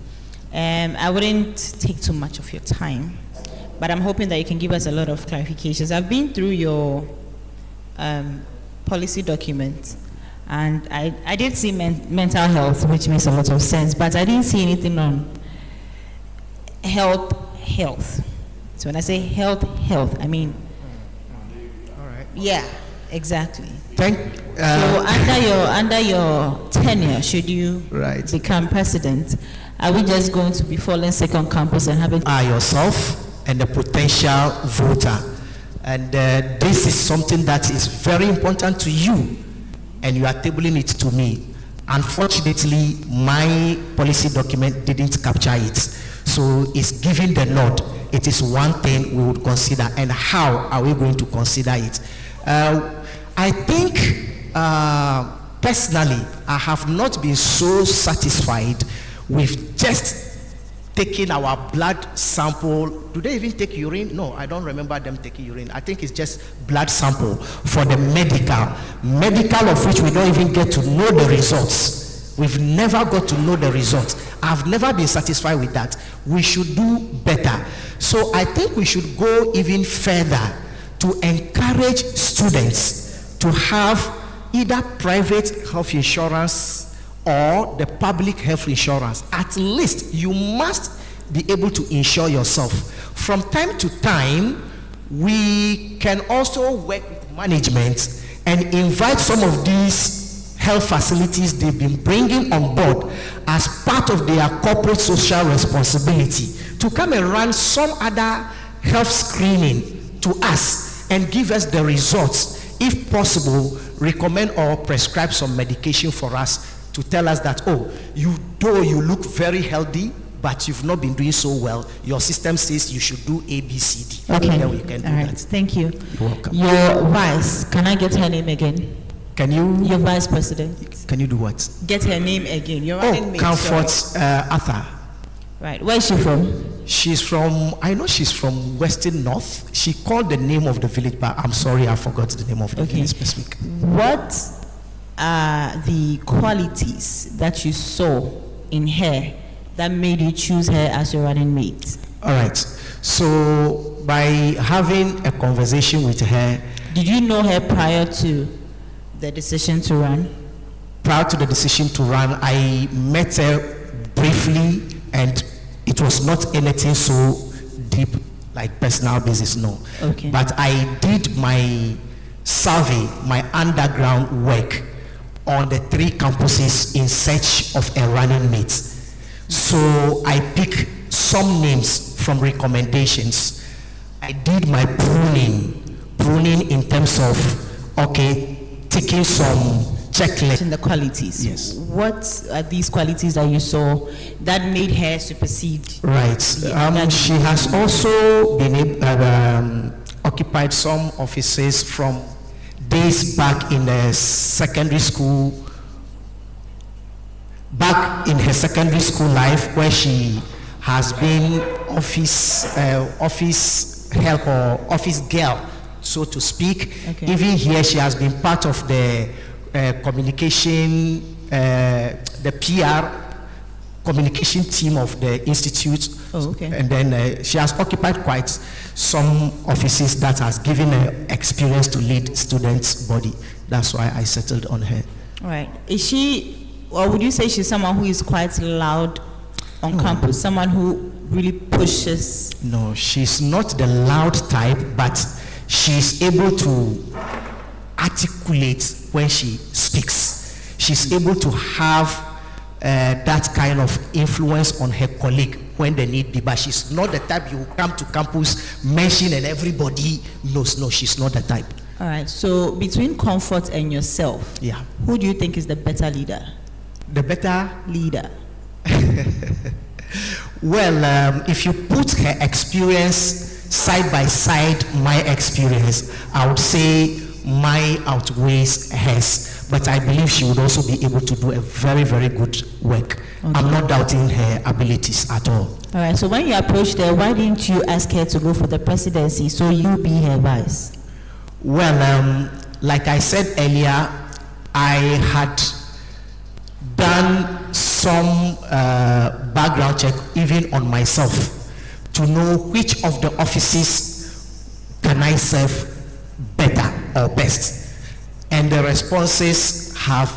I wouldn't take too much of your time, but I'm hoping that you can give us a lot of clarifications. I've been through your policy document, and I did see mental health, which makes a lot of sense, but I didn't see anything on health. So when I say health, I mean, all right. Yeah, exactly. So under your tenure, should you become president, are we just going to be falling sick on campus and having yourself and the potential voter? And this is something that is very important to you, and you are tabling it to me. Unfortunately, my policy document didn't capture it, so it's giving the nod. It is one thing we would consider, and how are we going to consider it? I think personally, I have not been so satisfied with just taking our blood sample. Do they even take urine? No, I don't remember them taking urine. I think it's just blood sample for the medical of which we don't even get to know the results. We've never got to know the results. I've never been satisfied with that. We should do better. So I think we should go even further to encourage students to have either private health insurance or the public health insurance. At least you must be able to insure yourself. From time to time, we can also work with management and invite some of these health facilities they've been bringing on board as part of their corporate social responsibility to come and run some other health screening to us and give us the results. If possible, recommend or prescribe some medication for us to tell us that, oh, though you look very healthy, but you've not been doing so well, your system says you should do A, B, C, D. Okay. Then we can do All right. that. Thank you. You're welcome. Your vice, can I get her name again? Can you? Your vice president. Can you do what? Get her name again. You're running mate. Comfort sorry. Arthur. Right. Where is she from? She's from, I know she's from Western North. She called the name of the village, but I'm sorry, I forgot the name of the village specific. What are the qualities that you saw in her that made you choose her as your running mate? All right. So by having a conversation with her. Did you know her prior to the decision to run? Prior to the decision to run, I met her briefly, and it was not anything so deep like personal business, no. Okay. But I did my survey, my underground work on the 3 campuses in search of a running mate. So I picked some names from recommendations. I did my pruning in terms of, okay, taking some checklist. In the qualities. Yes. What are these qualities that you saw that made her supersede? Right. She has also been occupied some offices from days back in the secondary school, back in her secondary school life, where she has been office help or office girl, so to speak. Okay. Even here, she has been part of the communication, the PR communication team of the institute. Oh, okay. And then she has occupied quite some offices that has given her experience to lead students' body. That's why I settled on her. All right. Is she, or would you say she's someone who is quite loud on campus? Someone who really pushes? No, she's not the loud type, but she's able to articulate when she speaks. She's able to have that kind of influence on her colleague when they need be, but she's not the type you come to campus, mention, and everybody knows. No, she's not the type. All right. So between Comfort and yourself, yeah, who do you think is the better leader? The better leader. Well, if you put her experience side by side my experience, I would say my outweighs hers. But I believe she would also be able to do a very, very good work. Okay. I'm not doubting her abilities at all. All right. So when you approached her, why didn't you ask her to go for the presidency so you be her vice? Well, like I said earlier, I had done some background check even on myself to know which of the offices can I serve better or best. And the responses have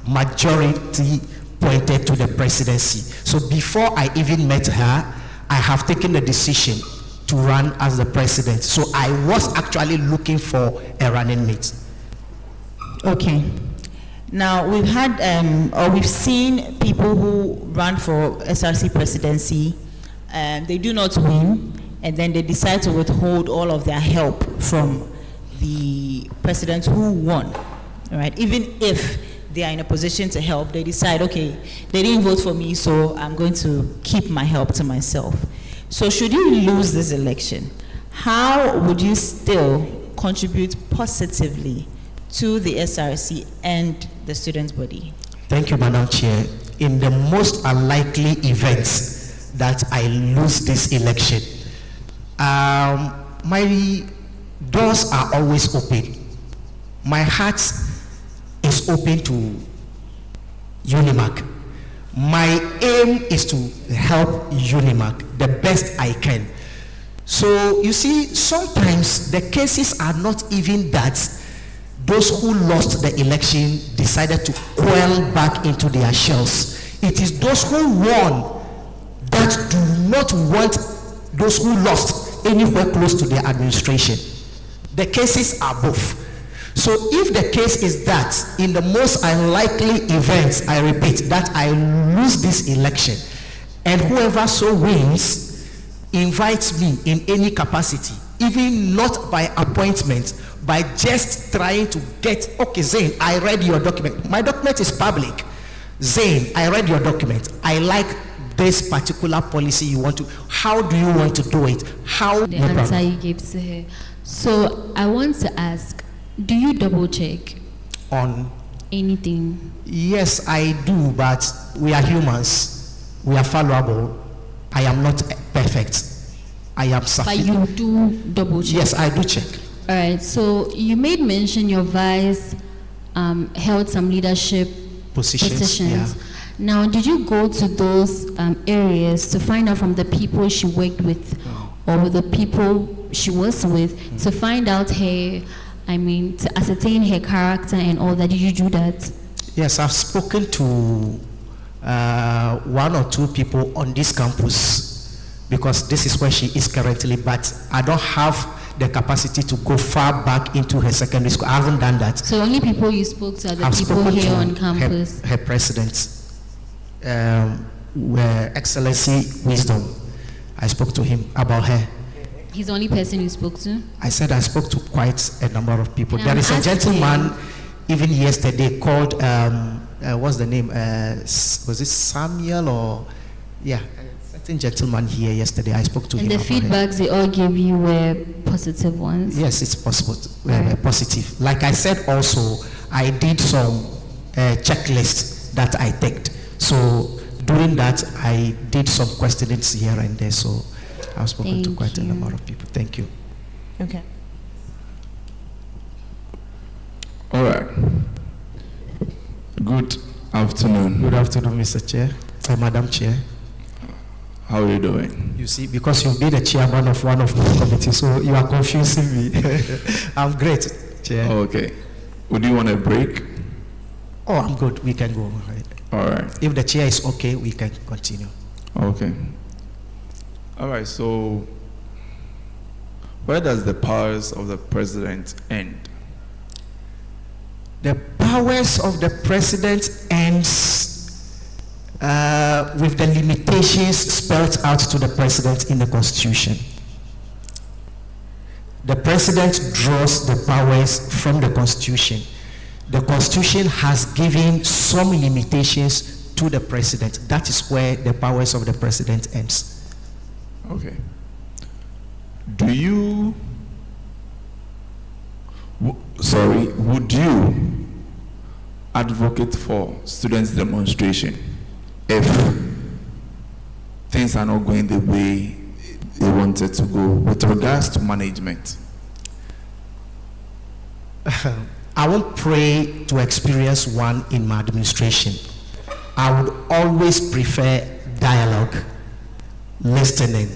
majority pointed to the presidency. So before I even met her, I have taken the decision to run as the president. So I was actually looking for a running mate. Okay. Now we've had, or we've seen people who run for SRC presidency, they do not win, and then they decide to withhold all of their help from the president who won, all right? Even if they are in a position to help, they decide, okay, they didn't vote for me, so I'm going to keep my help to myself. So should you lose this election, how would you still contribute positively to the SRC and the students' body? Thank you, Madam Chair. In the most unlikely events that I lose this election, my doors are always open. My heart is open to UniMAC. My aim is to help UniMAC the best I can. So you see, sometimes the cases are not even that those who lost the election decided to coil back into their shells. It is those who won that do not want those who lost anywhere close to their administration. The cases are both. So if the case is that in the most unlikely events, I repeat, that I lose this election, and whoever so wins invites me in any capacity, even not by appointment, by just trying to get, okay, Zane, I read your document. My document is public. Zane, I read your document. I like this particular policy you want to. How do you want to do it? How? The answer you gave to her. So I want to ask, do you double check on anything? Yes, I do, but we are humans. We are fallible. I am not perfect. I am sufficient. But you do double check? Yes, I do check. All right, so you made mention your vice held some leadership positions. Yeah. Now, did you go to those areas to find out from the people she worked with or with the people she was with to find out her, to ascertain her character and all that? Did you do that? Yes, I've spoken to one or two people on this campus because this is where she is currently, but I don't have the capacity to go far back into her secondary school. I haven't done that. So only people you spoke to are the people here on campus? Her president, Excellency Wisdom. I spoke to him about her. He's the only person you spoke to? I said I spoke to quite a number of people. And there I'm is a gentleman, asking, even yesterday, called, what's the name? Was it Samuel or, yeah, a certain gentleman here yesterday. I spoke to him. And the feedbacks they all gave you were positive ones? Yes, it's possible, positive. Like I said also, I did some checklists that I ticked. So during that, I did some questionings here and there. So I've spoken to quite a number of people. Thank you. Okay. All right. Good afternoon. Good afternoon, Mr. Chair, Madam Chair. How are you doing? You see, because you've been the chairman of one of my committees, so you are confusing me. I'm great, Chair. Okay. Would you want a break? Oh, I'm good. We can go ahead. All right. If the chair is okay, we can continue. Okay. All right. So, where does the powers of the president end? The powers of the president ends with the limitations spelled out to the president in the Constitution. The president draws the powers from the Constitution. The Constitution has given some limitations to the president. That is where the powers of the president ends. Okay. Do you, would you advocate for students' demonstration if things are not going the way they wanted to go with regards to management? I won't pray to experience one in my administration. I would always prefer dialogue, listening,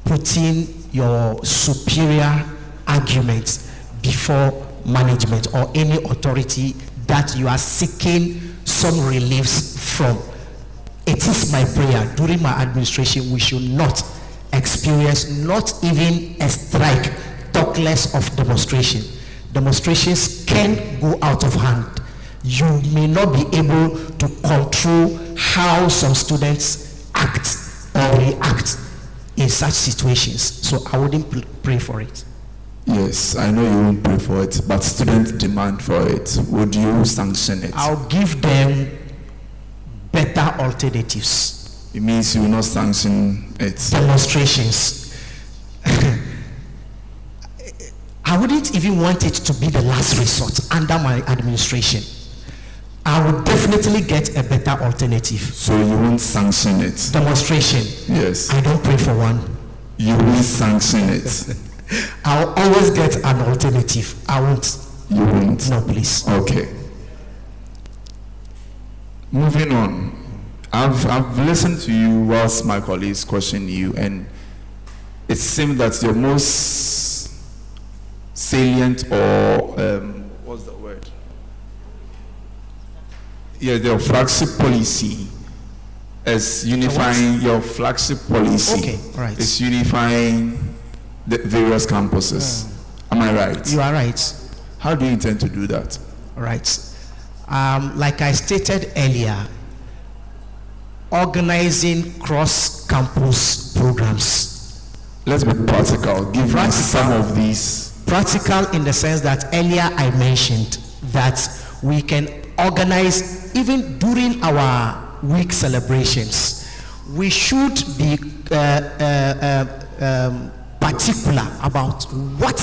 putting your superior arguments before management or any authority that you are seeking some reliefs from. It is my prayer during my administration we should not experience not even a strike, talk less of demonstration. Demonstrations can go out of hand. You may not be able to control how some students act or react in such situations. So I wouldn't pray for it. Yes, I know you won't pray for it, but students demand for it. Would you sanction it? I'll give them better alternatives. It means you will not sanction it. Demonstrations. I wouldn't even want it to be the last resort under my administration. I would definitely get a better alternative. So you won't sanction it? Demonstration. Yes. I don't pray for one. You will sanction it? I'll always get an alternative. I won't. You won't? No, please. Okay. Moving on. I've listened to you whilst my colleagues questioned you, and it seemed that your most salient or what's the word? Yeah, your flagship policy is unifying. Your flagship policy is unifying the various campuses. Am I right? You are right. How do you intend to do that? Right. Like I stated earlier, organizing cross-campus programs. Let's be practical. Give us some of these. Practical in the sense that earlier I mentioned that we can organize even during our week celebrations. We should be particular about what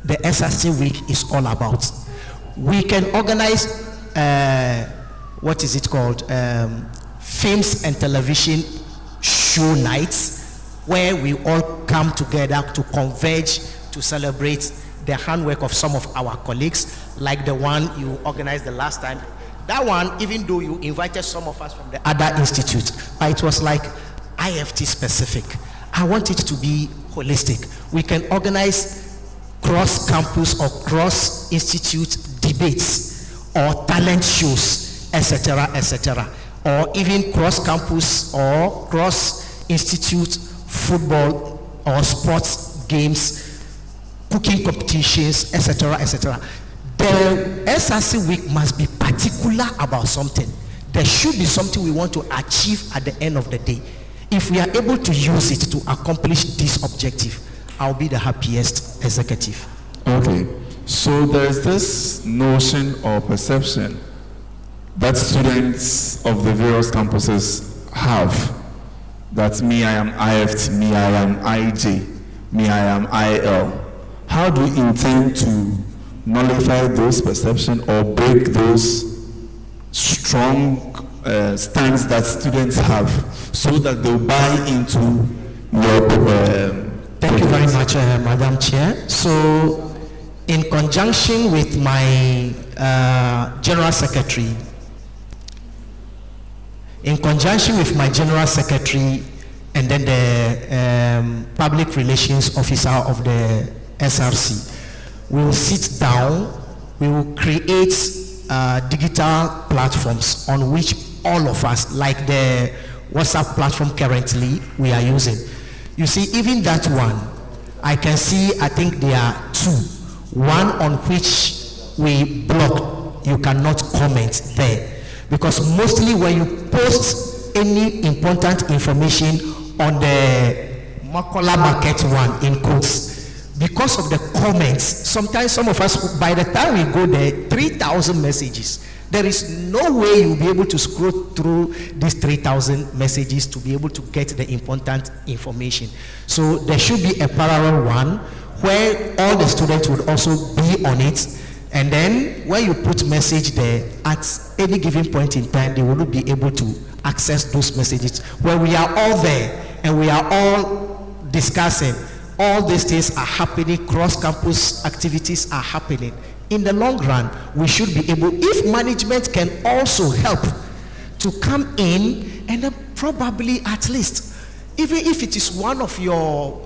the SRC week is all about. We can organize what is it called, films and television show nights, where we all come together to converge to celebrate the handwork of some of our colleagues, like the one you organized the last time. That one, even though you invited some of us from the other institute, it was like IFT specific. I want it to be holistic. We can organize cross-campus or cross-institute debates or talent shows, etc., etc., or even cross-campus or cross-institute football or sports games, cooking competitions, etc., etc. The SRC week must be particular about something. There should be something we want to achieve at the end of the day. If we are able to use it to accomplish this objective, I'll be the happiest executive. Okay, so there's this notion or perception that students of the various campuses have, that me, I am IFT, me, I am IJ, me, I am IL. How do you intend to nullify those perceptions or break those strong stands that students have so that they'll buy into your Thank you very much, Madam Chair. So, in conjunction with my General Secretary, and then the Public Relations Officer of the SRC, we will sit down, we will create digital platforms on which all of us, like the WhatsApp platform currently we are using. You see, even that one, I can see, I think there are two. One on which we block, you cannot comment there. Because mostly when you post any important information on the Makola market one in quotes, because of the comments, sometimes some of us, by the time we go there, 3,000 messages. There is no way you'll be able to scroll through these 3,000 messages to be able to get the important information. So there should be a parallel one where all the students would also be on it. And then when you put message there, at any given point in time, they will not be able to access those messages. Where we are all there and we are all discussing, all these things are happening, cross-campus activities are happening. In the long run, we should be able, if management can also help to come in and then probably at least, even if it is one of your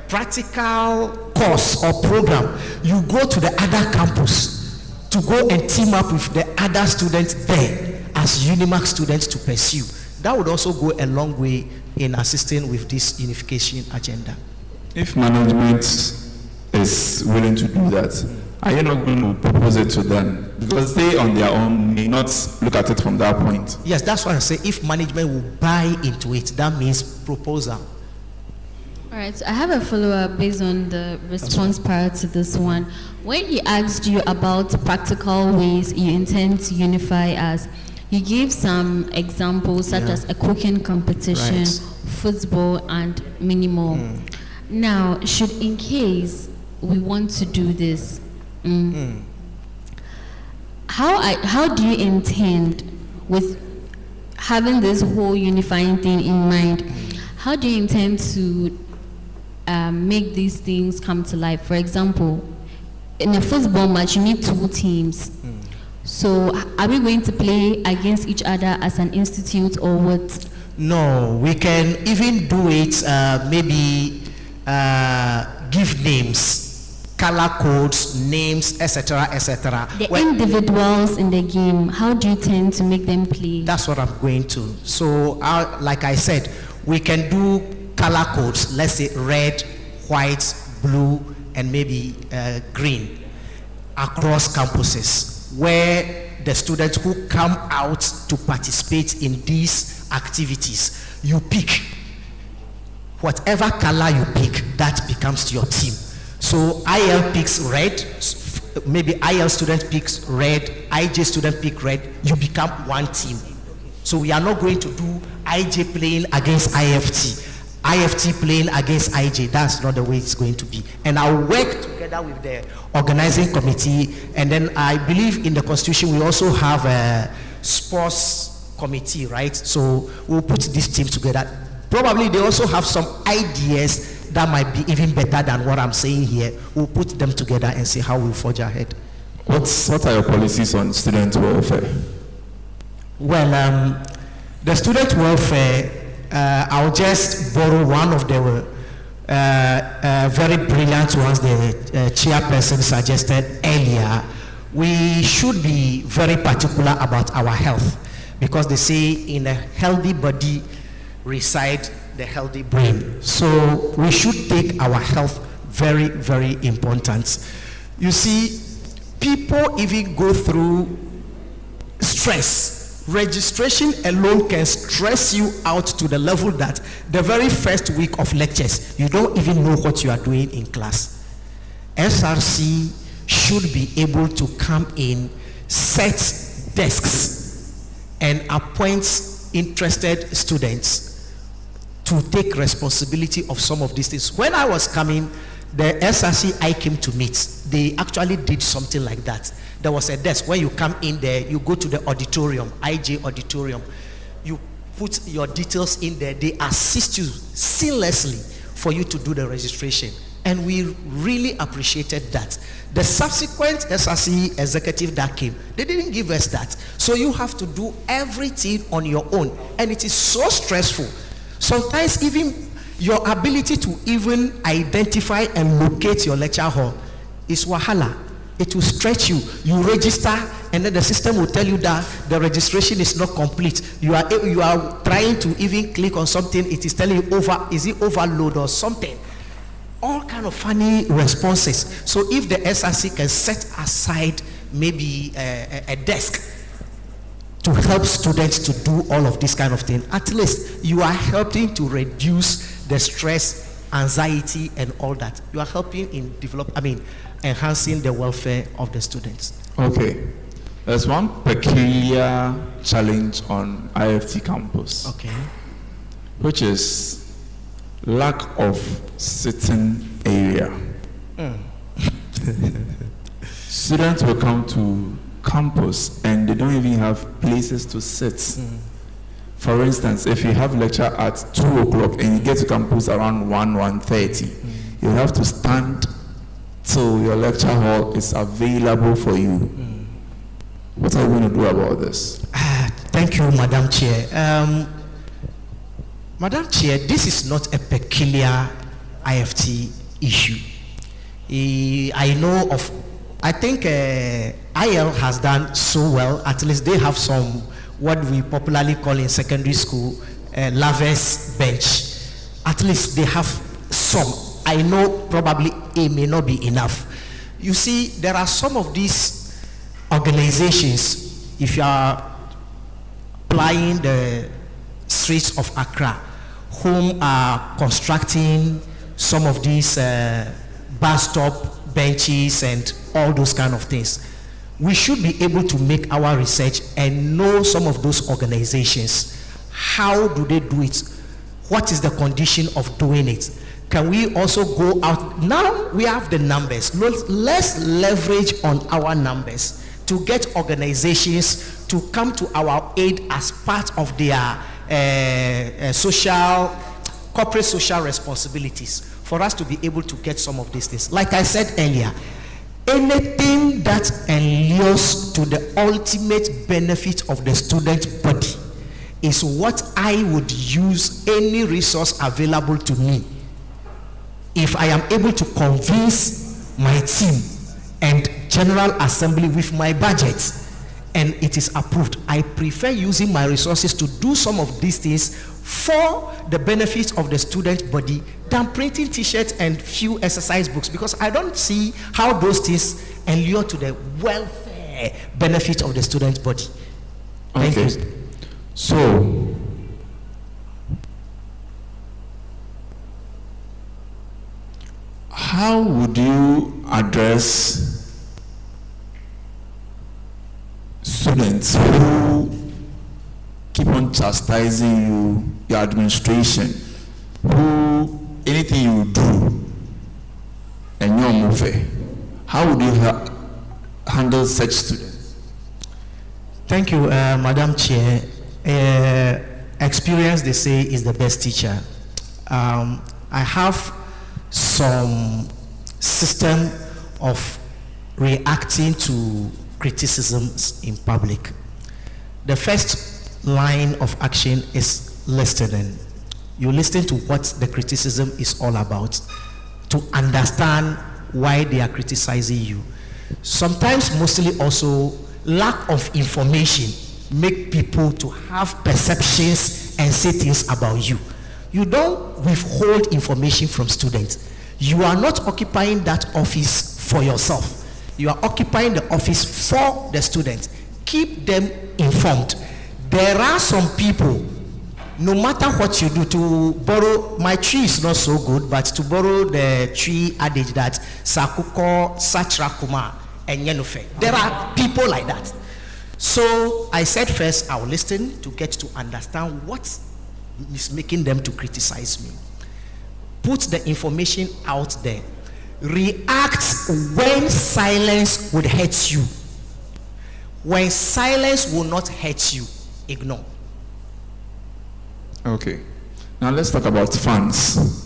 practical course or program, you go to the other campus to go and team up with the other students there as UniMAC students to pursue. That would also go a long way in assisting with this unification agenda. If management is willing to do that, are you not going to propose it to them? Because they on their own may not look at it from that point. Yes, that's why I say if management will buy into it, that means proposal. All right, so I have a follow-up based on the response prior to this one. When he asked you about practical ways you intend to unify us, you gave some examples such as a cooking competition, football, and many more. Now, should in case we want to do this, how do you intend, with having this whole unifying thing in mind, how do you intend to make these things come to life? For example, in a football match, you need two teams. So are we going to play against each other as an institute or what? No, we can even do it, maybe give names, color codes, names, etc., etc. The individuals in the game, how do you tend to make them play? That's what I'm going to. So, like I said, we can do color codes. Let's say red, white, blue, and maybe green across campuses, where the students who come out to participate in these activities, you pick. Whatever color you pick, that becomes your team. So IL picks red, maybe IL student picks red, IJ student pick red, you become one team. So we are not going to do IJ playing against IFT, IFT playing against IJ. That's not the way it's going to be. And I'll work together with the organizing committee. And then I believe in the constitution we also have a sports committee, right? So we'll put these teams together. Probably they also have some ideas that might be even better than what I'm saying here. We'll put them together and see how we'll forge ahead. What are your policies on student welfare? Well, the student welfare, I'll just borrow one of the very brilliant ones the chairperson suggested earlier. We should be very particular about our health, because they say in a healthy body reside the healthy brain. So we should take our health very, very important. You see, people even go through stress. Registration alone can stress you out to the level that the very first week of lectures, you don't even know what you are doing in class. SRC should be able to come in, set desks, and appoint interested students to take responsibility of some of these things. When I was coming, the SRC I came to meet, they actually did something like that. There was a desk. When you come in there, you go to the auditorium, IJ auditorium, you put your details in there, they assist you seamlessly for you to do the registration. And we really appreciated that. The subsequent SRC executive that came, they didn't give us that. So you have to do everything on your own. And it is so stressful. Sometimes even your ability to even identify and locate your lecture hall is wahala. It will stretch you. You register, and then the system will tell you that the registration is not complete. You are trying to even click on something, it is telling you is it overload or something. All kind of funny responses. So if the SRC can set aside maybe a desk to help students to do all of this kind of thing, at least you are helping to reduce the stress, anxiety, and all that. You are helping in enhancing the welfare of the students. Okay. There's one peculiar challenge on IFT campus. Okay. Which is lack of sitting area. Students will come to campus and they don't even have places to sit. For instance, if you have lecture at 2 o'clock and you get to campus around 1:30, you have to stand till your lecture hall is available for you. What are you going to do about this? Thank you, Madam Chair. Madam Chair, this is not a peculiar IFT issue. I think IL has done so well. At least they have some, what we popularly call in secondary school, lovers bench. At least they have some. I know probably it may not be enough. You see, there are some of these organizations, if you are plying the streets of Accra, whom are constructing some of these bus stop benches and all those kind of things. We should be able to make our research and know some of those organizations. How do they do it? What is the condition of doing it? Can we also go out? Now we have the numbers. Let's leverage on our numbers to get organizations to come to our aid as part of their corporate social responsibilities, for us to be able to get some of these things. Like I said earlier, anything that endures to the ultimate benefit of the student body is what I would use any resource available to me. If I am able to convince my team and General Assembly with my budget, and it is approved, I prefer using my resources to do some of these things for the benefit of the student body than printing t-shirts and few exercise books, because I don't see how those things allure to the welfare benefit of the student body. Thank you. So, how would you address students who keep on chastising you, your administration, who anything you do and you're moving? How would you handle such students? Thank you, Madam Chair. Experience, they say, is the best teacher. I have some system of reacting to criticisms in public. The first line of action is listening. You listen to what the criticism is all about to understand why they are criticizing you. Sometimes, mostly also, lack of information make people to have perceptions and say things about you. You don't withhold information from students. You are not occupying that office for yourself. You are occupying the office for the students. Keep them informed. There are some people, no matter what you do, to borrow, my tree is not so good, but to borrow the tree adage that Sakuko, Sachrakuma, and Yenufe. There are people like that. So I said first, I'll listen to get to understand what is making them to criticize me. Put the information out there. React when silence would hurt you. When silence will not hurt you, ignore. Okay. Now let's talk about funds.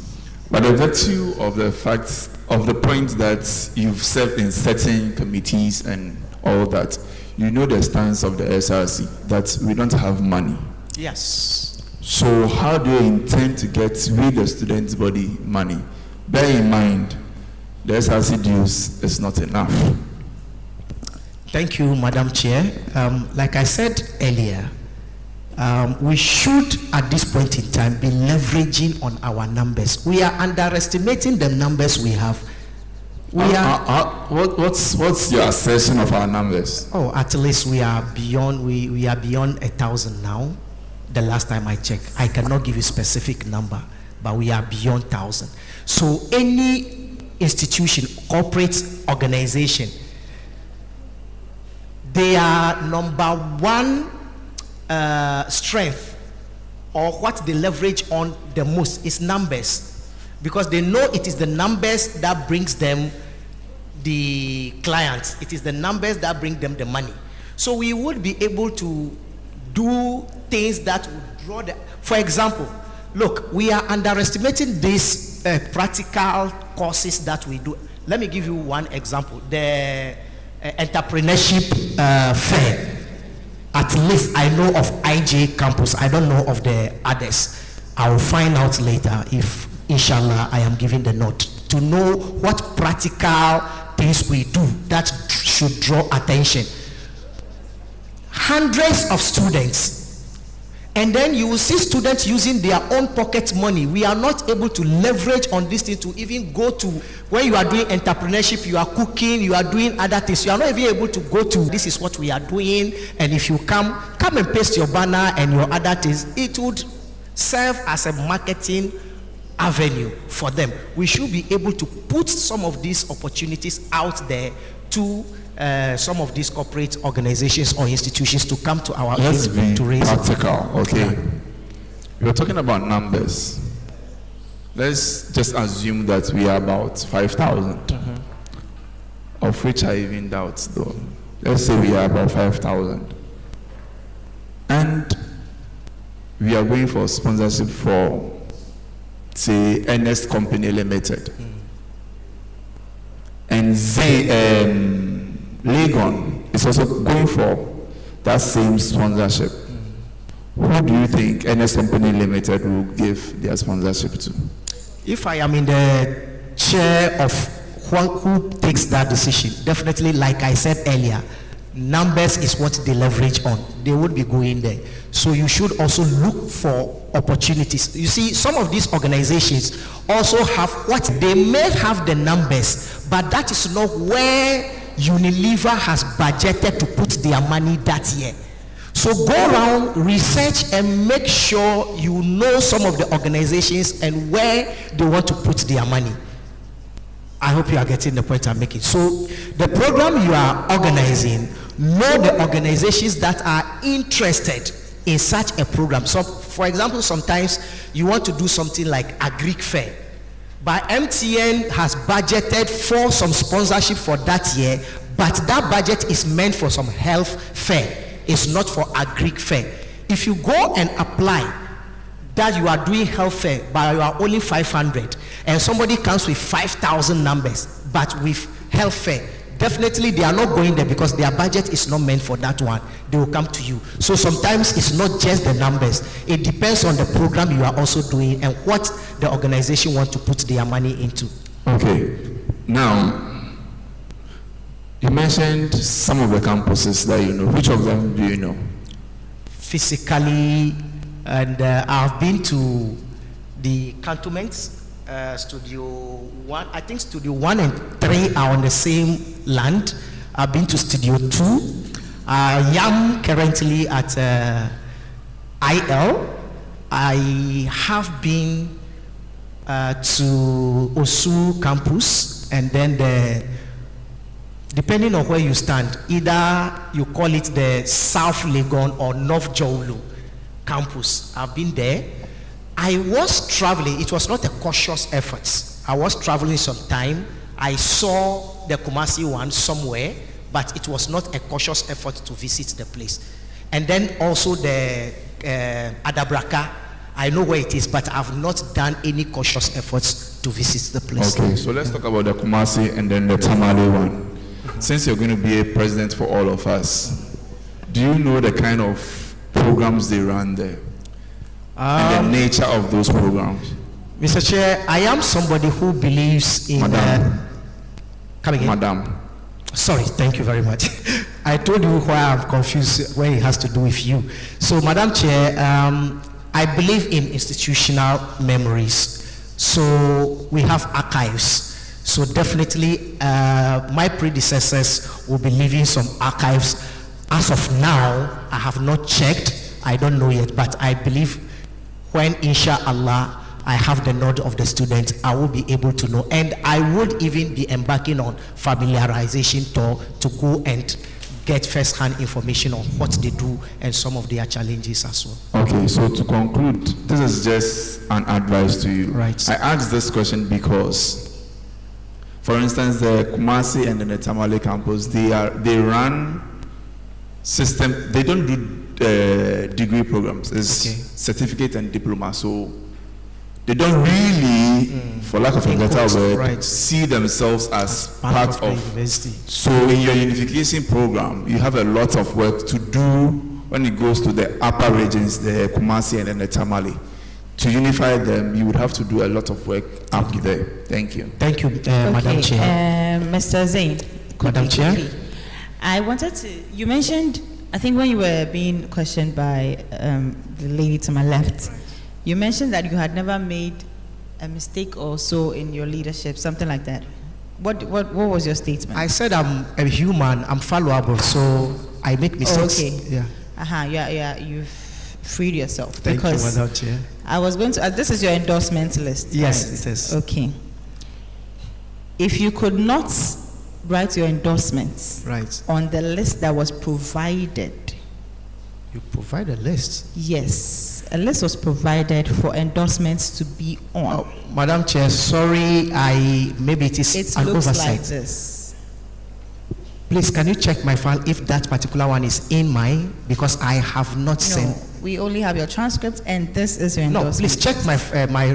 By the virtue of the fact of the point that you've served in certain committees and all that, you know the stance of the SRC that we don't have money. Yes. So how do you intend to get with the students' body money? Bear in mind, the SRC dues is not enough. Thank you, Madam Chair. Like I said earlier, we should, at this point in time, be leveraging on our numbers. We are underestimating the numbers we have. What's your assessment of our numbers? Oh, at least we are beyond. We are beyond 1,000 now. The last time I checked, I cannot give you a specific number, but we are beyond 1,000. So any institution, corporate organization, their number one strength or what they leverage on the most is numbers, because they know it is the numbers that brings them the clients. It is the numbers that bring them the money. So we would be able to do things that would draw the, for example, look, we are underestimating these practical courses that we do. Let me give you one example. The entrepreneurship fair. At least I know of IJ campus. I don't know of the others. I will find out later if, inshallah, I am giving the note to know what practical things we do that should draw attention. Hundreds of students, and then you will see students using their own pocket money. We are not able to leverage on this thing to even go to, when you are doing entrepreneurship, you are cooking, you are doing other things, you are not even able to go to, this is what we are doing, and if you come and paste your banner and your other things, it would serve as a marketing avenue for them. We should be able to put some of these opportunities out there to some of these corporate organizations or institutions to come to our aid to raise practical. Okay, we are talking about numbers. Let's just assume that we are about 5,000, of which I even doubt though. Let's say we are about 5,000, and we are going for sponsorship for, say, NS Company Limited, and they Legon is also going for that same sponsorship. Who do you think NS Company Limited will give their sponsorship to? If I am in the chair of who takes that decision, definitely, like I said earlier, numbers is what they leverage on. They would be going there. So you should also look for opportunities. You see, some of these organizations also have what they may have the numbers, but that is not where Unilever has budgeted to put their money that year. So go around, research, and make sure you know some of the organizations and where they want to put their money. I hope you are getting the point I'm making. So the program you are organizing, know the organizations that are interested in such a program. So, for example, sometimes you want to do something like a Greek fair, but MTN has budgeted for some sponsorship for that year, but that budget is meant for some health fair. It's not for a Greek fair. If you go and apply that you are doing health fair, but you are only 500, and somebody comes with 5,000 numbers, but with health fair, definitely they are not going there because their budget is not meant for that one. They will come to you. So sometimes it's not just the numbers. It depends on the program you are also doing and what the organization wants to put their money into. Okay. Now, you mentioned some of the campuses that you know. Which of them do you know? Physically, and I've been to the cantonments, Studio 1. I think Studio 1 and 3 are on the same land. I've been to Studio 2. I am currently at IL. I have been to Osu campus, and then depending on where you stand, either you call it the South Legon or North Jowlu campus. I've been there. I was traveling. It was not a cautious effort. I was traveling some-time. I saw the Kumasi one somewhere, but it was not a cautious effort to visit the place. And then also the Adabraka. I know where it is, but I've not done any cautious efforts to visit the place. Okay, so let's talk about the Kumasi and then the Tamale one. Since you're going to be a president for all of us, do you know the kind of programs they run there? And the nature of those programs? Mr. Chair, I am somebody who believes in... Come again? Madam. Sorry, thank you very much. I told you why I'm confused when it has to do with you. So, Madam Chair, I believe in institutional memories. So, we have archives. So definitely, my predecessors will be leaving some archives. As of now, I have not checked. I don't know yet, but I believe when, inshallah, I have the nod of the students, I will be able to know. And I would even be embarking on familiarization tour to go and get first-hand information on what they do and some of their challenges as well. Okay, so to conclude, this is just an advice to you. Right. I asked this question because, for instance, the Kumasi and the Tamale campus, they run system. They don't do degree programs. It's certificate and diploma. So they don't really, for lack of a better word, see themselves as part of university. So in your unification program, you have a lot of work to do when it goes to the upper regions, the Kumasi and then the Tamale. To unify them, you would have to do a lot of work up there. Thank you. Thank you, Madam Chair. Mr. Zain. Madam Chair. I wanted to, you mentioned, I think when you were being questioned by the lady to my left, you mentioned that you had never made a mistake or so in your leadership, something like that. What was your statement? I said I'm a human, I'm fallible, so I make mistakes. Oh, okay. Yeah. Yeah, you've freed yourself. Thank you, Madam Chair. I was going to, this is your endorsement list. Yes, right? it is. Okay. If you could not write your endorsements on the list that was provided. You provide a list? Yes. A list was provided for endorsements to be on. Madam Chair, sorry, maybe it is an oversight. It looks like this. Please, can you check my file if that particular one is in mine? Because I have not sent. We only have your transcript, and this is your endorsement. No, please check my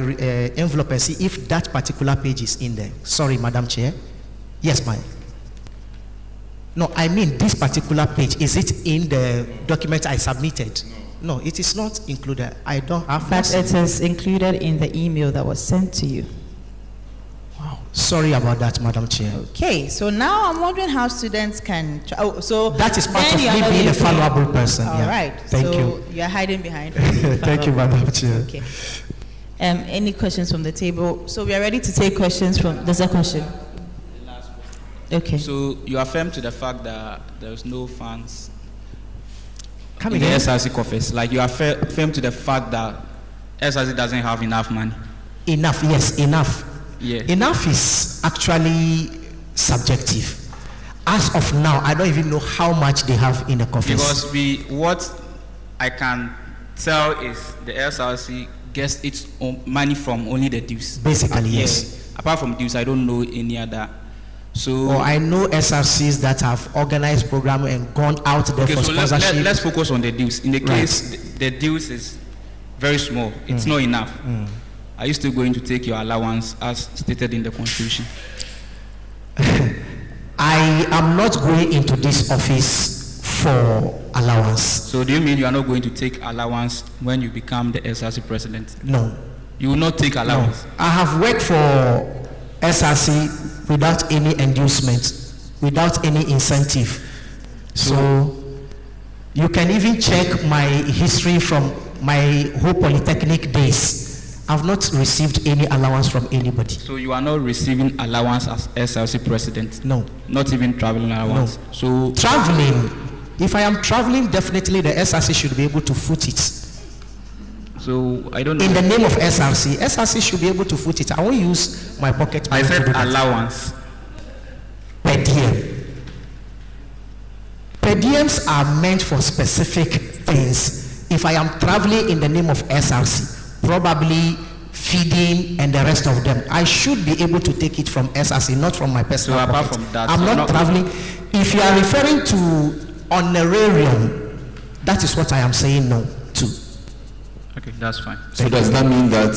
envelope and see if that particular page is in there. Sorry, Madam Chair. Yes, ma'am. No, I mean this particular page. Is it in the document I submitted? No, it is not included. I don't have. But it is included in the email that was sent to you. Wow, Sorry about that, Madam Chair. Okay, so now I'm wondering how students can. So that is part then of you are me not being a going to- valuable person. All yeah. right. Thank so you. You're hiding behind. Thank you, Madam Chair. Okay. Any questions from the table? So we are ready to take questions from. There's a question. Okay. So you affirm to the fact that there's no funds Come in the again? SRC coffers. Like you affirm to the fact that SRC doesn't have enough money. Enough, yes, enough. Yeah. Enough is actually subjective. As of now, I don't even know how much they have in the coffers. Because what I can tell is the SRC gets its own money from only the dues. Basically, Yeah. yes. Apart from dues, I don't know any other. So Or I know SRCs that have organized program and gone out there okay, for so sponsorship. let's focus on the dues. In the Right. case, the dues is very small. It's not enough. Are you still going to take your allowance as stated in the Constitution? I am not going into this office for allowance. So do you mean you are not going to take allowance when you become the SRC president? No. You will not take allowance? No. I have worked for SRC without any inducement, without any incentive. So you can even check my history from my whole polytechnic days. I've not received any allowance from anybody. So you are not receiving allowance as SRC president? No. Not even traveling allowance? No. So traveling, if I am traveling, definitely the SRC should be able to foot it. So I don't know. In the name of SRC, SRC should be able to foot it. I won't use my pocket money I said to do that. allowance. Per diem. Per diems are meant for specific things. If I am traveling in the name of SRC, probably feeding and the rest of them, I should be able to take it from SRC, not from my personal So apart pocket. from that, I'm so not traveling. If you are referring to honorarium, that is what I am saying no to. Okay, that's fine. So does that mean that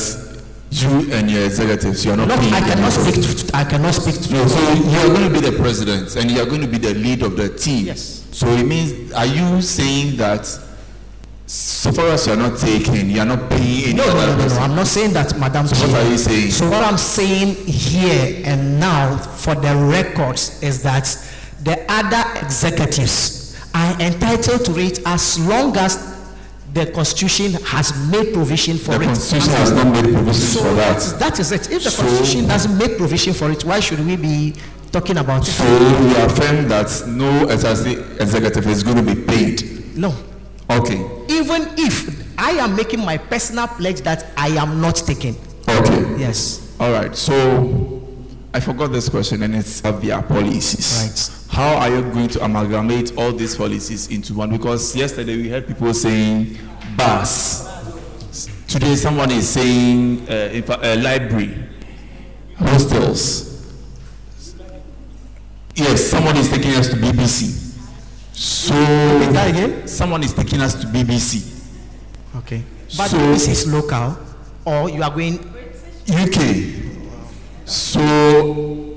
you and your executives, you are not No, paying? I cannot speak to. I cannot speak to. No, so you are going to be the president and you are going to be the lead of the team. Yes. So it means, are you saying that so far as you are not taking, you are not paying any No, other person? I'm not saying that, Madam So what Chair. are you saying? So what I'm saying here and now for the records is that the other executives are entitled to it as long as the Constitution has made provision for The it. Constitution has not made provisions So for that. that is it. If the So- Constitution doesn't make provision for it, why should we be talking about it? So you affirm that no SRC executive is going to be paid? No. Okay. Even if I am making my personal pledge that I am not taking. Okay. Yes. All right. So I forgot this question, and it's of their policies. Right. How are you going to amalgamate all these policies into one? Because yesterday we heard people saying bus. Today someone is saying library, hostels. Yes, someone is taking us to BBC. So that again? Someone is taking us to BBC. Okay. But So- this is local, or you are going UK. So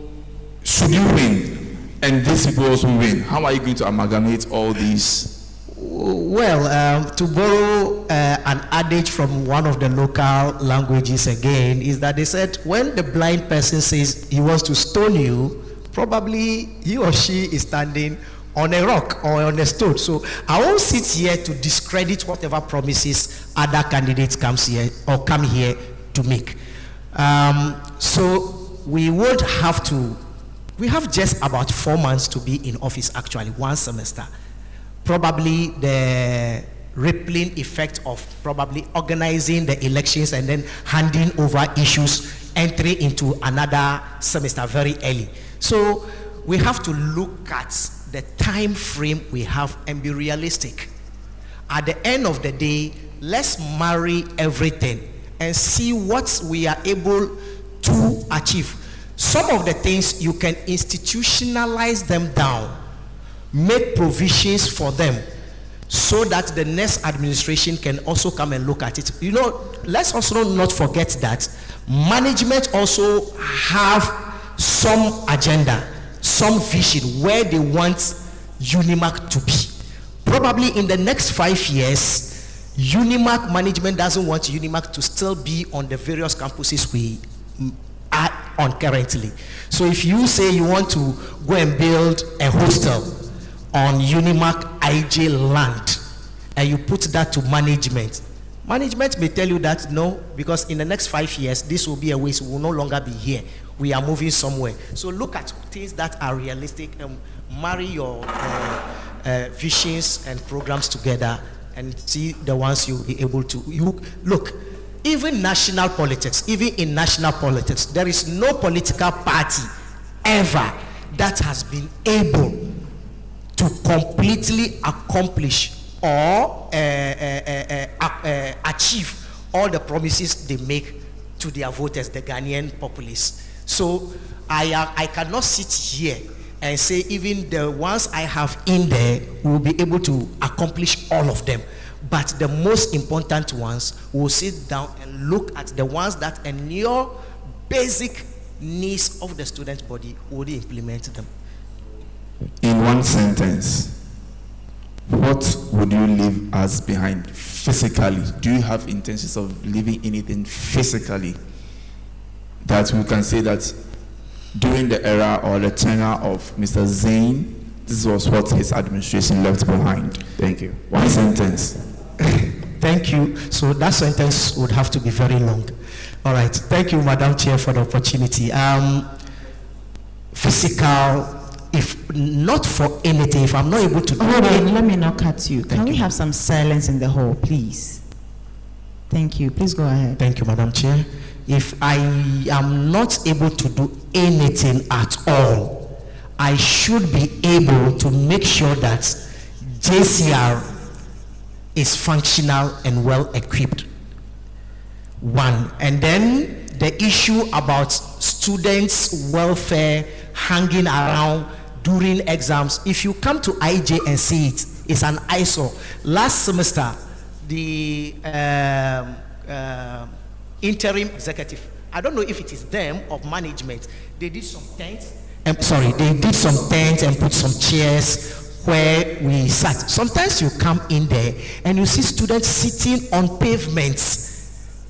should you win and these people also win, how are you going to amalgamate all these? well, to borrow an adage from one of the local languages again, is that they said when the blind person says he wants to stone you, probably he or she is standing on a rock or on a stone. So I won't sit here to discredit whatever promises other candidates come here to make. So we would have to. We have just about 4 months to be in office. Actually, 1 semester. Probably the rippling effect of probably organizing the elections and then handing over issues, entry into another semester very early. So we have to look at the time frame we have and be realistic. At the end of the day, let's marry everything and see what we are able to achieve. Some of the things you can institutionalize them down, make provisions for them so that the next administration can also come and look at it. You know, let's also not forget that management also have some agenda, some vision where they want UniMAC to be. Probably in the next 5 years, UniMAC management doesn't want UniMAC to still be on the various campuses we are on currently. So if you say you want to go and build a hostel on UniMAC-IJ land, and you put that to management may tell you that no, because in the next 5 years, this will be a waste. We will no longer be here. We are moving somewhere. So look at things that are realistic and marry your visions and programs together and see the ones you'll be able to. Look, even national politics, even in national politics, there is no political party ever that has been able to completely accomplish or achieve all the promises they make to their voters, the Ghanaian populace. So I cannot sit here and say even the ones I have in there will be able to accomplish all of them. But the most important ones will sit down and look at the ones that endure basic needs of the student body, will implement them. In one sentence, what would you leave us behind physically? Do you have intentions of leaving anything physically that we can say that during the era or the tenure of Mr. Zane, this was what his administration left behind? Thank you. One sentence. Thank you. So that sentence would have to be very long. All right. Thank you, Madam Chair, for the opportunity. Physical, if not for anything, if I'm not able to do it. Let me not cut you. Can we have some silence in the hall, please? Thank you. Please go ahead. Thank you, Madam Chair. If I am not able to do anything at all, I should be able to make sure that JCR is functional and well equipped. One. And then the issue about students' welfare hanging around during exams. If you come to IJ and see it, it's an eyesore. Last semester, the interim executive, I don't know if it is them or management, they did some tents. They did some tents and put some chairs where we sat. Sometimes you come in there and you see students sitting on pavements.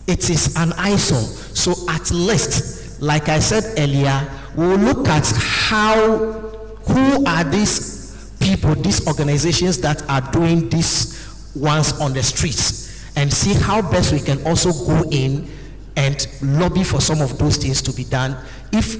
It is an eyesore. So at least, like I said earlier, we'll look at who are these people, these organizations that are doing these ones on the streets, and see how best we can also go in and lobby for some of those things to be done. If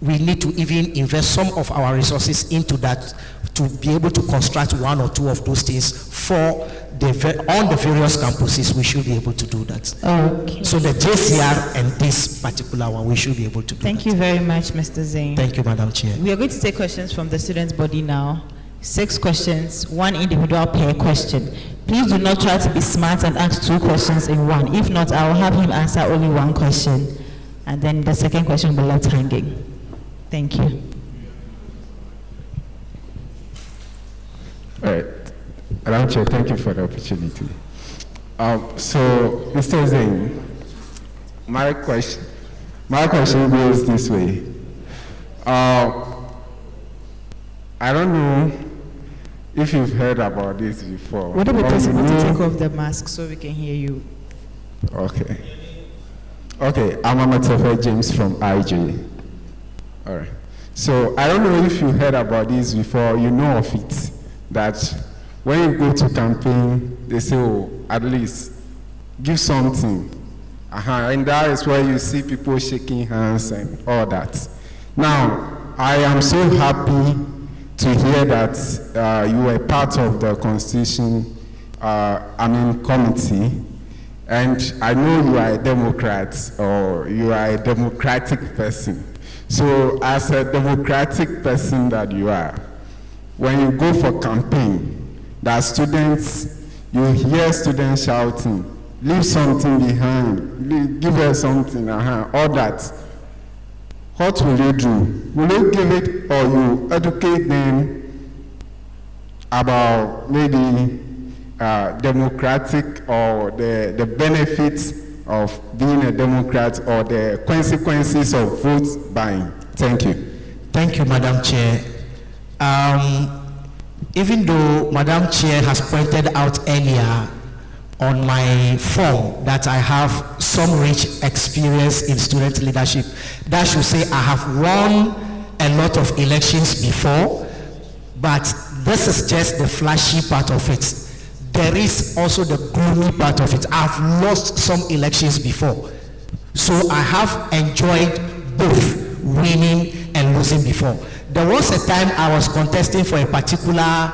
we need to even invest some of our resources into that to be able to construct one or two of those things for on the various campuses, we should be able to do that. Okay. So the JCR and this particular one, we should be able to do Thank you very much, Mr. Zane. Thank you, Madam Chair. We are going to take questions from the students' body now. 6 questions, 1 individual per question. Please do not try to be smart and ask 2 questions in one. If not, I will have him answer only 1 question, and then the second question will be left hanging. Thank you. All right. Madam Chair, thank you for the opportunity. So, Mr. Zane, my question goes this way. I don't know if you've heard about this before. Would it be possible to take off the mask so we can hear you? Okay. Okay, I'm Amatefe James from IJ. All right. So I don't know if you heard about this before, you know of it, that when you go to campaign, they say, oh, at least give something. And that is where you see people shaking hands and all that. Now, I am so happy to hear that you were part of the Constitution, committee, and I know you are a Democrat or you are a democratic person. So as a democratic person that you are, when you go for campaign, that students, you hear students shouting, leave something behind, give us something, all that. What will you do? Will you give it or you educate them about maybe democratic or the benefits of being a Democrat or the consequences of vote buying? Thank you. Thank you, Madam Chair. Even though Madam Chair has pointed out earlier on my form that I have some rich experience in student leadership. That should say I have won a lot of elections before, but this is just the flashy part of it. There is also the gloomy part of it. I've lost some elections before. So I have enjoyed both winning and losing before. There was a time I was contesting for a particular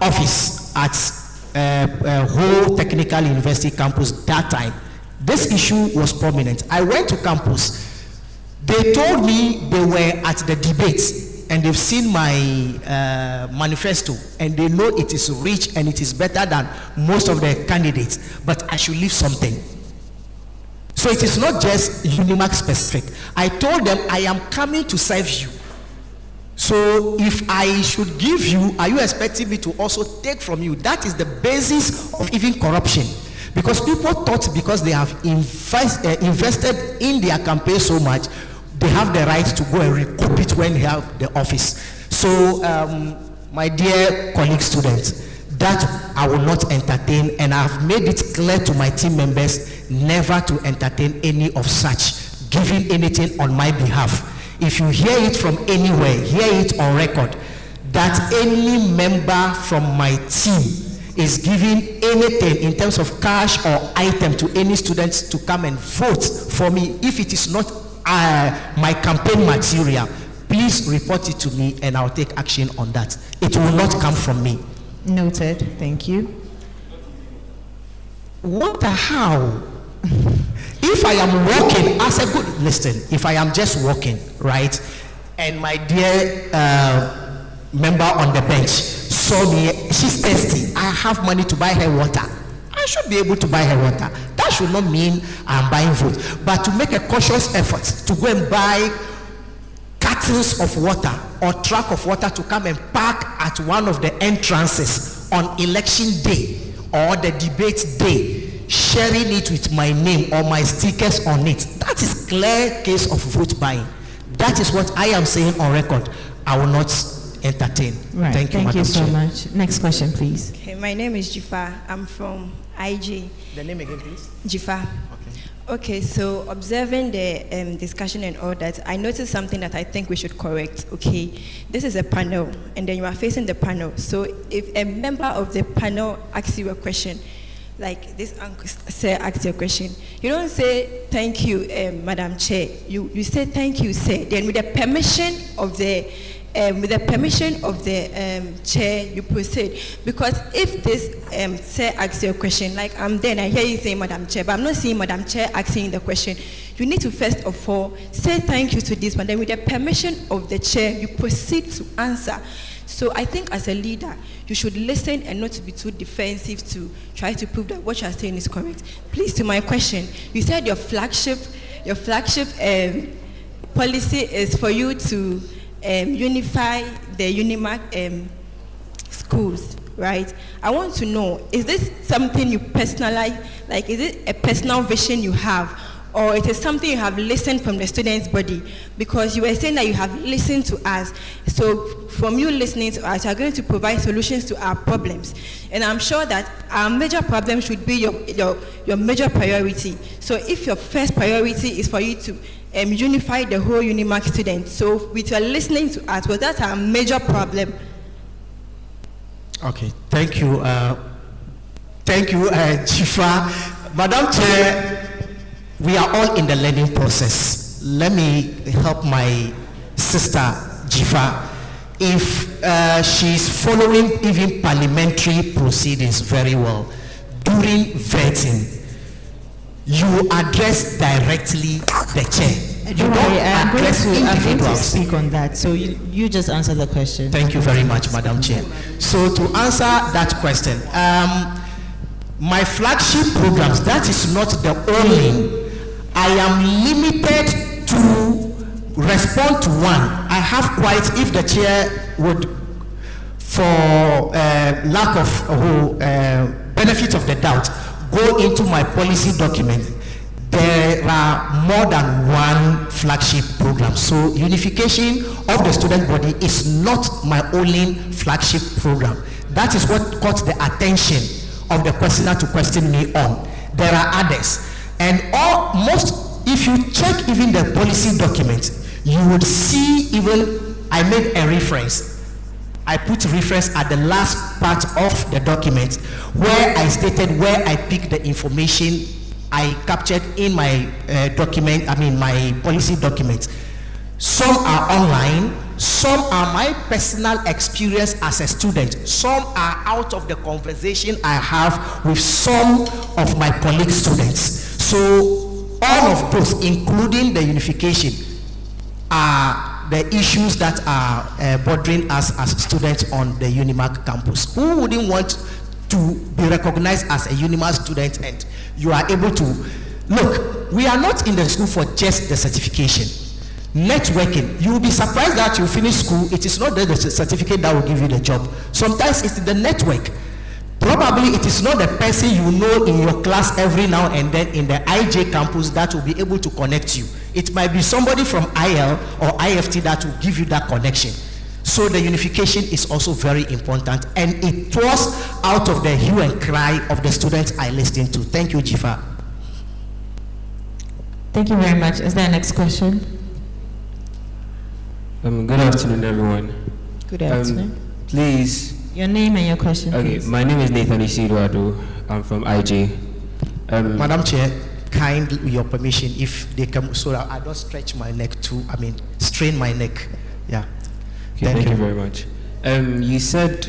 office at a whole technical university campus that time. This issue was prominent. I went to campus. They told me they were at the debate and they've seen my manifesto and they know it is rich and it is better than most of the candidates, but I should leave something. So it is not just UniMAC specific. I told them I am coming to serve you. So if I should give you, are you expecting me to also take from you? That is the basis of even corruption. Because people thought because they have invested in their campaign so much, they have the right to go and recoup it when they have the office. So, my dear colleague students, that I will not entertain, and I've made it clear to my team members never to entertain any of such, giving anything on my behalf. If you hear it from anywhere, hear it on record, that any member from my team is giving anything in terms of cash or item to any students to come and vote for me, if it is not my campaign material, please report it to me and I'll take action on that. It will not come from me. Noted. Thank you. What the how? If I am walking as a good, listen, if I am just walking, right, and my dear member on the bench saw me, she's thirsty, I have money to buy her water, I should be able to buy her water. That should not mean I'm buying food, but to make a cautious effort to go and buy cartons of water or truck of water to come and park at one of the entrances on election day or the debate day, sharing it with my name or my stickers on it, that is clear case of vote buying. That is what I am saying on record. I will not entertain. Right. Thank you, Thank you so Chair. much. Next question, please. Okay, my name is Jifa. I'm from IG. The name again, please? Jifa. Okay, so observing the discussion and all that, I noticed something that I think we should correct. Okay, this is a panel, and then you are facing the panel. So if a member of the panel asks you a question, like this uncle sir asks you a question, you don't say thank you, Madam Chair. You say thank you, sir. Then with the permission of the chair, you proceed. Because if this chair asks you a question, like I'm there and I hear you say Madam Chair, but I'm not seeing Madam Chair asking the question, you need to first of all say thank you to this one. Then with the permission of the chair, you proceed to answer. So I think as a leader, you should listen and not to be too defensive to try to prove that what you are saying is correct. Please, to my question, you said your flagship policy is for you to unify the UniMAC schools, right? I want to know, is this something you personally, like is it a personal vision you have, or it is something you have listened from the students' body? Because you were saying that you have listened to us. So from you listening to us, you are going to provide solutions to our problems. And I'm sure that our major problem should be your major priority. So if your first priority is for you to unify the whole UniMAC students, so with your listening to us, well, that's our major problem. Okay, thank you. Chifa. Madam Chair, we are all in the learning process. Let me help my sister, Jifa. If she's following even parliamentary proceedings very well, during vetting, you address directly the chair. You don't address I'm going to individuals. speak on that. So you just answer the question. Thank you very much, Madam Chair. So to answer that question, my flagship programs, that is not the only. I am limited to respond to one. I have quite, if the chair would, for lack of benefit of the doubt, go into my policy document. There are more than one flagship program. So unification of the student body is not my only flagship program. That is what caught the attention of the questioner to question me on. There are others. And if you check even the policy document, you would see even, I made a reference. I put reference at the last part of the document where I stated where I picked the information I captured in my my policy documents. Some are online, some are my personal experience as a student, some are out of the conversation I have with some of my colleague students. So all of those, including the unification, are the issues that are bothering us as students on the UniMAC campus. Who wouldn't want to be recognized as a UniMAC student and you are able to, look, we are not in the school for just the certification. Networking, you will be surprised that you finish school, it is not the certificate that will give you the job. Sometimes it's the network. Probably it is not the person you know in your class every now and then in the IJ campus that will be able to connect you. It might be somebody from IL or IFT that will give you that connection. So the unification is also very important, and it was out of the hue and cry of the students I listened to. Thank you, Jifa. Thank you very much. Is there a next question? Good afternoon, everyone. Good afternoon. Please. Your name and your question, Okay, please. my name is Nathan Isiduado. I'm from IJ. Madam Chair, kindly, with your permission, if they come, so that I don't stretch my neck too, strain my neck. Yeah. Okay, thank you very much. You said,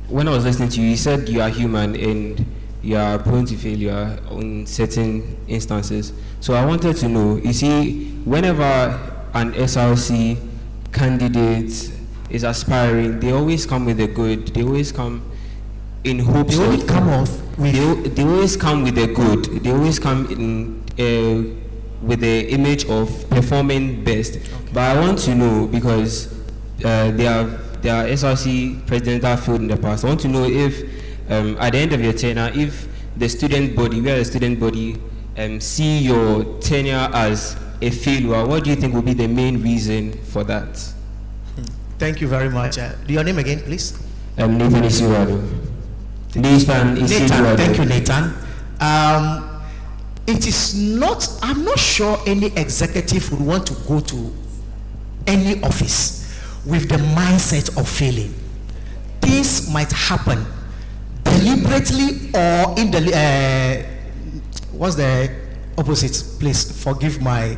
when I was listening to you, you said you are human and you are prone to failure on certain instances. So I wanted to know, you see, whenever an SRC candidate is aspiring, they always come with the good. They always come in hopes they always come off with they always come with the good. They always come in with the image of performing best. Okay. But I want to know, because there are SRC presidents that failed in the past. I want to know if at the end of your tenure, if the student body, we are a student body, see your tenure as a failure, what do you think will be the main reason for that? Thank you very much. Your name again, please? Nathan Isiduado. Nathan, thank you, Nathan. It is not, I'm not sure any executive would want to go to any office with the mindset of failing. Things might happen deliberately or in the, what's the opposite? Please forgive my,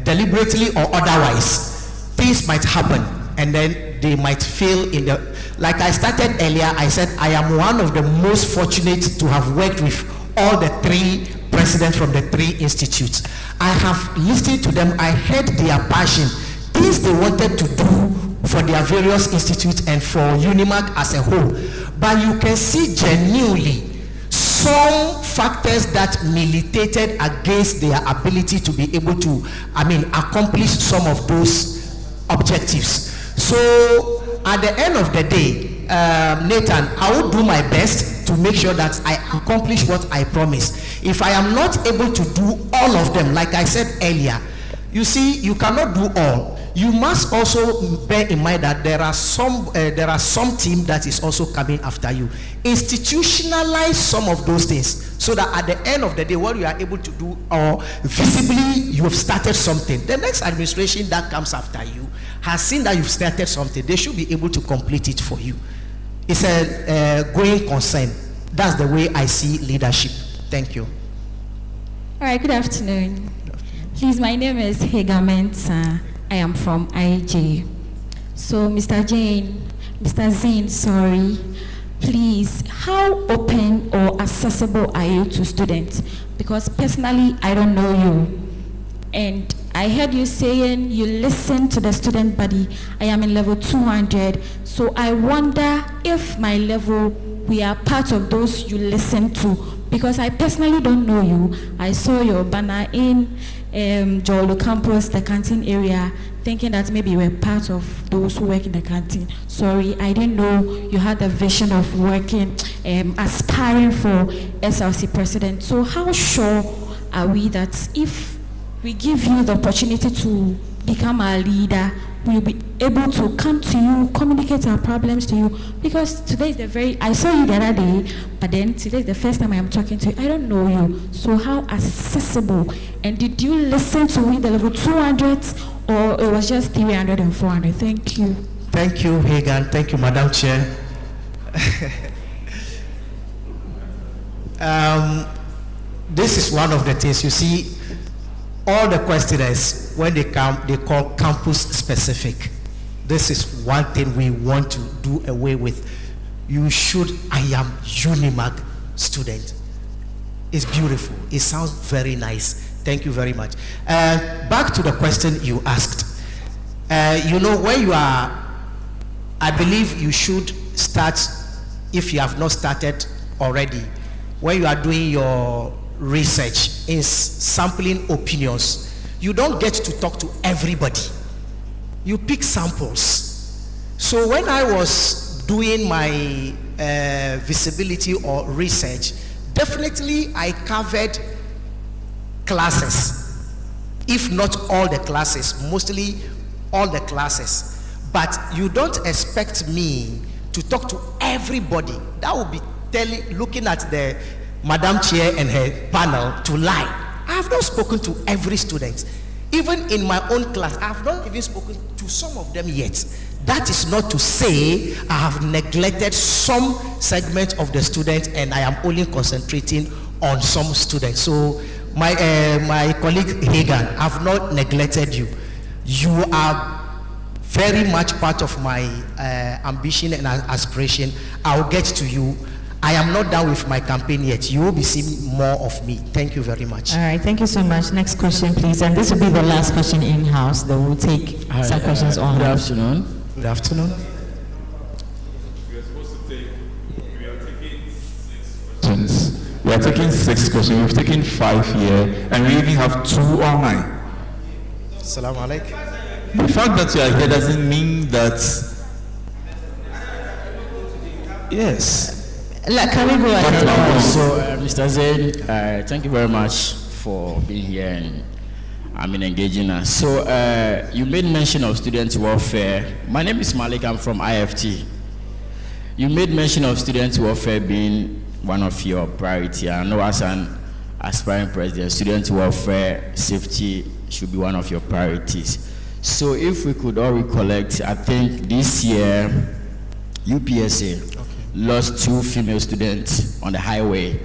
deliberately or otherwise. Things might happen and then they might fail in the, like I started earlier, I said I am one of the most fortunate to have worked with all the three presidents from the three institutes. I have listened to them, I heard their passion, things they wanted to do for their various institutes and for UniMAC as a whole. But you can see genuinely some factors that militated against their ability to be able to, accomplish some of those objectives. So at the end of the day, Nathan, I will do my best to make sure that I accomplish what I promised. If I am not able to do all of them, like I said earlier, you see, you cannot do all. You must also bear in mind that there are some team that is also coming after you. Institutionalize some of those things so that at the end of the day, what you are able to do, or visibly you have started something. The next administration that comes after you has seen that you've started something. They should be able to complete it for you. It's a going concern. That's the way I see leadership. Thank you. All right, good afternoon. Please, my name is Hagar Mensah. I am from IJ. So, Mr. Zane, sorry. Please, how open or accessible are you to students? Because personally, I don't know you. And I heard you saying you listen to the student body. I am in level 200. So I wonder if my level, we are part of those you listen to. Because I personally don't know you. I saw your banner in Jolo campus, the canteen area, thinking that maybe you were part of those who work in the canteen. Sorry, I didn't know you had the vision of working, aspiring for SRC president. So how sure are we that if we give you the opportunity to become our leader, we'll be able to come to you, communicate our problems to you. Because today is I saw you the other day, but then today is the first time I am talking to you. I don't know you. So how accessible? And did you listen to me the level 200 or it was just 300 and 400? Thank you. Thank you, Hagan. Thank you, Madam Chair. This is one of the things you see. All the questioners, when they come, they call campus specific. This is one thing we want to do away with. You should, I am UniMAC student. It's beautiful. It sounds very nice. Thank you very much. Back to the question you asked. You know, when you are, I believe you should start, if you have not started already, when you are doing your research in sampling opinions, you don't get to talk to everybody. You pick samples. So when I was doing my visibility or research, definitely I covered classes, if not all the classes, mostly all the classes. But you don't expect me to talk to everybody. That would be looking at the Madam Chair and her panel to lie. I have not spoken to every student. Even in my own class, I have not even spoken to some of them yet. That is not to say I have neglected some segment of the students and I am only concentrating on some students. So my colleague Hagan, I have not neglected you. You are very much part of my ambition and aspiration. I'll get to you. I am not done with my campaign yet. You will be seeing more of me. Thank you very much. All right, thank you so much. Next question, please. And this will be the last question in-house. Then we'll take some questions on. Good afternoon. Good afternoon. We are taking 6 questions. We've taken 5 here, and we even have 2 online. Assalamu alaikum. The fact that you are here doesn't mean that. Yes. Can we go ahead? So, Mr. Zain, thank you very much for being here and engaging us. So, you made mention of student welfare. My name is Malik. I'm from IFT. You made mention of student welfare being one of your priority. I know as an aspiring president, student welfare safety should be one of your priorities. So, if we could all recollect, I think this year, UPSA lost 2 female students on the highway.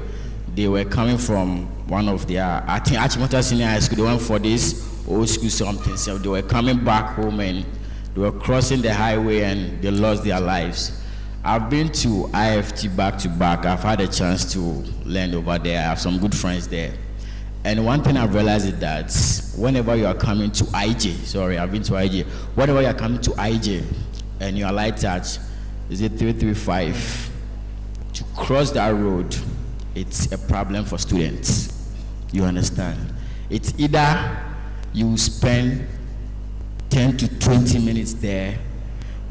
They were coming from one of their, I think, Achimota Senior High School. They went for this old school something. So they were coming back home and they were crossing the highway and they lost their lives. I've been to IFT back to back. I've had a chance to learn over there. I have some good friends there. And one thing I've realized is that whenever you are coming to IJ, I've been to IJ. Whenever you are coming to IJ and you are light touch, is it 335? To cross that road, it's a problem for students. You understand? It's either you spend 10 to 20 minutes there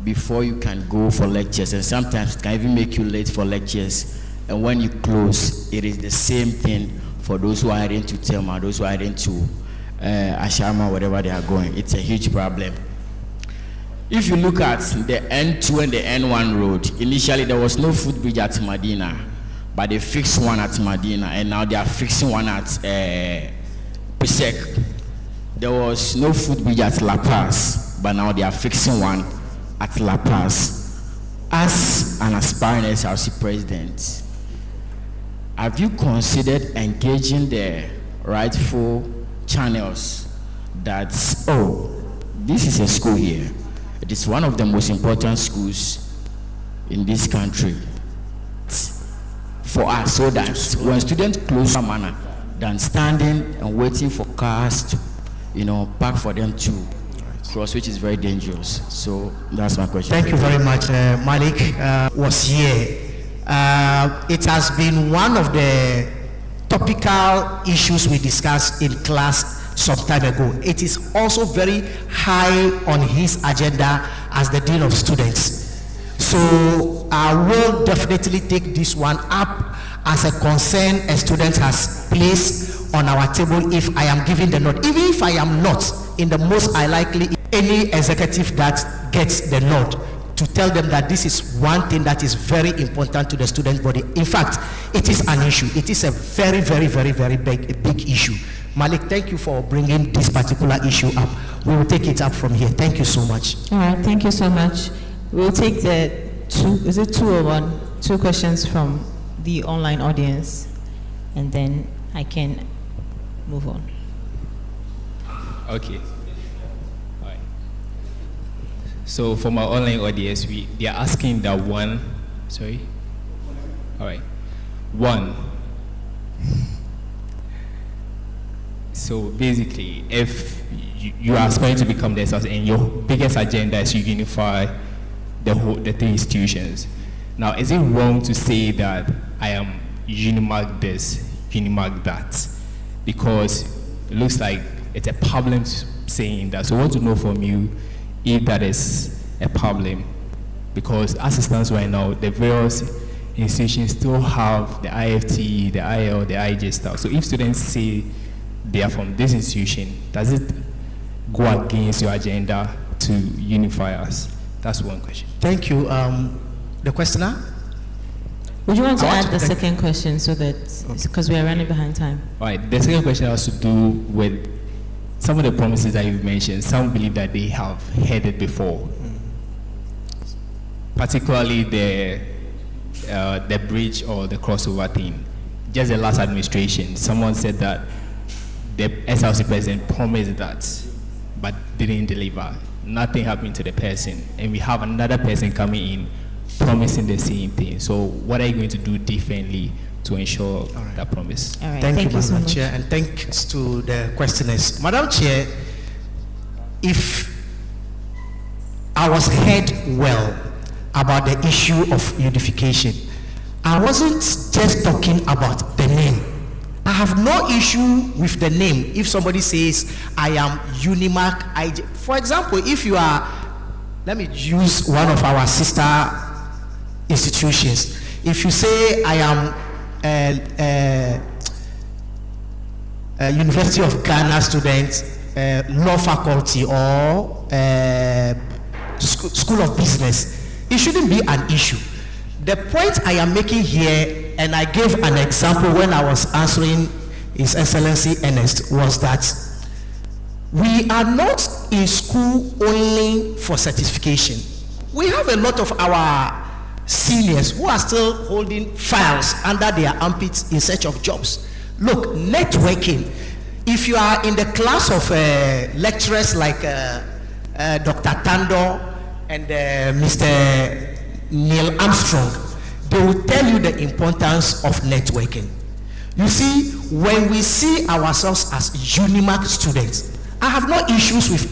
before you can go for lectures, and sometimes it can even make you late for lectures. And when you close, it is the same thing for those who are heading to Telma, those who are heading to Ashama, wherever they are going. It's a huge problem. If you look at the N2 and the N1 road, initially there was no footbridge at Medina, but they fixed one at Medina, and now they are fixing one at Pesek. There was no footbridge at La Paz, but now they are fixing one at La Paz. As an aspiring SRC president, have you considered engaging the rightful channels that, this is a school here. It is one of the most important schools in this country for us, so that when students close a manner than standing and waiting for cars to, park for them to cross, which is very dangerous. So that's my question. Thank you very much. Malik was here. It has been one of the topical issues we discussed in class some time ago. It is also very high on his agenda as the Dean of Students. So I will definitely take this one up as a concern a student has placed on our table if I am given the nod. Even if I am not, in the most likely any executive that gets the nod to tell them that this is one thing that is very important to the student body. In fact, it is an issue. It is a very, very, very, very big issue. Malik, thank you for bringing this particular issue up. We will take it up from here. Thank you so much. All right, thank you so much. We'll take the two questions from the online audience, and then I can move on. Okay. All right. So for my online audience, they are asking that one. Sorry. All right. One. So basically, if you are aspiring to become the SRC and your biggest agenda is to unify the three institutions, now is it wrong to say that I am UniMAC this, UniMAC that? Because it looks like it's a problem saying that. So I want to know from you if that is a problem, because as it stands right now, the various institutions still have the IFT, the IL, the IJ stuff. So if students say they are from this institution, does it go against your agenda to unify us? That's one question. Thank you. The questioner? Would you want to add the second question so that, because we are running behind time? All right, the second question has to do with some of the promises that you've mentioned. Some believe that they have heard it before, particularly the bridge or the crossover thing. Just the last administration, someone said that the SRC president promised that, but didn't deliver. Nothing happened to the person, and we have another person coming in promising the same thing. So what are you going to do differently to ensure that promise? All right. Thank you, so Madam much. Chair, and thanks to the questioners. Madam Chair, if I was heard well about the issue of unification, I wasn't just talking about the name. I have no issue with the name. If somebody says, I am UniMAC, IJ. For example, if you are, let me use one of our sister institutions. If you say, I am University of Ghana student, law faculty, or School of Business, it shouldn't be an issue. The point I am making here, and I gave an example when I was answering His Excellency Ernest, was that we are not in school only for certification. We have a lot of our seniors who are still holding files under their armpits in search of jobs. Look, networking. If you are in the class of lecturers like Dr. Tando and Mr. Neil Armstrong, they will tell you the importance of networking. You see, when we see ourselves as UniMAC students, I have no issues with